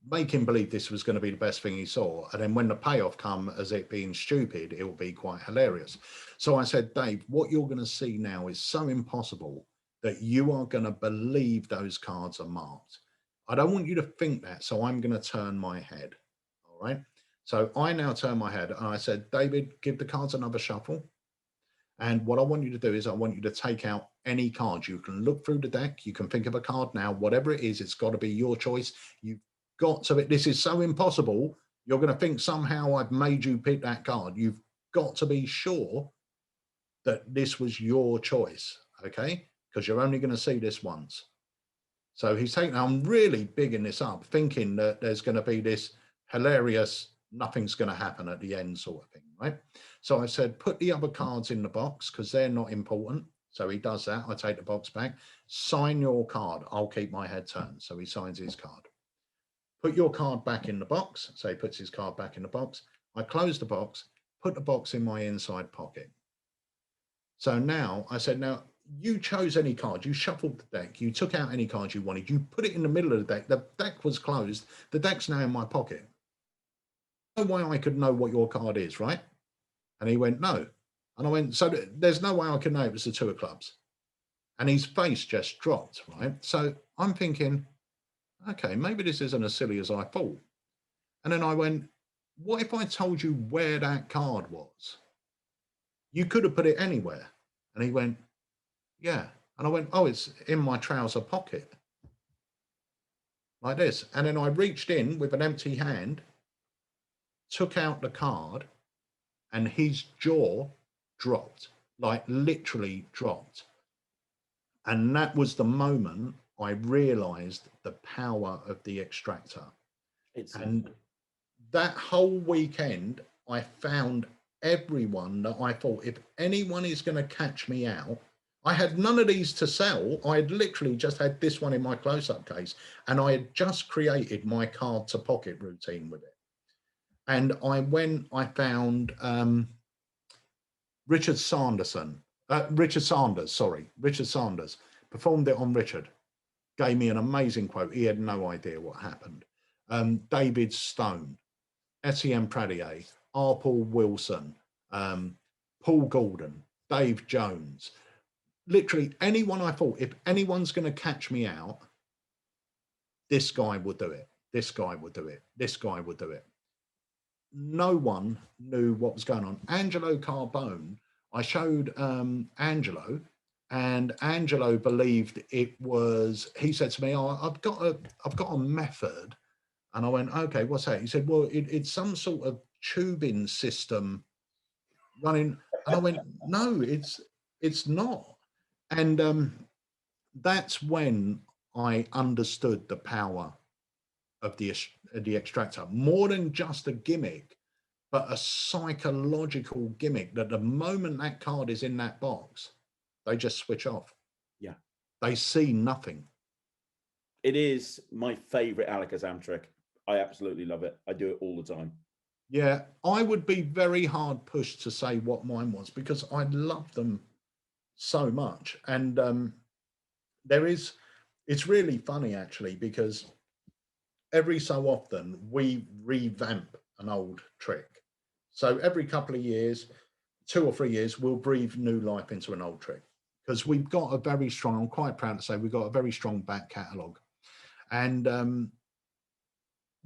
make him believe this was going to be the best thing he saw. And then when the payoff come as it being stupid, it will be quite hilarious. So I said, "Dave, what you're going to see now is so impossible that you are going to believe those cards are marked. I don't want you to think that, so I'm going to turn my head." All right. So I now turn my head and I said, "David, give the cards another shuffle. And what I want you to do is I want you to take out any cards. You can look through the deck. You can think of a card now, whatever it is, it's got to be your choice. You've got to, this is so impossible. You're going to think somehow I've made you pick that card. You've got to be sure that this was your choice. Okay. Because you're only going to see this once." So he's taking, I'm really bigging this up, thinking that there's going to be this hilarious, nothing's going to happen at the end sort of thing, right? So I said, put the other cards in the box because they're not important. So he does that. I take the box back, sign your card. I'll keep my head turned. So he signs his card. Put your card back in the box. So he puts his card back in the box. I close the box, put the box in my inside pocket. So now I said, now you chose any card, you shuffled the deck, you took out any cards you wanted, you put it in the middle of the deck was closed, the deck's now in my pocket. No way I could know what your card is, right? And he went, no. And I went, so there's no way I could know it was the 2 of clubs. And his face just dropped, right? So I'm thinking, okay, maybe this isn't as silly as I thought. And then I went, what if I told you where that card was? You could have put it anywhere. And he went, yeah. And I went, oh, it's in my trouser pocket. Like this. And then I reached in with an empty hand, took out the card, and his jaw dropped, like literally dropped. And that was the moment I realized the power of the extractor. And that whole weekend, I found everyone that I thought, if anyone is going to catch me out, I had none of these to sell. I had literally just had this one in my close-up case, and I had just created my card to pocket routine with it. And I found Richard Sanders, performed it on Richard, gave me an amazing quote. He had no idea what happened. David Stone, Etienne Pradier, R. Paul Wilson, Paul Gordon, Dave Jones, literally anyone I thought, if anyone's going to catch me out, this guy will do it. This guy will do it. This guy will do it. No one knew what was going on. Angelo Carbone, I showed Angelo, and Angelo believed it was, he said to me, oh, I've got a method. And I went, okay, what's that? He said, well, it's some sort of tubing system running. And I went, no, it's not. And that's when I understood the power of the extractor, more than just a gimmick, but a psychological gimmick that the moment that card is in that box, they just switch off. Yeah. They see nothing. It is my favorite Alakazam trick. I absolutely love it. I do it all the time. Yeah, I would be very hard pushed to say what mine was because I love them so much. And it's really funny actually, because every so often we revamp an old trick. So every couple of years, 2 or 3 years, we'll breathe new life into an old trick because we've got a very strong, I'm quite proud to say we've got a very strong back catalogue. And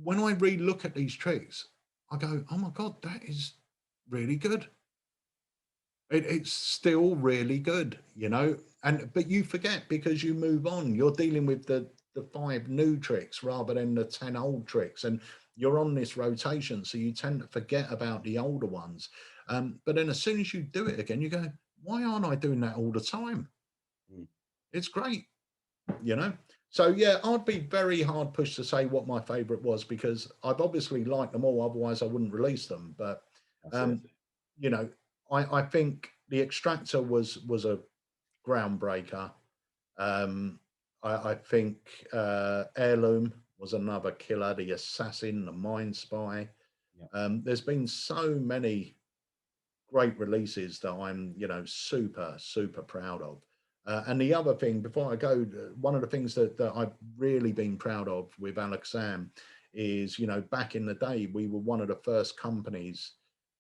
when I re-look at these tricks, I go, oh my God, that is really good. It's still really good, you know, but you forget because you move on. You're dealing with the 5 new tricks rather than the 10 old tricks, and you're on this rotation, so you tend to forget about the older ones. But then as soon as you do it again, you go, why aren't I doing that all the time? It's great, you know. So yeah, I'd be very hard pushed to say what my favorite was because I've obviously liked them all, otherwise I wouldn't release them. But you know, I think the extractor was a groundbreaker. I think Heirloom was another killer, the Assassin, the Mind Spy. There's been so many great releases that I'm, you know, super proud of. And the other thing, before I go, one of the things that I've really been proud of with Alakazam is, you know, back in the day, we were one of the first companies,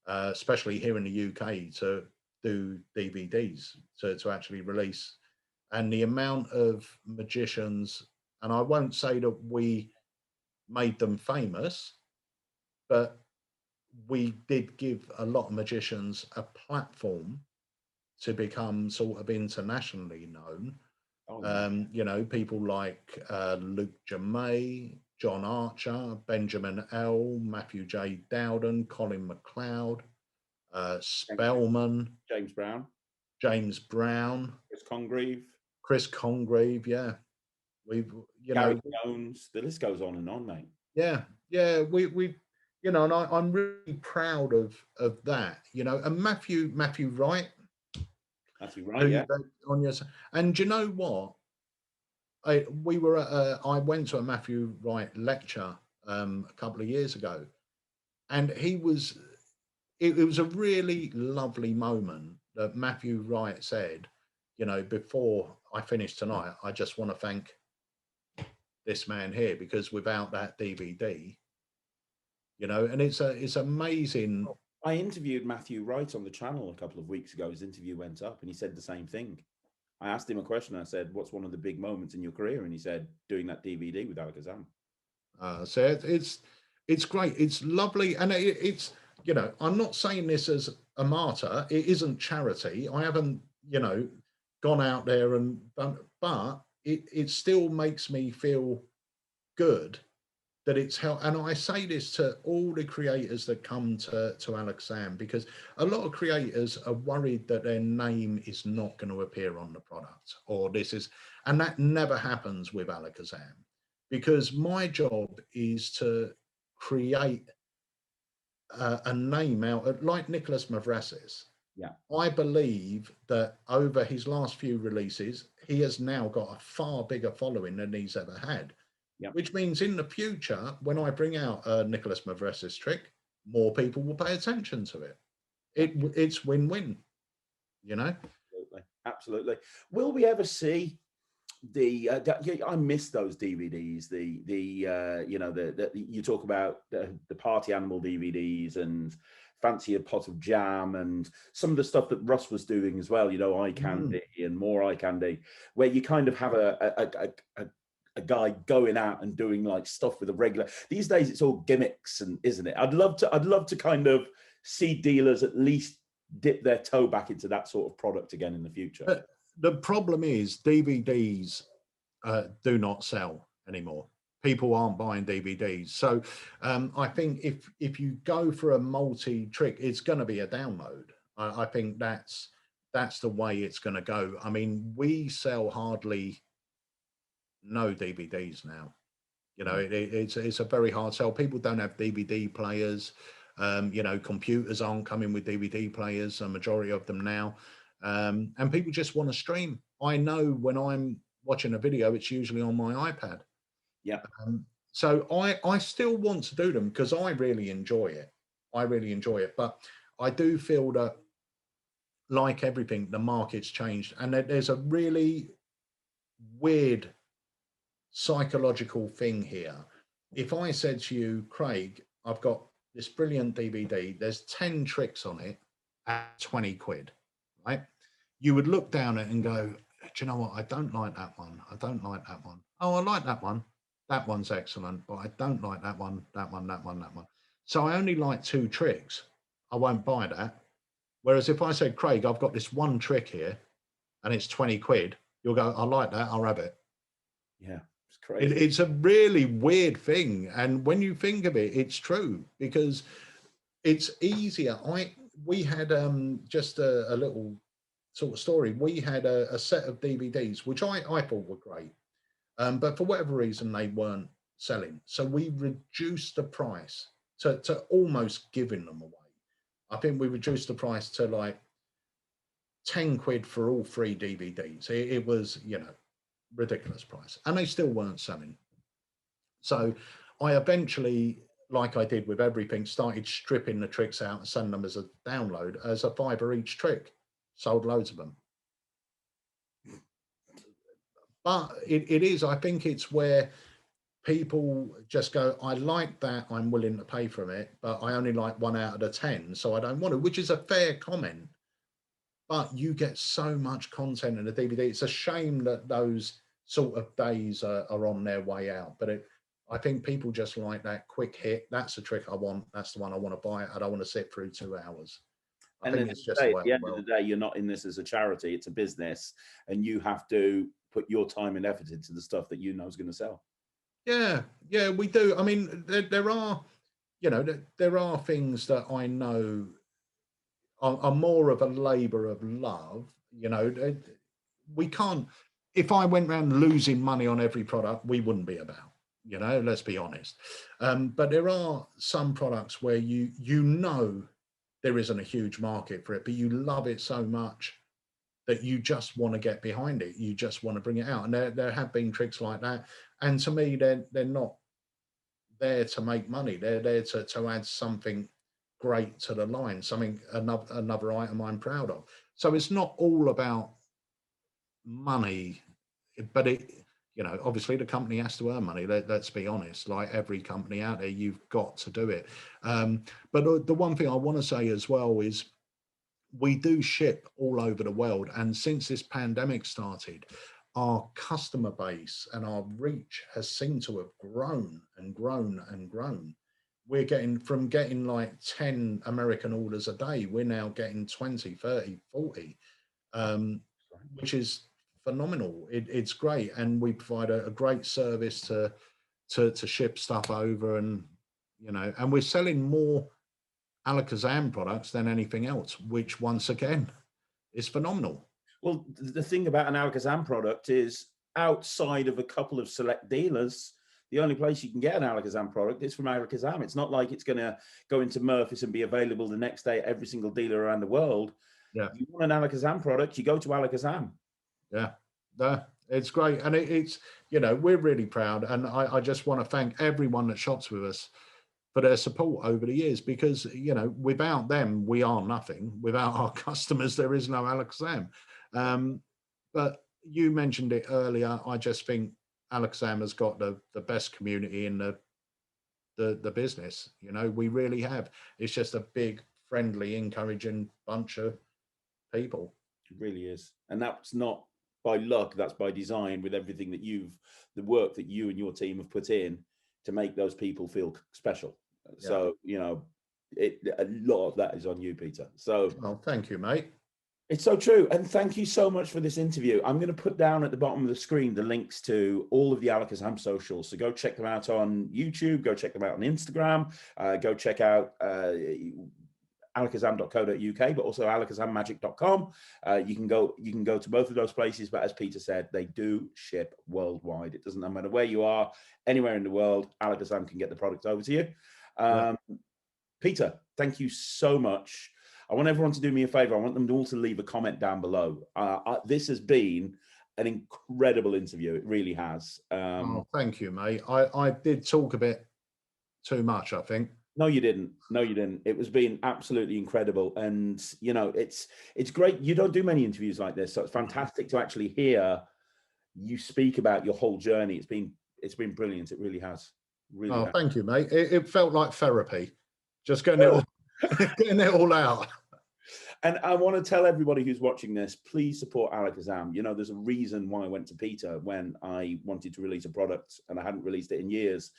especially here in the UK, to do DVDs, to actually release. And the amount of magicians, and I won't say that we made them famous, but we did give a lot of magicians a platform to become sort of internationally known. You know, people like Luke Jamay, John Archer, Benjamin L, Matthew J. Dowden, Colin McLeod, Spellman, James Brown, Chris Congreve, Chris Congreve, yeah. We've, you Gary know, Jones, the list goes on, mate. yeah, yeah, we, you know, and I'm really proud of that, you know. And Matthew Wright, That's right, who yeah. on your, and do you know what? We were at I went to a Matthew Wright lecture a couple of years ago, and he was. It was a really lovely moment that Matthew Wright said, you know, before I finish tonight, I just want to thank this man here, because without that DVD, you know, and it's amazing. I interviewed Matthew Wright on the channel a couple of weeks ago. His interview went up and he said the same thing. I asked him a question. I said, what's one of the big moments in your career? And he said, doing that DVD with Alakazam. So it's great, it's lovely, and it's, you know, I'm not saying this as a martyr. It isn't charity. I haven't, you know, gone out there and done, but it still makes me feel good that it's helped. And I say this to all the creators that come to Alakazam, because a lot of creators are worried that their name is not going to appear on the product, or this is, and that never happens with Alakazam, because my job is to create a name out of, like Nicholas Mavrasis. Yeah. I believe that over his last few releases, he has now got a far bigger following than he's ever had. Yep. Which means in the future, when I bring out a Nicholas Mavrasis trick, more people will pay attention to it. It's win-win, you know? Absolutely. Absolutely. Will we ever see the I miss those DVDs, you know, the you talk about the party animal DVDs and fancy a pot of jam and some of the stuff that Russ was doing as well, you know, eye candy and more eye candy, where you kind of have a guy going out and doing like stuff with a regular. These days it's all gimmicks, and isn't it? I'd love to kind of see dealers at least dip their toe back into that sort of product again in the future. But the problem is DVDs do not sell anymore. People aren't buying DVDs. So I think if you go for a multi-trick, it's going to be a download. I think that's the way it's going to go. I mean, we sell hardly no DVDs now. You know, it's a very hard sell. People don't have DVD players. You know, computers aren't coming with DVD players, a majority of them now. And people just want to stream. I know when I'm watching a video, it's usually on my iPad. Yeah. So I still want to do them because I really enjoy it. I really enjoy it. But I do feel that, like everything, the market's changed. And there's a really weird psychological thing here. If I said to you, Craig, I've got this brilliant DVD, there's 10 tricks on it at 20 quid, right? You would look down it and go, do you know what? I don't like that one. I don't like that one. Oh, I like that one. That one's excellent, but I don't like that one, that one, that one, that one. So I only like 2 tricks. I won't buy that. Whereas if I said, Craig, I've got this one trick here and it's 20 quid, you'll go, I like that. I'll have it. Yeah. It's crazy. It's a really weird thing. And when you think of it, it's true, because it's easier. We had just a little sort of story. We had a set of DVDs, which I thought were great. But for whatever reason, they weren't selling. So we reduced the price to almost giving them away. I think we reduced the price to like 10 quid for all 3 DVDs. It was, you know, ridiculous price. And they still weren't selling. So I eventually, like I did with everything, started stripping the tricks out and sending them as a download as a £5 each trick. Sold loads of them. But it is, I think it's where people just go, I like that, I'm willing to pay for it, but I only like 1 out of the 10, so I don't want to, which is a fair comment. But you get so much content in a DVD. It's a shame that those sort of days are on their way out. But I think people just like that quick hit. That's the trick I want. That's the one I want to buy. I don't want to sit through 2 hours. I think it's just at the end of the day, you're not in this as a charity. It's a business, and you have to put your time and effort into the stuff that you know is going to sell. Yeah, we do. I mean, there are, you know, there are things that I know are more of a labor of love. You know, we can't. if I went around losing money on every product, we wouldn't be about, you know, let's be honest. But there are some products where you know there isn't a huge market for it, but you love it so much that you just want to get behind it. You just want to bring it out. And there have been tricks like that. And to me, they're not there to make money. They're there to add something great to the line, something, another item I'm proud of. So it's not all about money, but it, you know, obviously the company has to earn money. Let's be honest, like every company out there, you've got to do it. But the one thing I want to say as well is we do ship all over the world. And since this pandemic started, our customer base and our reach has seemed to have grown and grown and grown. We're getting like 10 American orders a day. We're now getting 20, 30, 40, which is phenomenal. It's great. And we provide a great service to ship stuff over, and, you know, and we're selling more Alakazam products than anything else, which once again is phenomenal. Well, the thing about an Alakazam product is, outside of a couple of select dealers, the only place you can get an Alakazam product is from Alakazam. It's not like it's going to go into Murphy's and be available the next day at every single dealer around the world. Yeah. If you want an Alakazam product, you go to Alakazam. Yeah, no, it's great. And it's, you know, we're really proud. And I just want to thank everyone that shops with us for their support over the years, because, you know, without them, we are nothing. Without our customers, there is no Alakazam. But you mentioned it earlier. I just think Alakazam has got the best community in the business. You know, we really have. It's just a big, friendly, encouraging bunch of people. It really is. And that's not by luck, that's by design, with everything that the work that you and your team have put in to make those people feel special. Yeah. So, you know, a lot of that is on you, Peter. So, well, thank you, mate. It's so true. And thank you so much for this interview. I'm going to put down at the bottom of the screen the links to all of the Alakazam socials. So go check them out on YouTube, go check them out on Instagram, go check out alakazam.co.uk, but also alakazammagic.com. You can go to both of those places, but as Peter said, they do ship worldwide. It doesn't matter where you are, anywhere in the world, Alakazam can get the product over to you. Peter, thank you so much. I want everyone to do me a favor. I want them all to leave a comment down below. This has been an incredible interview. It really has. Oh, thank you, mate. I did talk a bit too much, I think. No, you didn't. No, you didn't. It was been absolutely incredible. And, you know, it's great. You don't do many interviews like this. So it's fantastic to actually hear you speak about your whole journey. It's been brilliant. It really has. Really has. Thank you, mate. It felt like therapy. Just getting it all out. And I want to tell everybody who's watching this, please support Alakazam. You know, there's a reason why I went to Peter when I wanted to release a product and I hadn't released it in years,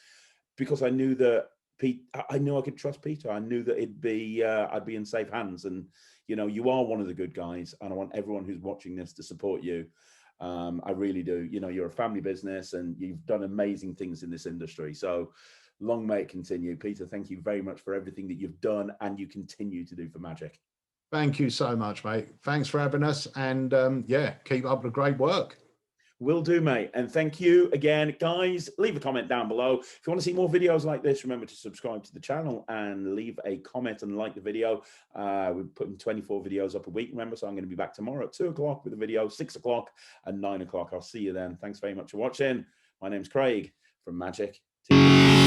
because I knew that I knew I could trust Peter. I knew that I'd be in safe hands. And, you know, you are one of the good guys, and I want everyone who's watching this to support you. I really do. You know, you're a family business and you've done amazing things in this industry. So long may it continue. Peter, thank you very much for everything that you've done and you continue to do for Magic. Thank you so much, mate. Thanks for having us. And yeah, keep up the great work. Will do, mate. And thank you again, guys. Leave a comment down below. If you want to see more videos like this, remember to subscribe to the channel and leave a comment and like the video. We're putting 24 videos up a week, remember, so I'm going to be back tomorrow at 2 o'clock with a video, 6 o'clock and 9 o'clock. I'll see you then. Thanks very much for watching. My name's Craig from Magic TV.